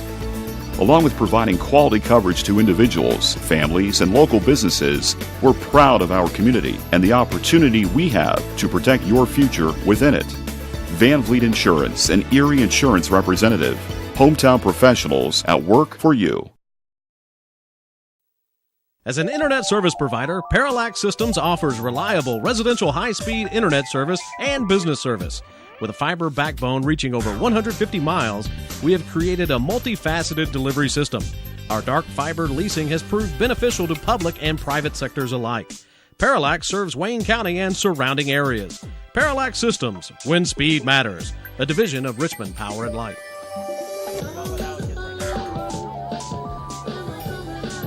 Along with providing quality coverage to individuals, families, and local businesses, we're proud of our community and the opportunity we have to protect your future within it. Van Vliet Insurance, an Erie Insurance representative. Hometown professionals at work for you. As an internet service provider, Parallax Systems offers reliable residential high-speed internet service and business service. With a fiber backbone reaching over 150 miles, we have created a multifaceted delivery system. Our dark fiber leasing has proved beneficial to public and private sectors alike. Parallax serves Wayne County and surrounding areas. Parallax Systems, when speed matters, a division of Richmond Power and Light.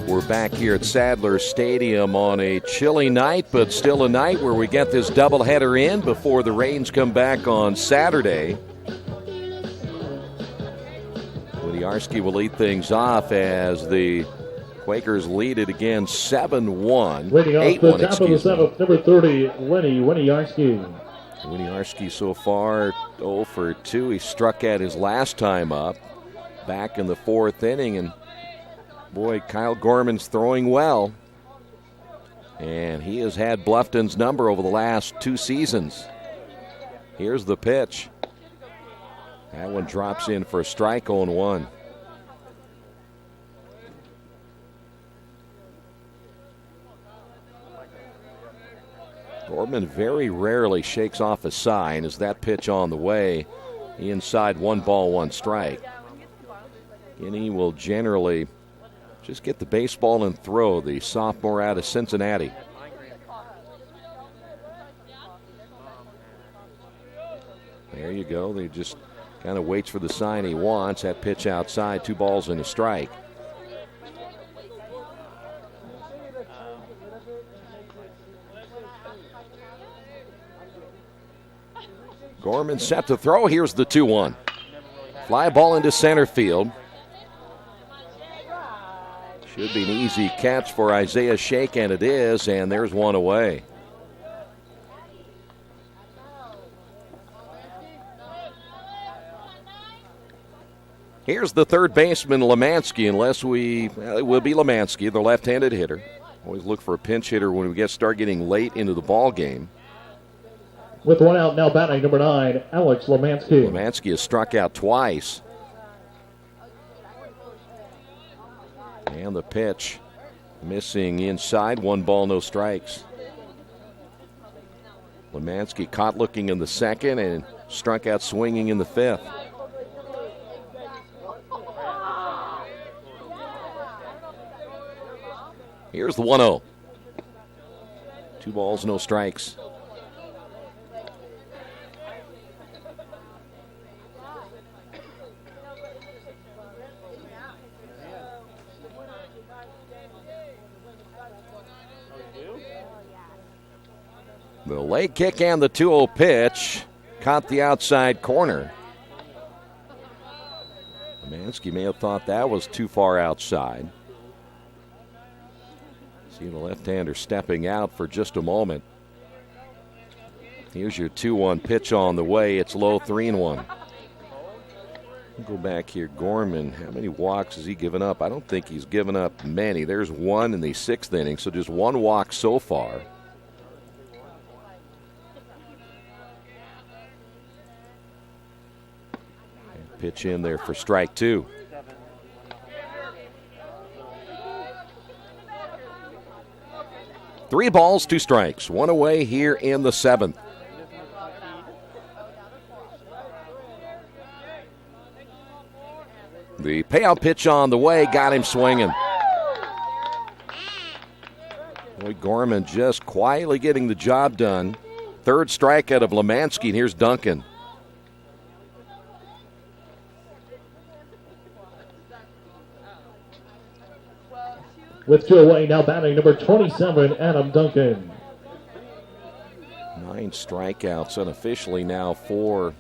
We're back here at Sadler Stadium on a chilly night, but still a night where we get this doubleheader in before the rains come back on Saturday. When Winiarski will lead things off as the Quakers lead it again 7-1. Leading off 8-1, the top of the seventh, number 30, Lenny Winiarski. Winiarski so far 0 for 2. He struck at his last time up back in the fourth inning. And boy, Kyle Gorman's throwing well. And he has had Bluffton's number over the last 2 seasons. Here's the pitch. That one drops in for a strike, 0-1. Gorman very rarely shakes off a sign. As that pitch on the way, inside, 1 ball, 1 strike. And he will generally just get the baseball and throw, the sophomore out of Cincinnati. There you go. They just kind of waits for the sign he wants. That pitch outside, 2 balls and a strike. Gorman set to throw. Here's the 2-1. Fly ball into center field. Should be an easy catch for Isaiah Shake, and it is, and there's one away. Here's the third baseman, Lemansky, it will be Lemansky, the left-handed hitter. Always look for a pinch hitter when we start getting late into the ball game. With 1 out, now batting number 9, Alex Lemansky. Lemansky has struck out twice. And the pitch missing inside, 1 ball, no strikes. Lemansky caught looking in the second and struck out swinging in the fifth. Here's the 1-0. 2 balls, no strikes. The leg kick and the 2-0 pitch caught the outside corner. Lemansky may have thought that was too far outside. See the left-hander stepping out for just a moment. Here's your 2-1 pitch on the way. It's low, 3-1. We'll go back here. Gorman, how many walks has he given up? I don't think he's given up many. There's 1 in the 6th inning, so just 1 walk so far. Pitch in there for strike 2. Three balls, 2 strikes. 1 away here in the 7th. The payout pitch on the way got him swinging. Boy, Gorman just quietly getting the job done. 3rd strikeout of Lemansky, and here's Duncan. With 2 away, now batting number 27, Adam Duncan. 9 strikeouts unofficially now for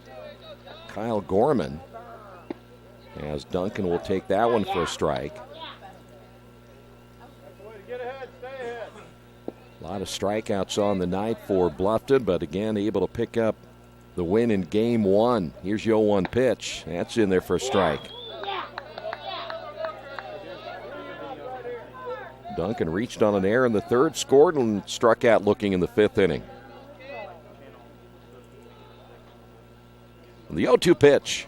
Kyle Gorman, as Duncan will take that one for a strike. A lot of strikeouts on the night for Bluffton, but again able to pick up the win in game 1. Here's your 0-1 pitch. That's in there for a strike. Duncan reached on an error in the 3rd, scored, and struck out looking in the 5th inning. The 0-2 pitch.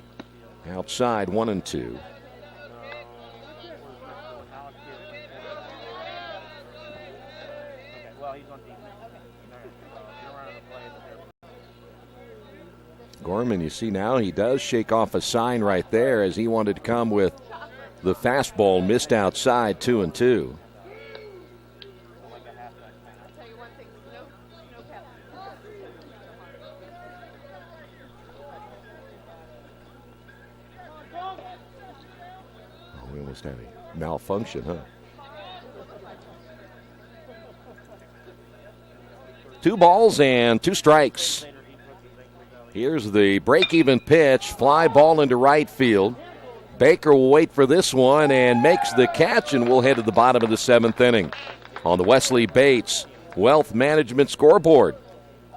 Outside, 1-2. Gorman, you see now he does shake off a sign right there as he wanted to come with the fastball, missed outside, 2-2. We almost had a malfunction, huh? 2 balls and 2 strikes. Here's the break-even pitch. Fly ball into right field. Baker will wait for this one and makes the catch, and we'll head to the bottom of the 7th inning. On the Wesley Bates Wealth Management scoreboard,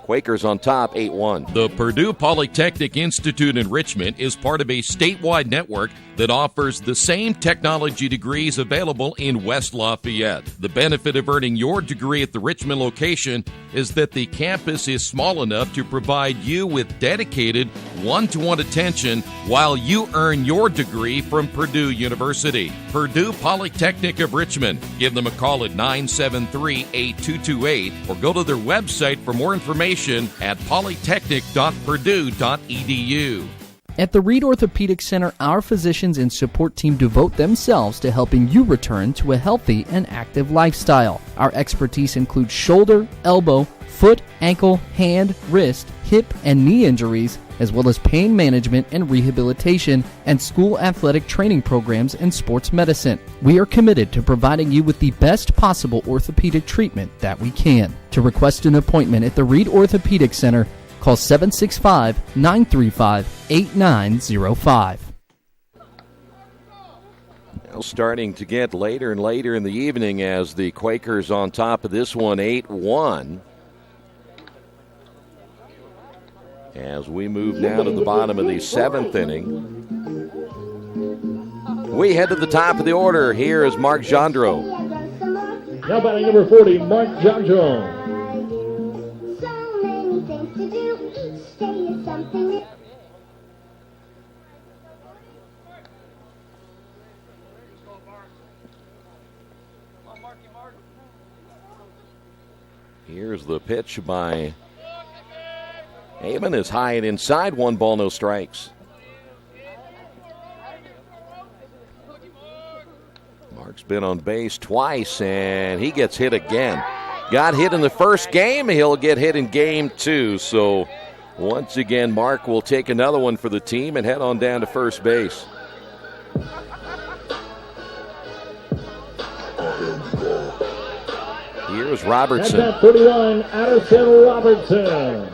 Quakers on top, 8-1. The Purdue Polytechnic Institute in Richmond is part of a statewide network that offers the same technology degrees available in West Lafayette. The benefit of earning your degree at the Richmond location is that the campus is small enough to provide you with dedicated one-to-one attention while you earn your degree from Purdue University. Purdue Polytechnic of Richmond. Give them a call at 973-8228 or go to their website for more information at polytechnic.purdue.edu. At the Reed Orthopedic Center, our physicians and support team devote themselves to helping you return to a healthy and active lifestyle. Our expertise includes shoulder, elbow, foot, ankle, hand, wrist, hip, and knee injuries, as well as pain management and rehabilitation, and school athletic training programs and sports medicine. We are committed to providing you with the best possible orthopedic treatment that we can. To request an appointment at the Reed Orthopedic Center, call 765-935-8905. Now starting to get later and later in the evening as the Quakers on top of this one, 8-1. As we move now to the bottom of the 7th inning, we head to the top of the order. Here is Mark Gendreau. Now batting number 40, Mark Gendreau. Here's the pitch by Amon, is high and inside. 1 ball, no strikes. Mark's been on base twice, and he gets hit again. Got hit in the first game. He'll get hit in game 2. So once again, Mark will take another one for the team and head on down to first base. Here's Robertson. That's at 31, Addison Robertson.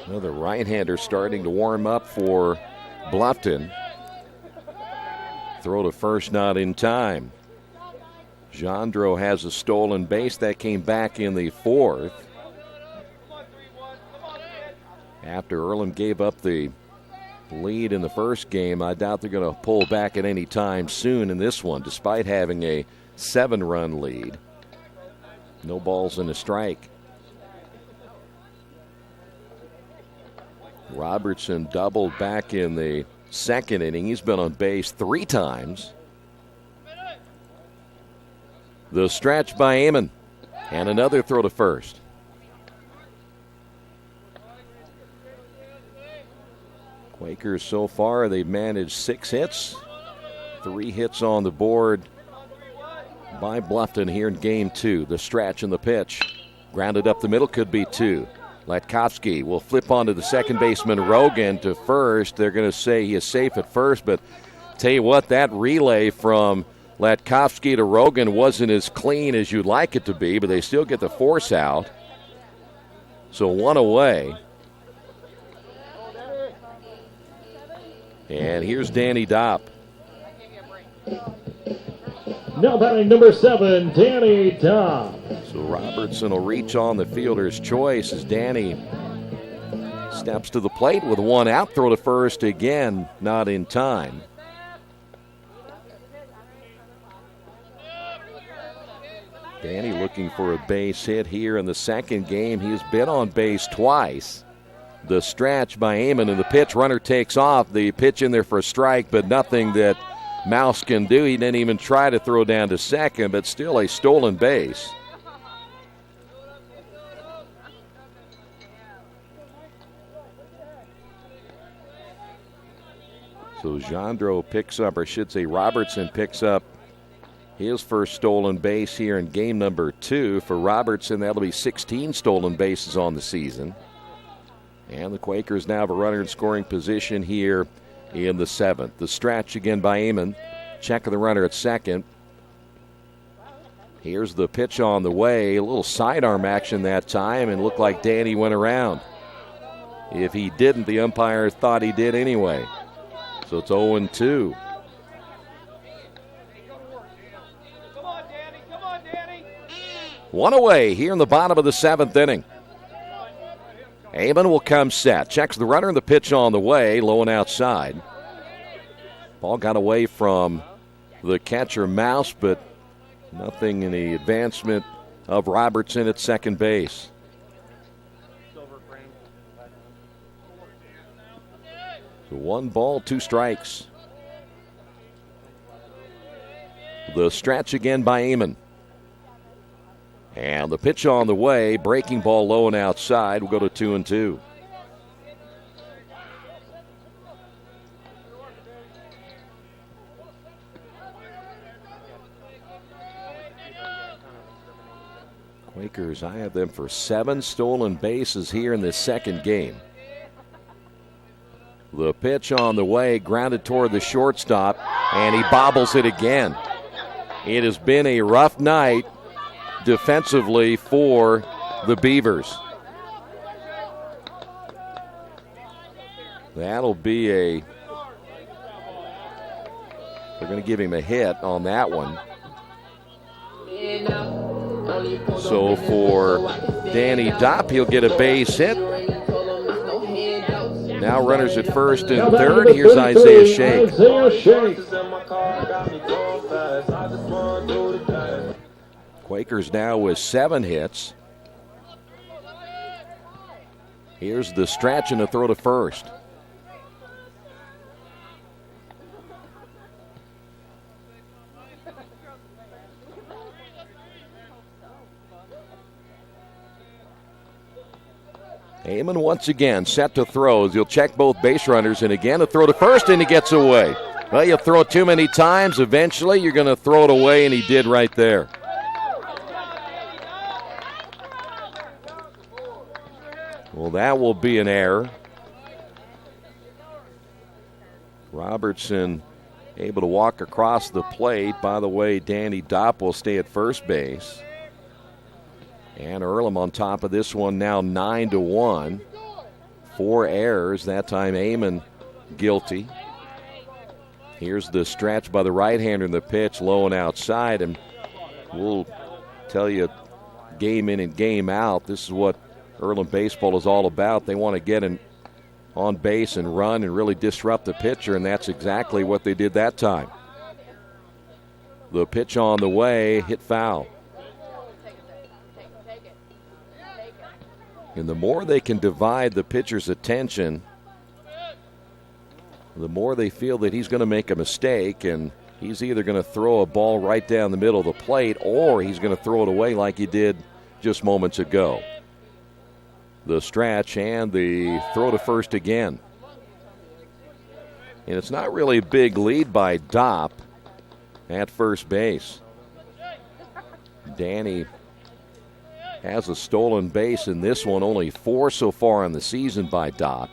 Another right-hander starting to warm up for Bluffton. Throw to first, not in time. Gendreau has a stolen base. That came back in the 4th. After Earlham gave up the lead in the first game, I doubt they're going to pull back at any time soon in this one, despite having a 7-run lead. No balls and a strike. Robertson doubled back in the 2nd inning. He's been on base 3 times. The stretch by Amon, and another throw to first. Quakers so far, they've managed 6 hits, 3 hits on the board by Bluffton here in game 2. The stretch and the pitch. Grounded up the middle, could be 2. Latkovsky will flip onto the second baseman Rogan to first. They're going to say he is safe at first, but tell you what, that relay from Latkovsky to Rogan wasn't as clean as you'd like it to be, but they still get the force out. So 1 away. And here's Danny Dopp. Now batting number 7, Danny Dopp. So Robertson will reach on the fielder's choice as Danny steps to the plate with 1 out. Throw to first again, not in time. Danny looking for a base hit here in the 2nd game. He's been on base twice. The stretch by Amon, and the pitch, runner takes off. The pitch in there for a strike, but nothing that Mouse can do. He didn't even try to throw down to second, but still a stolen base. So Gendreau picks up, or I should say Robertson picks up his first stolen base here in game number 2. For Robertson, that'll be 16 stolen bases on the season. And the Quakers now have a runner in scoring position here in the 7th. The stretch again by Amon. Check of the runner at second. Here's the pitch on the way. A little sidearm action that time, and looked like Danny went around. If he didn't, the umpire thought he did anyway. So it's 0-2. One away here in the bottom of the 7th inning. Amon will come set. Checks the runner and the pitch on the way, low and outside. Ball got away from the catcher Mouse, but nothing in the advancement of Robertson at second base. So 1 ball, 2 strikes. The stretch again by Amon. And the pitch on the way, breaking ball low and outside. We'll go to 2-2. Quakers, I have them for 7 stolen bases here in this second game. The pitch on the way, grounded toward the shortstop, and he bobbles it again. It has been a rough night defensively for the Beavers. That'll be they're going to give him a hit on that one. So for Danny Dopp, he'll get a base hit. Now runners at first and third. Here's Isaiah Shake. Quakers now with 7 hits. Here's the stretch and the throw to first. Amon once again set to throws. He'll check both base runners, and again a throw to first, and he gets away. Well, you throw it too many times, eventually you're going to throw it away, and he did right there. Well, that will be an error. Robertson able to walk across the plate. By the way, Danny Dopp will stay at first base. And Earlham on top of this one now 9-1. 4 errors. That time Amon guilty. Here's the stretch by the right-hander in the pitch, low and outside. And we'll tell you game in and game out, this is what Earlham baseball is all about. They want to get on base and run and really disrupt the pitcher, and that's exactly what they did that time. The pitch on the way, hit foul. And the more they can divide the pitcher's attention, the more they feel that he's going to make a mistake, and he's either going to throw a ball right down the middle of the plate or he's going to throw it away like he did just moments ago. The stretch and the throw to first again. And it's not really a big lead by Dopp at first base. Danny has a stolen base in this one, only 4 so far in the season by Dopp.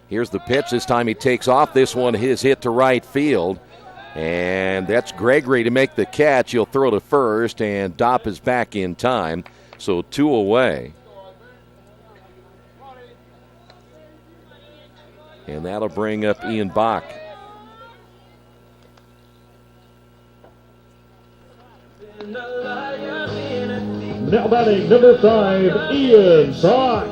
Here's the pitch. This time he takes off. This one, his hit to right field. And that's Gregory to make the catch. He'll throw to first, and Dopp is back in time. So 2 away. And that'll bring up Ian Bach. Now batting number 5, Ian Bach.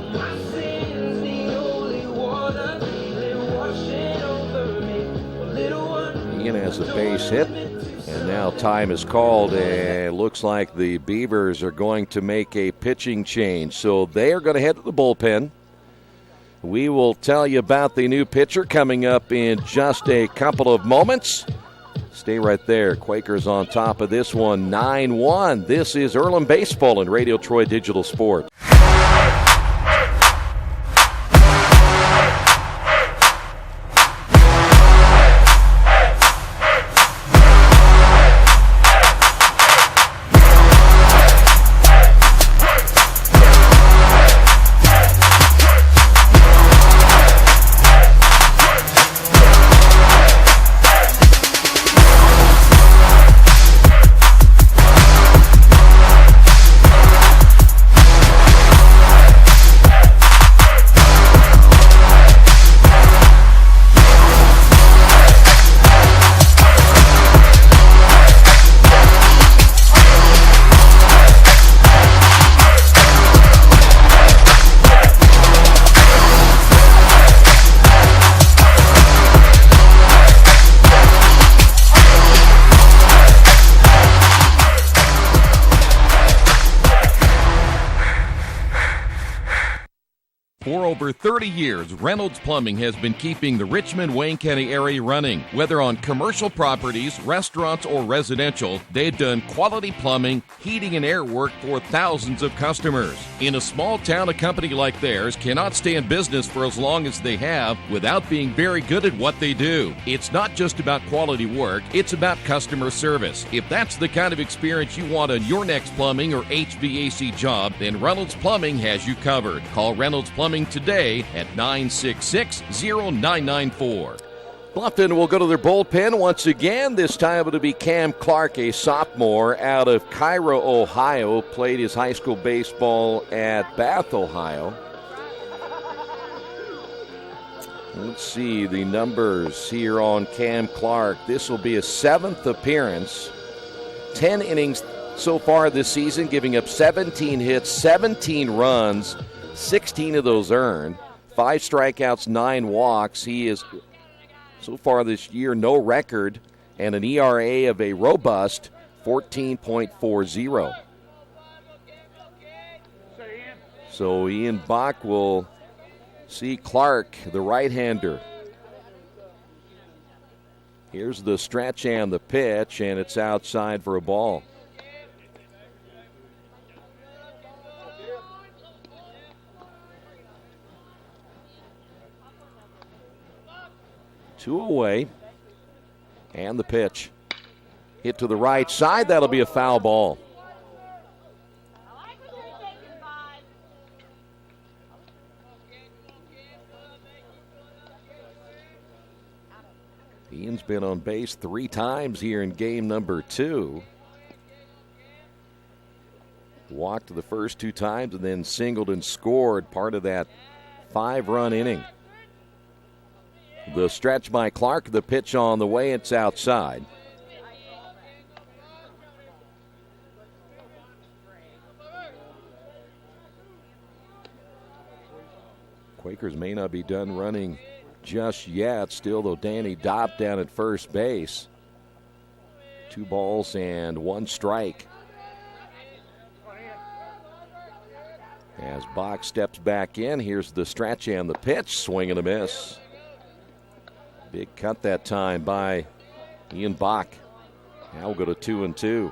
Ian has a base hit, and now time is called, and it looks like the Beavers are going to make a pitching change. So they are going to head to the bullpen. We will tell you about the new pitcher coming up in just a couple of moments. Stay right there. Quakers on top of this one, 9-1. This is Earlham Baseball and Radio Troy Digital Sports. For over 30 years, Reynolds Plumbing has been keeping the Richmond-Wayne County area running. Whether on commercial properties, restaurants, or residential, they've done quality plumbing, heating, and air work for thousands of customers. In a small town, a company like theirs cannot stay in business for as long as they have without being very good at what they do. It's not just about quality work, it's about customer service. If that's the kind of experience you want on your next plumbing or HVAC job, then Reynolds Plumbing has you covered. Call Reynolds Plumbing today at 966-0994. Bluffton will go to their bullpen once again. This time it'll be Cam Clark, a sophomore out of Cairo, Ohio. Played his high school baseball at Bath, Ohio. Let's see the numbers here on Cam Clark. This will be his 7th appearance. 10 innings so far this season, giving up 17 hits, 17 runs, 16 of those earned, 5 strikeouts, 9 walks. He is, so far this year, no record, and an ERA of a robust 14.40. So Ian Bach will see Clark, the right-hander. Here's the stretch and the pitch, and it's outside for a ball. Two away, and the pitch. Hit to the right side, that'll be a foul ball. Ian's been on base 3 times here in game number 2. Walked the first 2 times and then singled and scored part of that 5-run inning. The stretch by Clark, the pitch on the way, it's outside. Quakers may not be done running just yet. Still, though, Danny Dopp down at first base. 2 balls and 1 strike. As Bach steps back in, here's the stretch and the pitch. Swing and a miss. Big cut that time by Ian Bach. Now we'll go to 2-2.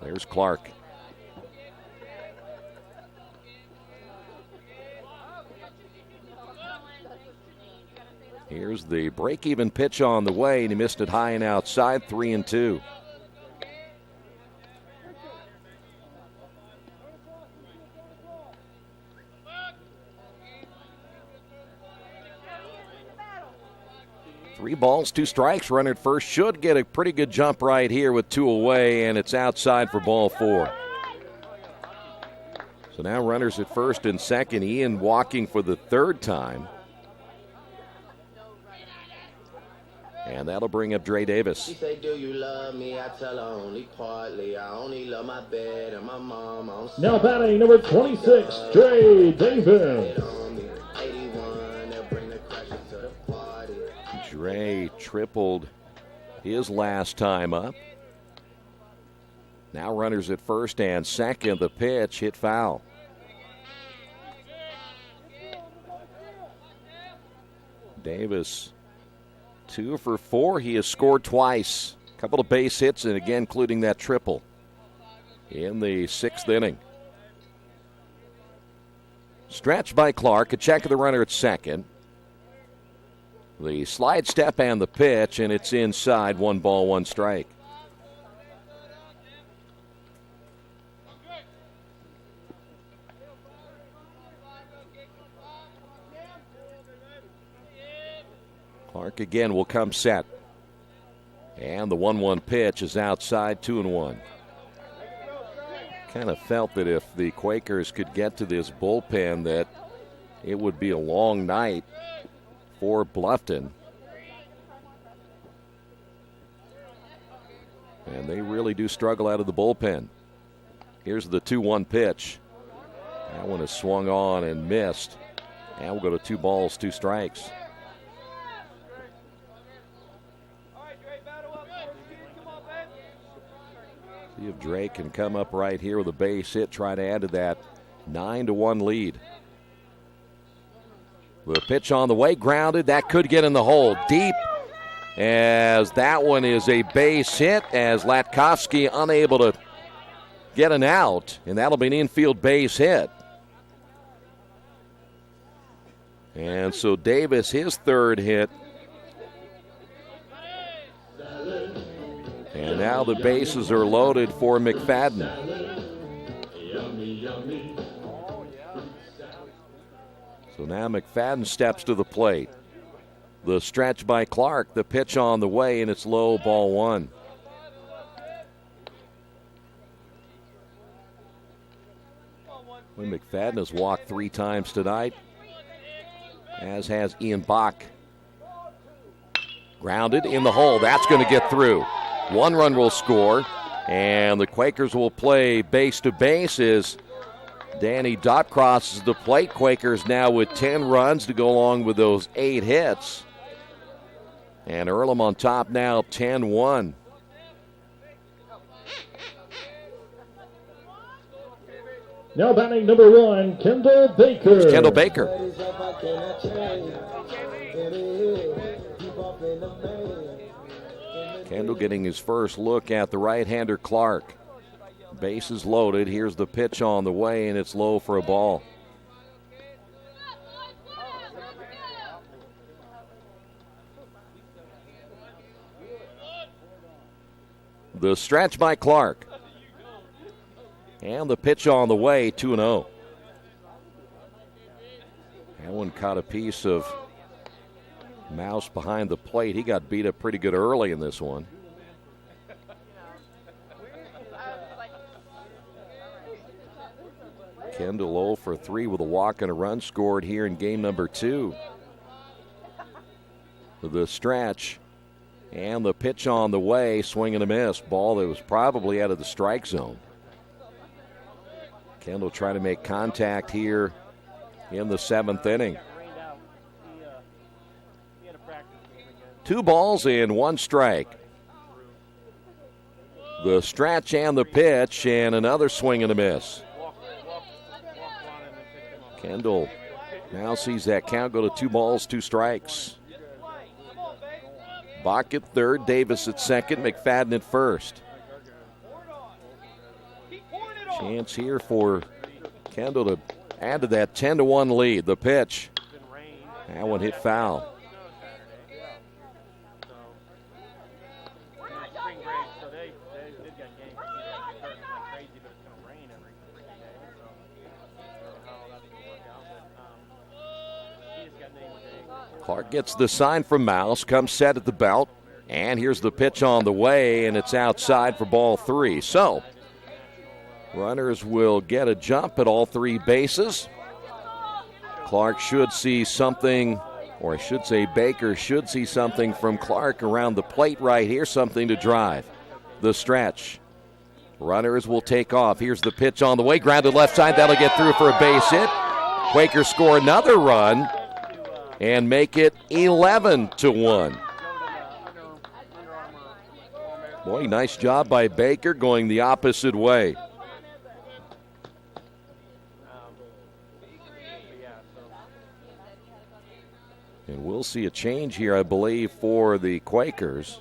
There's Clark. Here's the break-even pitch on the way, and he missed it high and outside. 3-2. Three balls, 2 strikes. Runner at first should get a pretty good jump right here with 2 away, and it's outside for ball 4. So now runners at first and second. Ian walking for the 3rd time. And that'll bring up Dre Davis. She say, do you love me? I tell her only partly. I only love my bed and my mom. Now batting number 26, Dre Davis. Dre tripled his last time up. Now runners at first and second. The pitch hit foul. Davis 2 for 4. He has scored twice. A couple of base hits, and again, including that triple in the 6th inning. Stretch by Clark. A check of the runner at second. The slide step and the pitch, and it's inside. 1 ball, 1 strike. Clark again will come set. And the 1-1 pitch is outside, 2-1. Kind of felt that if the Quakers could get to this bullpen that it would be a long night for Bluffton. And they really do struggle out of the bullpen. Here's the 2-1 pitch. That one is swung on and missed. And we'll go to 2 balls, 2 strikes. See if Drake can come up right here with a base hit, try to add to that 9-1 lead. The pitch on the way, grounded. That could get in the hole deep, as that one is a base hit, as Latkovsky unable to get an out, and that'll be an infield base hit. And so Davis, his third hit. And now the bases are loaded for McFadden. So now McFadden steps to the plate. The stretch by Clark, the pitch on the way, and it's low, ball one. McFadden has walked 3 times tonight, as has Ian Bach. Grounded in the hole. That's going to get through. 1 run will score, and the Quakers will play base to base as Danny Dopp crosses the plate. Quakers now with 10 runs to go along with those 8 hits. And Earlham on top now, 10-1. Now batting number 1, Kendall Baker. It's Kendall Baker. Kendall getting his first look at the right-hander Clark. Bases loaded. Here's the pitch on the way, and it's low for a ball. The stretch by Clark. And the pitch on the way, 2-0. That one caught a piece of Mouse behind the plate. He got beat up pretty good early in this one. Kendall 0 for 3 with a walk and a run scored here in game number 2. The stretch and the pitch on the way, swing and a miss. Ball that was probably out of the strike zone. Kendall trying to make contact here in the 7th inning. 2 balls and 1 strike. The stretch and the pitch, and another swing and a miss. Kendall now sees that count go to 2 balls, 2 strikes. Bach at third, Davis at second, McFadden at first. Chance here for Kendall to add to that 10-1 lead. The pitch. That one hit foul. Clark gets the sign from Mouse, comes set at the belt, and here's the pitch on the way, and it's outside for ball 3. So, runners will get a jump at all 3 bases. Clark should see something, or I should say Baker should see something from Clark around the plate right here, something to drive. The stretch. Runners will take off. Here's the pitch on the way, grounded left side. That'll get through for a base hit. Quakers score another run and make it 11-1. Boy, nice job by Baker going the opposite way. And we'll see a change here, I believe, for the Quakers.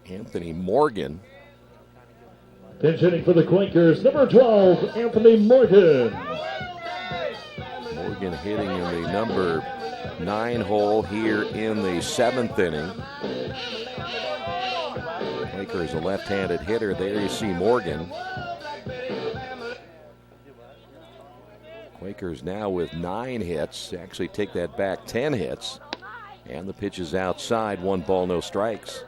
Anthony Morgan. Pinch hitting for the Quakers, number 12, Anthony Morgan. Morgan hitting in the number 9 hole here in the 7th inning. Quakers a left-handed hitter. There you see Morgan. Quakers now with 9 hits. Actually take that back, 10 hits. And the pitch is outside, 1 ball, no strikes.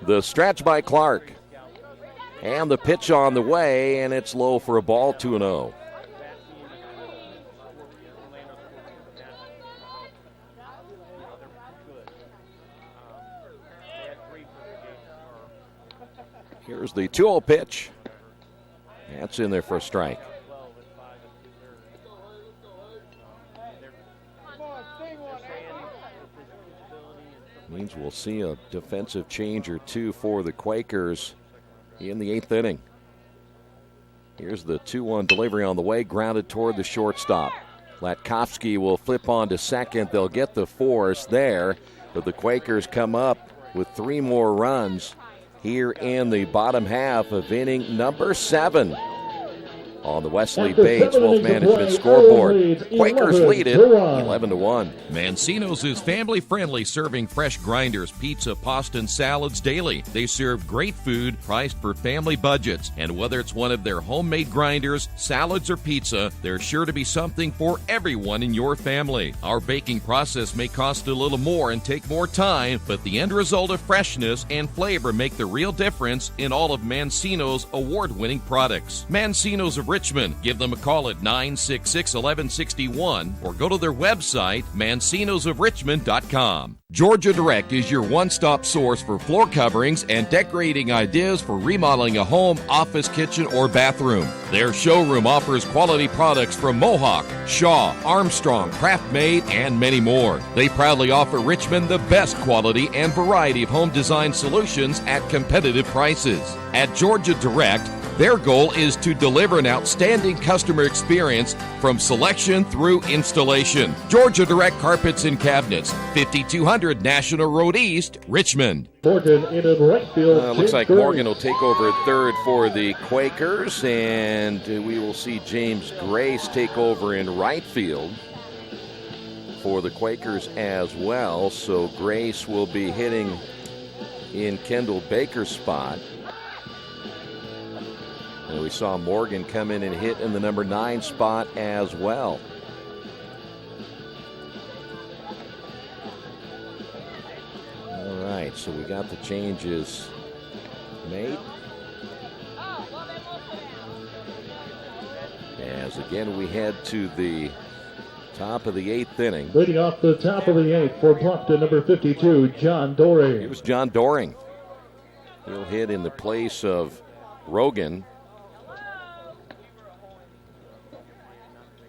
The stretch by Clark. And the pitch on the way, and it's low for a ball, 2-0. Here's the 2-0 pitch. That's in there for a strike. Means we'll see a defensive change or two for the Quakers in the 8th inning. Here's the 2-1 delivery on the way, grounded toward the shortstop. Latkovsky will flip on to second. They'll get the force there, but the Quakers come up with 3 more runs here in the bottom half of inning number 7. On the Wesley Bates Wolf Management scoreboard, Quakers lead it 11-1. Mancino's is family-friendly, serving fresh grinders, pizza, pasta, and salads daily. They serve great food priced for family budgets. And whether it's one of their homemade grinders, salads, or pizza, there's sure to be something for everyone in your family. Our baking process may cost a little more and take more time, but the end result of freshness and flavor make the real difference in all of Mancino's award-winning products. Mancino's of Richmond. Give them a call at 966-1161 or go to their website, mancinosofrichmond.com. Georgia Direct is your one-stop source for floor coverings and decorating ideas for remodeling a home, office, kitchen, or bathroom. Their showroom offers quality products from Mohawk, Shaw, Armstrong, Craft-Made, and many more. They proudly offer Richmond the best quality and variety of home design solutions at competitive prices. At Georgia Direct, their goal is to deliver an outstanding customer experience from selection through installation. Georgia Direct Carpets and Cabinets, 5200 National Road East, Richmond. Morgan in right field. Looks like Morgan will take over at third for the Quakers, and we will see James Grace take over in right field for the Quakers as well. So Grace will be hitting in Kendall Baker's spot. And we saw Morgan come in and hit in the number 9 spot as well. All right, so we got the changes made. As again we head to the top of the 8th inning. Leading off the top of the 8th for Bluffton, number 52, John Doring. Here's John Doring. He'll hit in the place of Rogan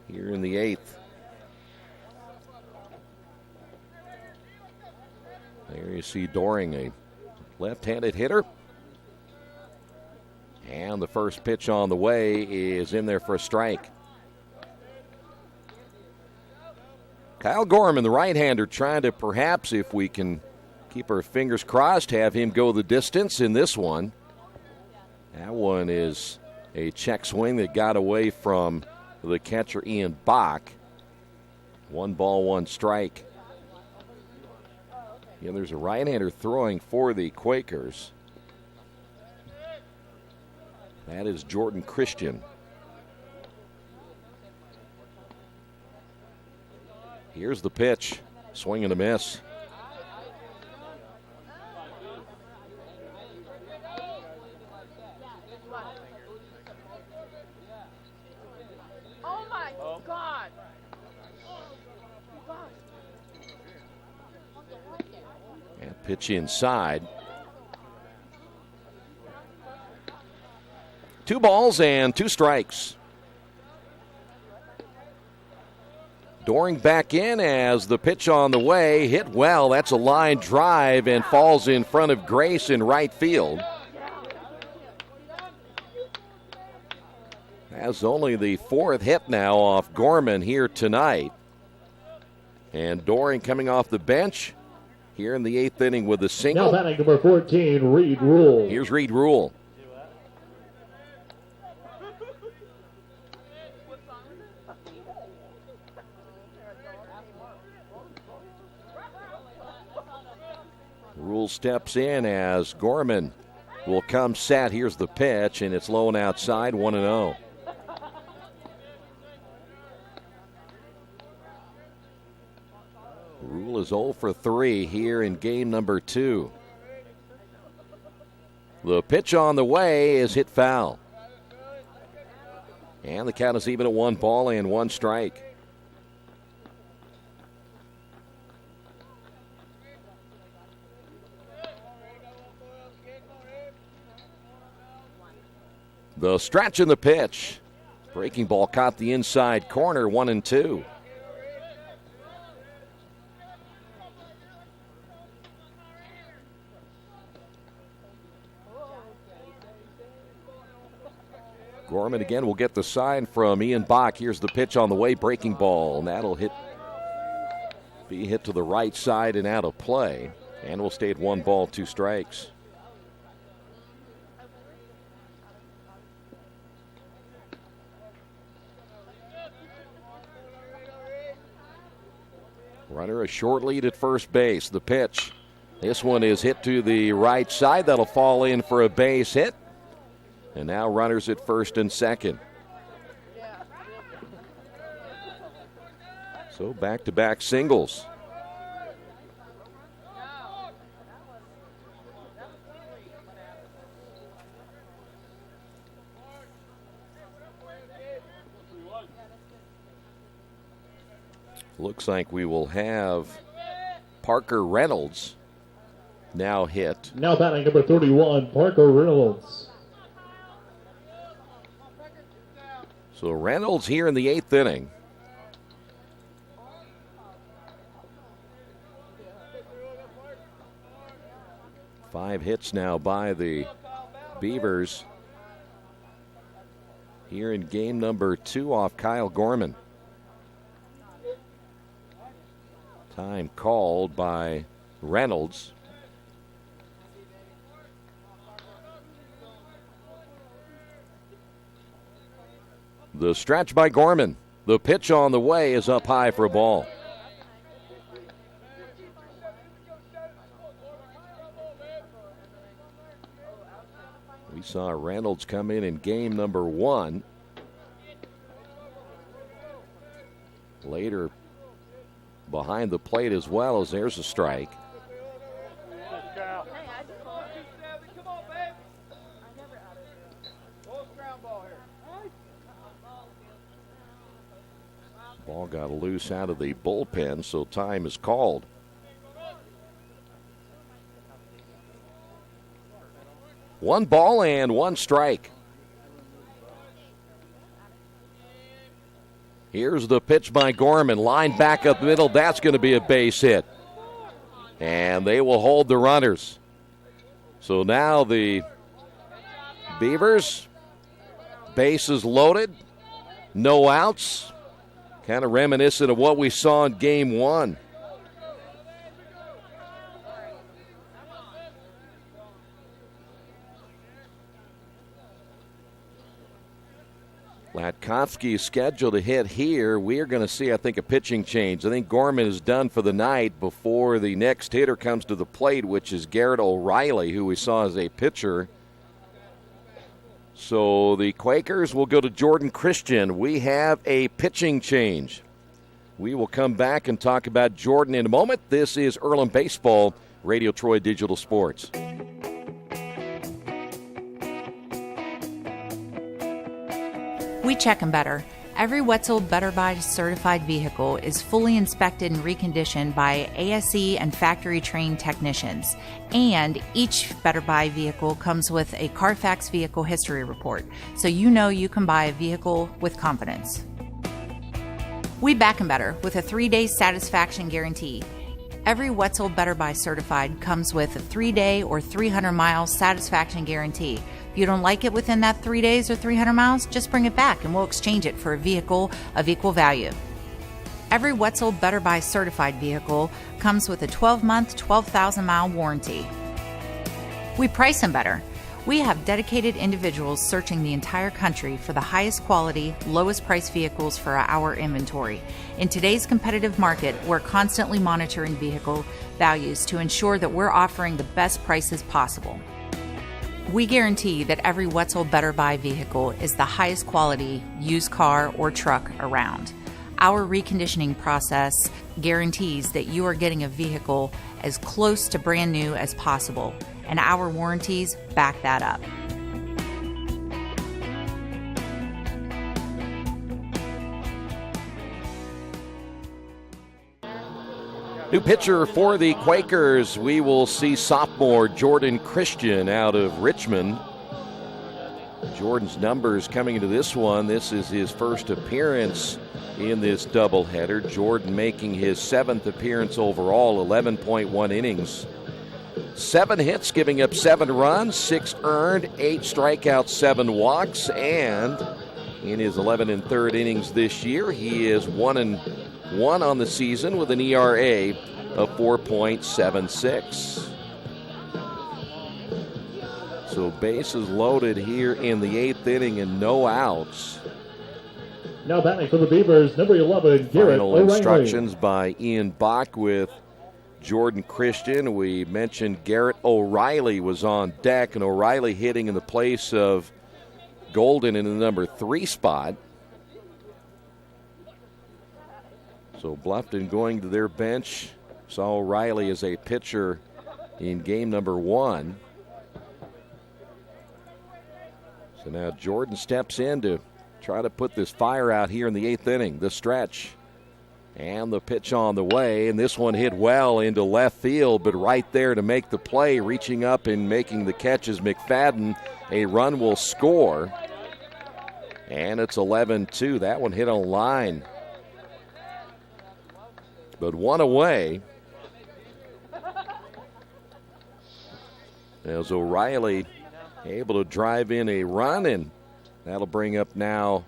here in the 8th. There you see Doring, a left-handed hitter. And the first pitch on the way is in there for a strike. Kyle Gorman, the right-hander, trying to perhaps, if we can keep our fingers crossed, have him go the distance in this one. That one is a check swing that got away from the catcher, Ian Bach. 1 ball, 1 strike. Yeah, there's a right-hander throwing for the Quakers. That is Jordan Christian. Here's the pitch. Swing and a miss. And pitch inside. 2 balls and 2 strikes. Doring back in as the pitch on the way. Hit well. That's a line drive and falls in front of Grace in right field. Has only the 4th hit now off Gorman here tonight. And Doring coming off the bench here in the 8th inning with a single. Now batting number 14, Reed Rule. Here's Reed Rule. Rule steps in as Gorman will come set. Here's the pitch, and it's low and outside, 1-0. Rule is 0 for 3 here in game number 2. The pitch on the way is hit foul. And the count is even at 1 ball and 1 strike. The stretch in the pitch. Breaking ball caught the inside corner, 1-2. Gorman again will get the sign from Ian Bach. Here's the pitch on the way, breaking ball, and that'll be hit to the right side and out of play. And we'll stay at 1 ball, 2 strikes. Runner a short lead at first base. The pitch. This one is hit to the right side. That'll fall in for a base hit. And now runners at first and second. So back-to-back singles. Looks like we will have Parker Reynolds now hit. Now batting number 31, Parker Reynolds. So Reynolds here in the 8th inning. Five hits now by the Beavers here in game number 2 off Kyle Gorman. Time called by Reynolds. The stretch by Gorman. The pitch on the way is up high for a ball. We saw Reynolds come in game number 1. Later behind the plate as well, as there's a strike. Ball got loose out of the bullpen, so time is called. One ball and 1 strike. Here's the pitch by Gorman. Line back up the middle. That's going to be a base hit. And they will hold the runners. So now the Beavers, bases loaded, no outs. Kind of reminiscent of what we saw in game 1. Latkovsky is scheduled to hit here. We are going to see, I think, a pitching change. I think Gorman is done for the night before the next hitter comes to the plate, which is Garrett O'Reilly, who we saw as a pitcher. So the Quakers will go to Jordan Christian. We have a pitching change. We will come back and talk about Jordan in a moment. This is Earlham Baseball, Radio Troy Digital Sports. We check them better. Every Wetzel Better Buy certified vehicle is fully inspected and reconditioned by ASE and factory trained technicians. And each Better Buy vehicle comes with a Carfax vehicle history report, so you know you can buy a vehicle with confidence. We back 'em better with a 3-day satisfaction guarantee. Every Wetzel Better Buy certified comes with a 3-day or 300-mile satisfaction guarantee. If you don't like it within that 3 days or 300 miles, just bring it back and we'll exchange it for a vehicle of equal value. Every Wetzel Better Buy certified vehicle comes with a 12-month, 12,000-mile warranty. We price them better. We have dedicated individuals searching the entire country for the highest quality, lowest price vehicles for our inventory. In today's competitive market, we're constantly monitoring vehicle values to ensure that we're offering the best prices possible. We guarantee that every Wetzel Better Buy vehicle is the highest quality used car or truck around. Our reconditioning process guarantees that you are getting a vehicle as close to brand new as possible, and our warranties back that up. New pitcher for the Quakers. We will see sophomore Jordan Christian out of Richmond. Jordan's numbers coming into this one. This is his first appearance in this doubleheader. Jordan making his 7th appearance overall, 11.1 innings. 7 hits, giving up 7 runs, 6 earned, 8 strikeouts, 7 walks, and in his 11 and third innings this year, he is 1-1 on the season with an ERA of 4.76. So bases loaded here in the 8th inning and no outs. Now batting for the Beavers, number 11, Garrett Final O'Reilly. instructions by Ian Bach with Jordan Christian. We mentioned Garrett O'Reilly was on deck, and O'Reilly hitting in the place of Golden in the number 3 spot. So Bluffton going to their bench. Saw O'Reilly as a pitcher in game number 1. So now Jordan steps in to try to put this fire out here in the 8th inning. The stretch and the pitch on the way, and this one hit well into left field, but right there to make the play, reaching up and making the catch is McFadden. A run will score, and it's 11-2. That one hit on line, but one away. As O'Reilly able to drive in a run, and that'll bring up now.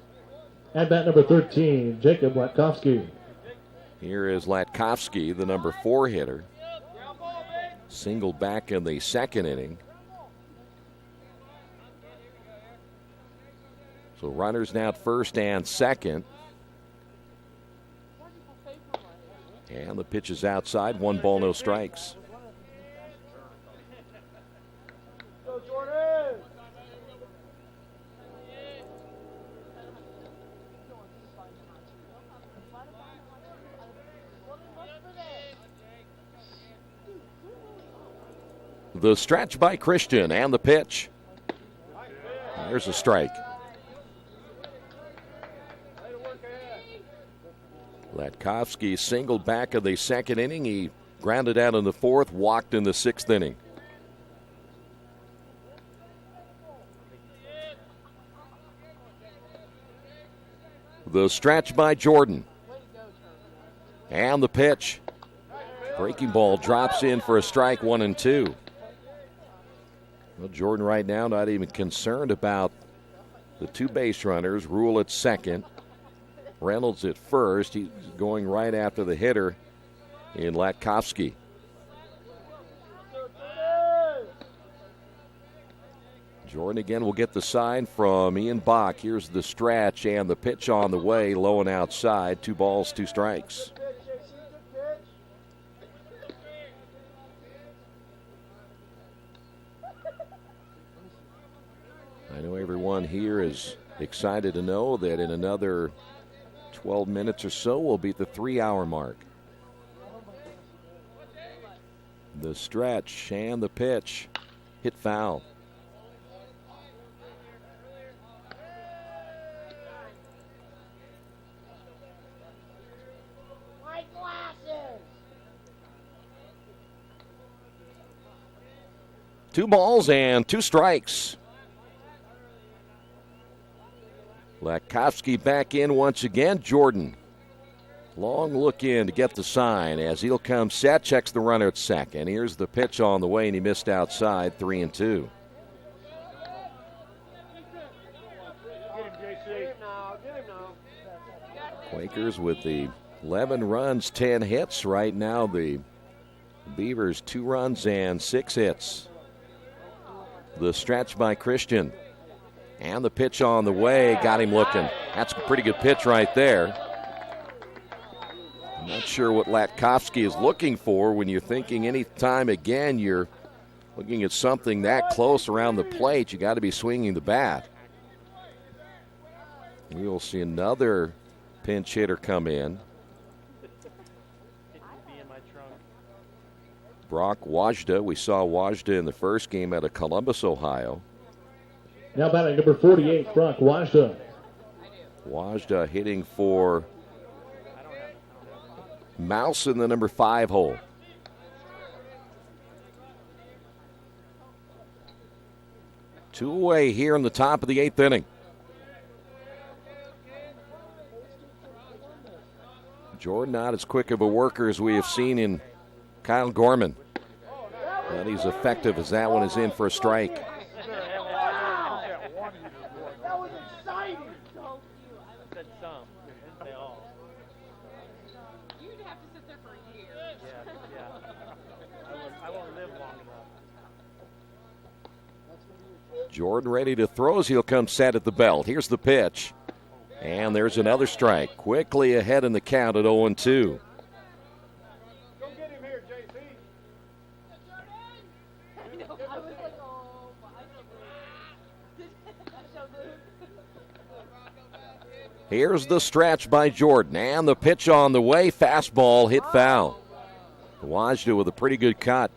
At bat number 13, Jacob Latkovsky. Here is Latkovsky, the number 4 hitter. Singled back in the 2nd inning. So runners now at first and second. And the pitch is outside. 1 ball, no strikes. The stretch by Christian and the pitch. There's a strike. Latkovsky singled back in the 2nd inning. He grounded out in the 4th, walked in the 6th inning. The stretch by Jordan. And the pitch. Breaking ball drops in for a strike, 1-2. Well, Jordan right now not even concerned about the 2 base runners. Rule at second. Reynolds at first. He's going right after the hitter in Latkovsky. Jordan again will get the sign from Ian Bach. Here's the stretch and the pitch on the way, low and outside. 2 balls, 2 strikes. I know everyone here is excited to know that in another 12 minutes or so, we'll be at the 3-hour mark. The stretch and the pitch hit foul. Two balls and 2 strikes. Latkovsky back in once again. Jordan. Long look in to get the sign as he'll come set, checks the runner at second. Here's the pitch on the way, and he missed outside, 3-2. Quakers with the 11 runs, 10 hits. Right now, the Beavers 2 runs and 6 hits. The stretch by Christian. And the pitch on the way, got him looking. That's a pretty good pitch right there. I'm not sure what Latkovsky is looking for when you're thinking any time again you're looking at something that close around the plate, you got to be swinging the bat. We will see another pinch hitter come in. Brock Wajda. We saw Wajda in the first game out of Columbus, Ohio. Now batting number 48, Brock Wajda. Wajda hitting for Mouse in the number 5 hole. Two away here in the top of the 8th inning. Jordan not as quick of a worker as we have seen in Kyle Gorman. But he's effective as that one is in for a strike. That was exciting. I said some. Didn't say all. You'd have to sit there for years. Yeah. I won't live long enough. Jordan ready to throw as he'll come set at the belt. Here's the pitch. And there's another strike. Quickly ahead in the count at 0-2. Go get him here, JC. I was like, oh my. Here's the stretch by Jordan. And the pitch on the way. Fastball hit foul. Wajda with a pretty good cut.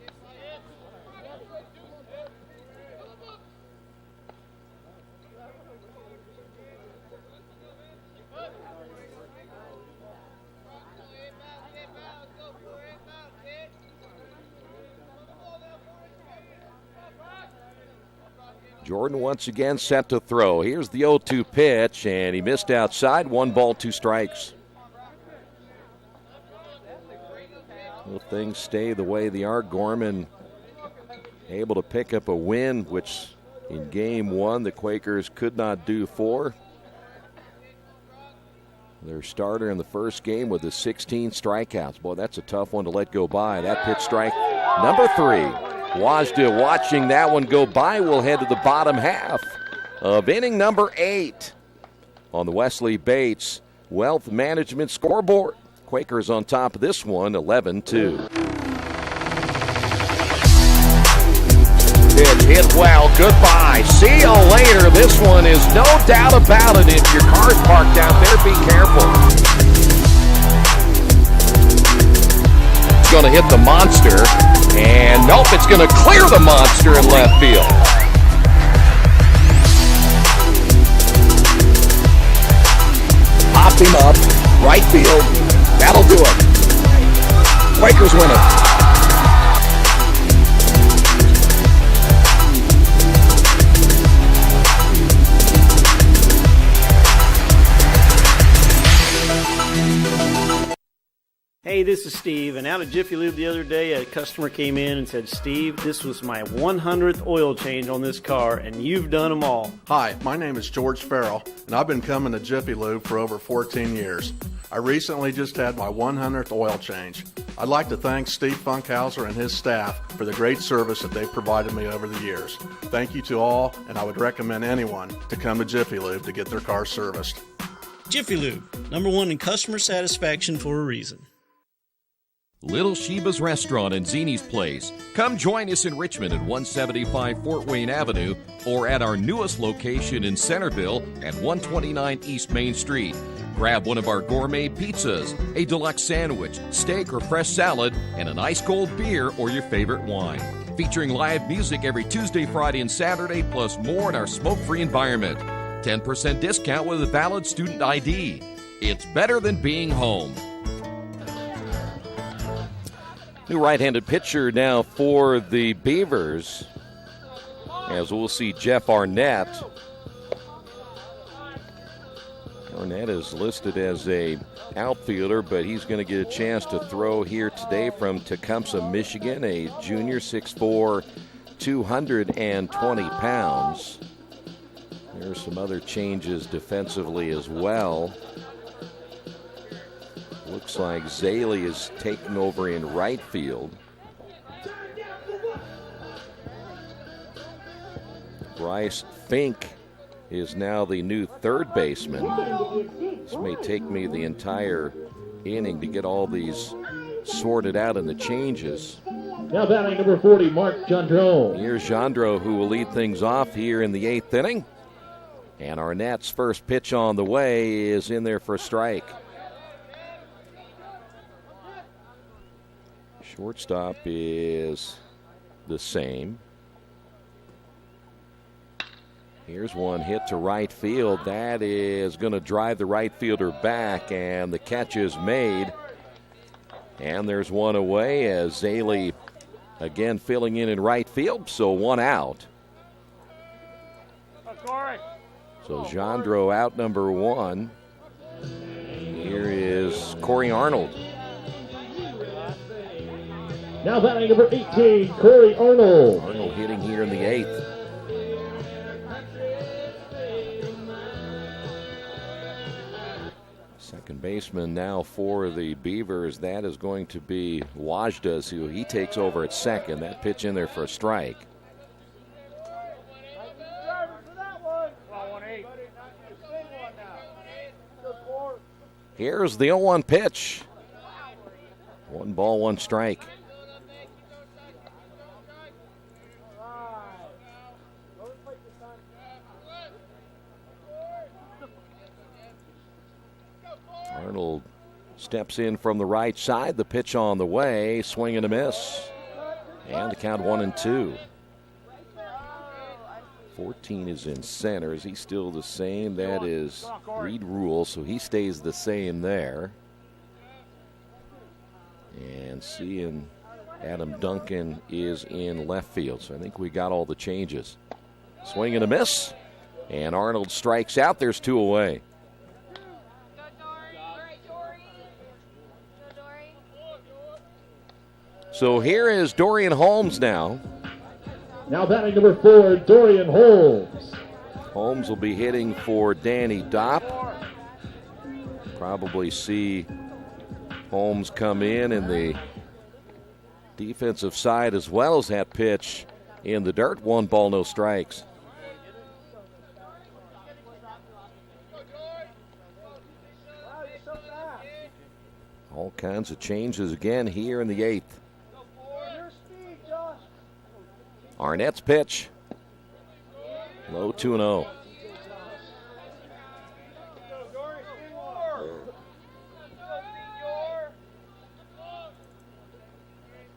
Jordan once again set to throw. Here's the 0-2 pitch, and he missed outside. 1 ball, 2 strikes. Will things stay the way they are? Gorman able to pick up a win, which in game 1 the Quakers could not do for. Their starter in the first game with the 16 strikeouts. Boy, that's a tough one to let go by. That pitch strike number 3. Wajda watching that one go by. We'll head to the bottom half of inning number 8 on the Wesley Bates Wealth Management scoreboard. Quakers on top of this one, 11-2. Pitch hit well. Goodbye. See you later. This one is no doubt about it. If your car's parked out there, be careful. It's going to hit the monster. And nope, it's going to clear the monster in left field. Popped him up, right field. That'll do it. Quakers win it. Hey, this is Steve, and out at Jiffy Lube the other day, a customer came in and said, Steve, this was my 100th oil change on this car, and you've done them all. Hi, my name is George Farrell, and I've been coming to Jiffy Lube for over 14 years. I recently just had my 100th oil change. I'd like to thank Steve Funkhauser and his staff for the great service that they've provided me over the years. Thank you to all, and I would recommend anyone to come to Jiffy Lube to get their car serviced. Jiffy Lube, #1 in customer satisfaction for a reason. Little Sheba's Restaurant and Zini's Place. Come join us in Richmond at 175 Fort Wayne Avenue or at our newest location in Centerville at 129 East Main Street. Grab one of our gourmet pizzas, a deluxe sandwich, steak or fresh salad, and an ice-cold beer or your favorite wine. Featuring live music every Tuesday, Friday, and Saturday, plus more in our smoke-free environment. 10% discount with a valid student ID. It's better than being home. New right-handed pitcher now for the Beavers, as we'll see Jeff Arnett. Arnett is listed as a outfielder, but he's going to get a chance to throw here today from Tecumseh, Michigan, a junior, 6'4", 220 pounds. There's some other changes defensively as well. Looks like Zaley is taking over in right field. Bryce Fink is now the new third baseman. This may take me the entire inning to get all these sorted out in the changes. Now batting number 40, Mark Gendreau. Here's Gendreau, who will lead things off here in the 8th inning. And Arnett's first pitch on the way is in there for a strike. Shortstop is the same. Here's one hit to right field. That is going to drive the right fielder back, and the catch is made. And there's one away as Zaley again filling in right field, so one out. So Gendreau out number 1. Here is Corey Arnold. Now batting number 18, Corey Arnold. Arnold hitting here in the 8th. Second baseman now for the Beavers. That is going to be Wajdas, who he takes over at second. That pitch in there for a strike. Here's the 0-1 pitch. 1 ball, 1 strike. Arnold steps in from the right side. The pitch on the way. Swing and a miss. And the count 1-2. 14 is in center. Is he still the same? That is Reed Rule, so he stays the same there. And seeing Adam Duncan is in left field. So I think we got all the changes. Swing and a miss. And Arnold strikes out. There's 2 away. So here is Dorian Holmes now. Now batting number 4, Dorian Holmes. Holmes will be hitting for Danny Dopp. Probably see Holmes come in the defensive side as well as that pitch in the dirt. 1 ball, no strikes. All kinds of changes again here in the 8th. Arnett's pitch. Low 2-0.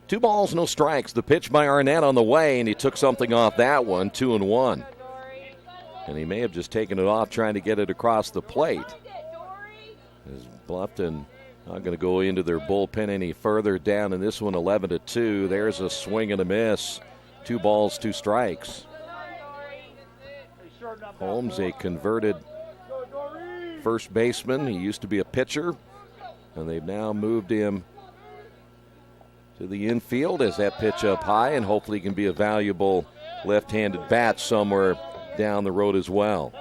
Two balls, no strikes. The pitch by Arnett on the way, and he took something off that one. 2-1. And he may have just taken it off trying to get it across the plate. As Bluffton not going to go into their bullpen any further down in this one, 11-2. There's a swing and a miss. 2 balls, 2 strikes. Holmes, a converted first baseman. He used to be a pitcher, and they've now moved him to the infield as that pitch up high, and hopefully he can be a valuable left-handed bat somewhere down the road as well.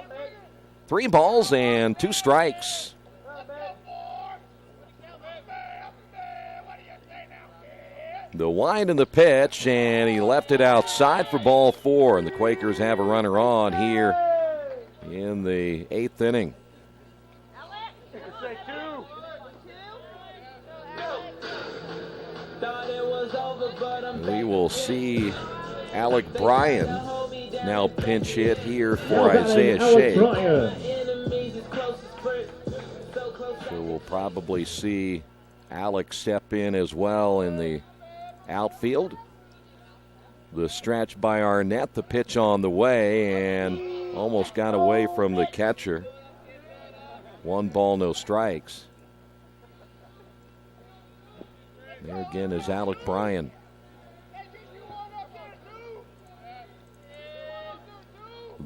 3 balls and 2 strikes. The wind and the pitch, and he left it outside for ball 4, and the Quakers have a runner on here in the 8th inning. We will see Alec Bryan now pinch hit here for Isaiah Shea. So we'll probably see Alec step in as well in the outfield. The stretch by Arnett, the pitch on the way, and almost got away from the catcher. 1 ball, no strikes. There again is Alec Bryan.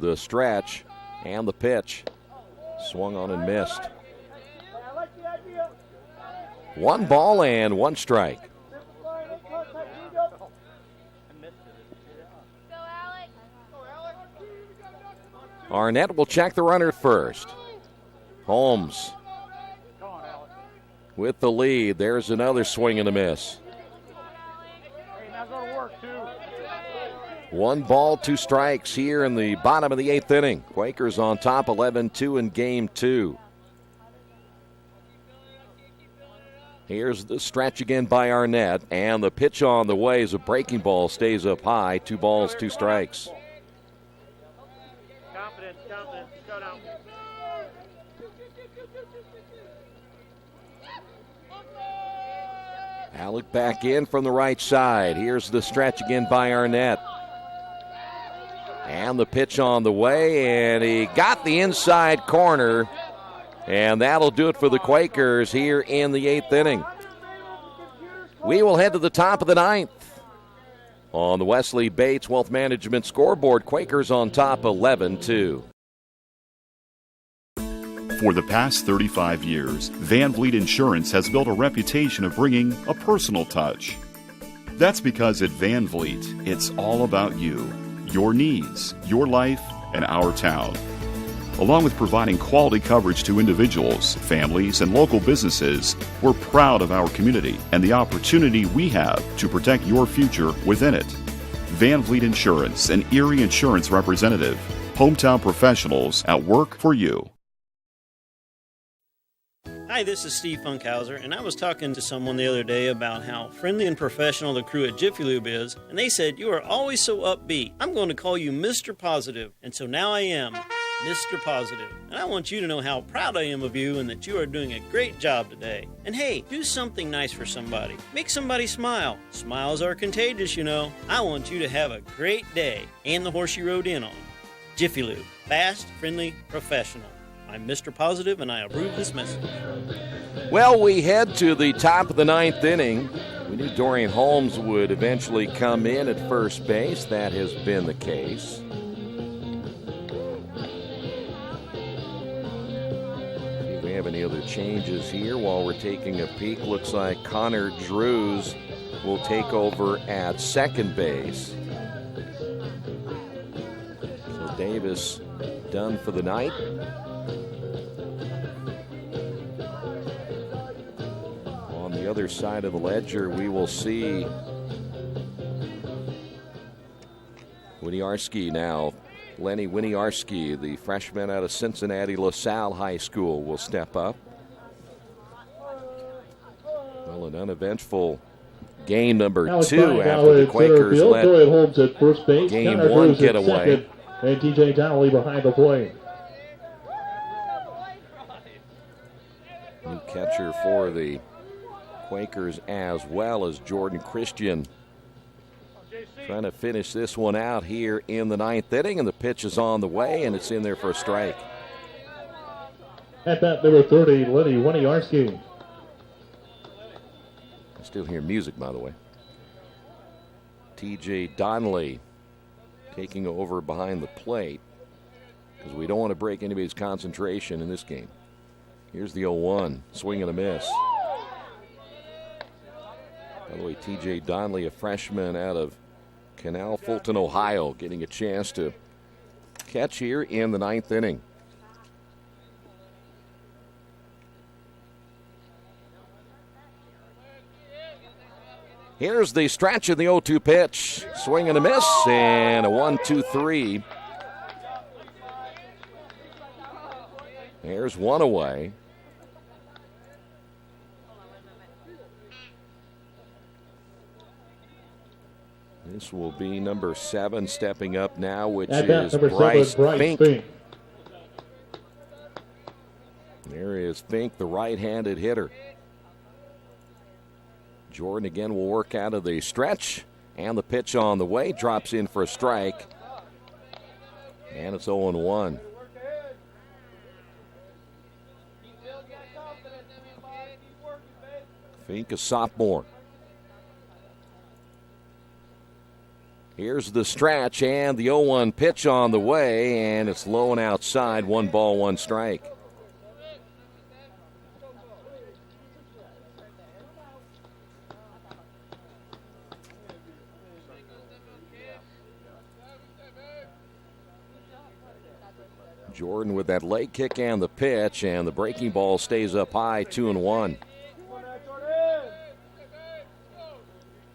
The stretch and the pitch. Swung on and missed. 1 ball and 1 strike. Arnett will check the runner first. Holmes with the lead. There's another swing and a miss. 1 ball, 2 strikes here in the bottom of the 8th inning. Quakers on top, 11-2 in game 2. Here's the stretch again by Arnett, and the pitch on the way as a breaking ball stays up high. 2 balls, 2 strikes. Alec back in from the right side. Here's the stretch again by Arnett. And the pitch on the way, and he got the inside corner. And that'll do it for the Quakers here in the 8th inning. We will head to the top of the 9th. On the Wesley Bates Wealth Management scoreboard, Quakers on top 11-2. For the past 35 years, Van Vliet Insurance has built a reputation of bringing a personal touch. That's because at Van Vliet, it's all about you, your needs, your life, and our town. Along with providing quality coverage to individuals, families, and local businesses, we're proud of our community and the opportunity we have to protect your future within it. Van Vliet Insurance, an Erie Insurance representative. Hometown professionals at work for you. Hi, this is Steve Funkhauser, and I was talking to someone the other day about how friendly and professional the crew at Jiffy Lube is, and they said, "You are always so upbeat. I'm going to call you Mr. Positive." And so now I am Mr. Positive. And I want you to know how proud I am of you and that you are doing a great job today. And hey, do something nice for somebody. Make somebody smile. Smiles are contagious, you know. I want you to have a great day and the horse you rode in on. Jiffy Lube. Fast, friendly, professional. I'm Mr. Positive, and I approve this message. Well, we head to the top of the ninth inning. We knew Dorian Holmes would eventually come in at first base. That has been the case. See if we have any other changes here while we're taking a peek. Looks like Connor Drews will take over at second base. So Davis done for the night. The other side of the ledger, we will see Winiarski now. Lenny Winiarski, the freshman out of Cincinnati LaSalle High School, will step up. Well, an uneventful game number 2 after the Quakers let Holmes at first base. game 1 get away. And TJ Donnelly behind the plate. New catcher for the Quakers as well as Jordan Christian, trying to finish this one out here in the ninth inning, and the pitch is on the way, and it's in there for a strike. At bat number 30, Lenny Winiarski. I still hear music, by the way. TJ Donnelly taking over behind the plate because we don't want to break anybody's concentration in this game. Here's the 0-1, swing and a miss. By the way, T.J. Donnelly, a freshman out of Canal Fulton, Ohio, getting a chance to catch here in the ninth inning. Here's the stretch of the 0-2 pitch. Swing and a miss, and a 1-2-3. There's one away. This will be number 7 stepping up now, which is Bryce Fink. There is Fink, the right-handed hitter. Jordan again will work out of the stretch, and the pitch on the way, drops in for a strike, and it's 0-1. Fink, a sophomore. Here's the stretch and the 0-1 pitch on the way, and it's low and outside. 1 ball, 1 strike. Jordan with that leg kick and the pitch, and the breaking ball stays up high, 2-1.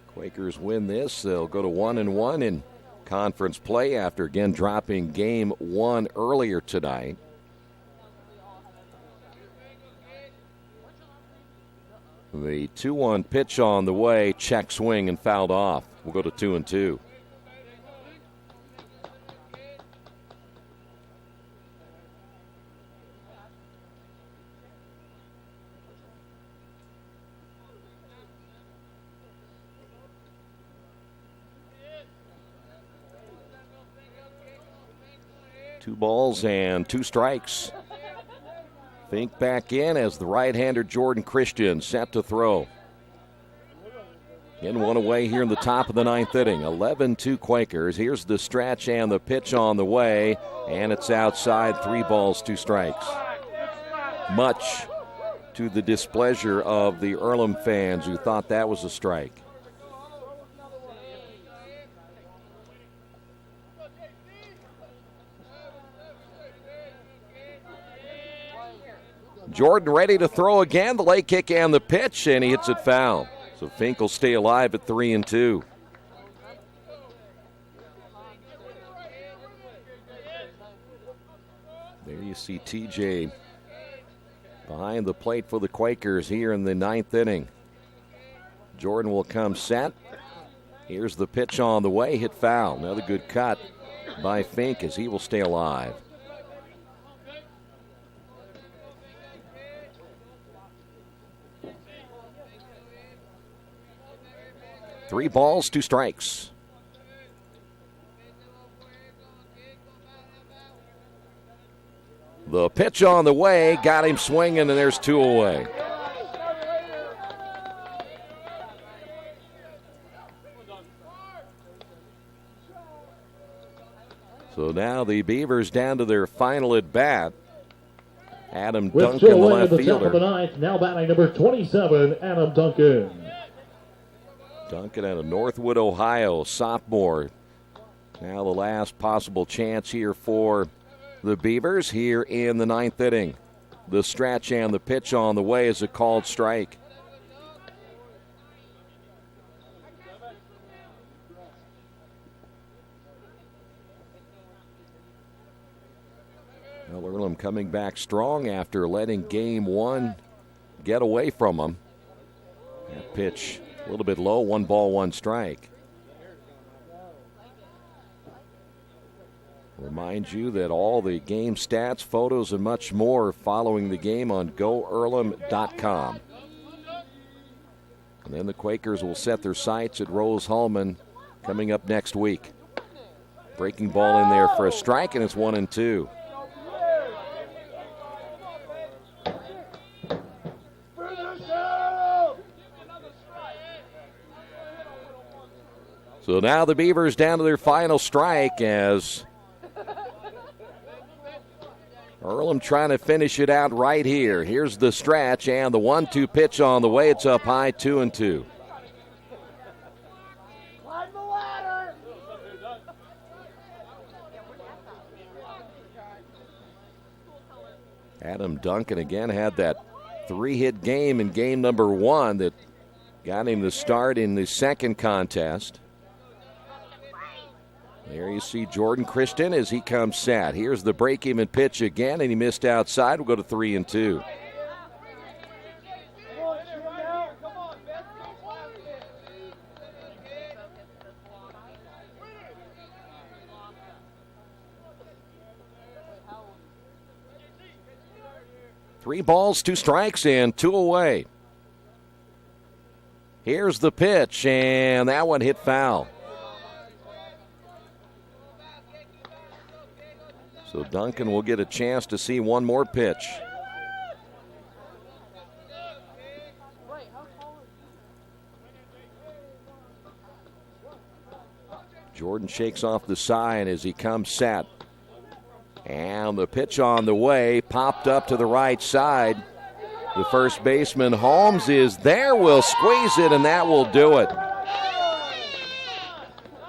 Quakers win this. They'll go to 1-1 in conference play after again dropping game 1 earlier tonight. The 2-1 pitch on the way, check swing and fouled off. We'll go to 2-2. Two balls and 2 strikes. Fink back in as the right-hander Jordan Christian set to throw. In 1 away here in the top of the ninth inning. 11-2 Quakers. Here's the stretch and the pitch on the way, and it's outside. 3 balls, 2 strikes. Much to the displeasure of the Earlham fans who thought that was a strike. Jordan ready to throw again. The late kick and the pitch, and he hits it foul. So Fink will stay alive at 3-2. There you see TJ behind the plate for the Quakers here in the 9th inning. Jordan will come set. Here's the pitch on the way, hit foul. Another good cut by Fink as he will stay alive. Three balls, two strikes. The pitch on the way, got him swinging, and there's two away. So now the Beavers down to their final at bat. Adam Duncan, the left fielder. Of the ninth, now batting number 27, Adam Duncan. Duncan out of Northwood, Ohio, sophomore. Now the last possible chance here for the Beavers here in the 9th inning. The stretch and the pitch on the way is a called strike. Well, Earlham coming back strong after letting game one get away from them. That pitch a little bit low, 1 ball, 1 strike. Remind you that all the game stats, photos, and much more following the game on GoEarlham.com. And then the Quakers will set their sights at Rose-Hulman coming up next week. Breaking ball in there for a strike, and it's 1-2. So now the Beavers down to their final strike as Earlham trying to finish it out right here. Here's the stretch and the 1-2 pitch on the way. It's up high, 2-2. Climb the ladder. Adam Duncan again had that 3-hit game in game number 1 that got him the start in the second contest. There you see Jordan Christian as he comes set. Here's the break him and pitch again, and he missed outside. We'll go to 3-2. Three balls, 2 strikes, and 2 away. Here's the pitch, and that one hit foul. So Duncan will get a chance to see one more pitch. Jordan shakes off the sign as he comes set. And the pitch on the way, popped up to the right side. The first baseman, Holmes, is there, will squeeze it, and that will do it.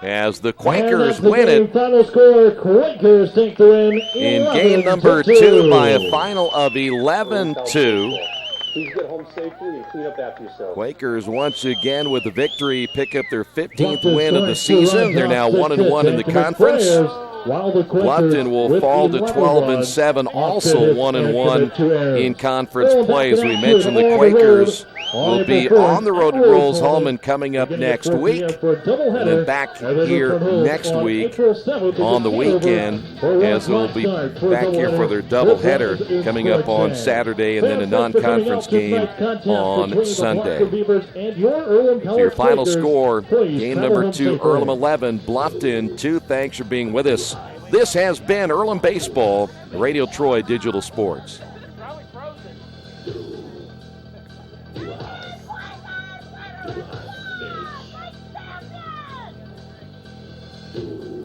As the Quakers win it final score, Quakers take the win in game number 2 by a final of 11-2. Please get home safely and clean up after yourself. Quakers once again with the victory pick up their 15th win of the season. They're now 1-1 in the conference. Bluffton will fall to 12-7, also 1-1 in conference play. As we mentioned, the Quakers will be on the road at Rose-Hulman coming up next week, and then back here next week on the weekend, as they'll be back here for their doubleheader coming up on Saturday, and then a non-conference game on Sunday. So your final score, game number 2, Earlham 11, Bluffton 2. Thanks for being with us. This has been Earlham Baseball, Radio Troy Digital Sports. Thank you.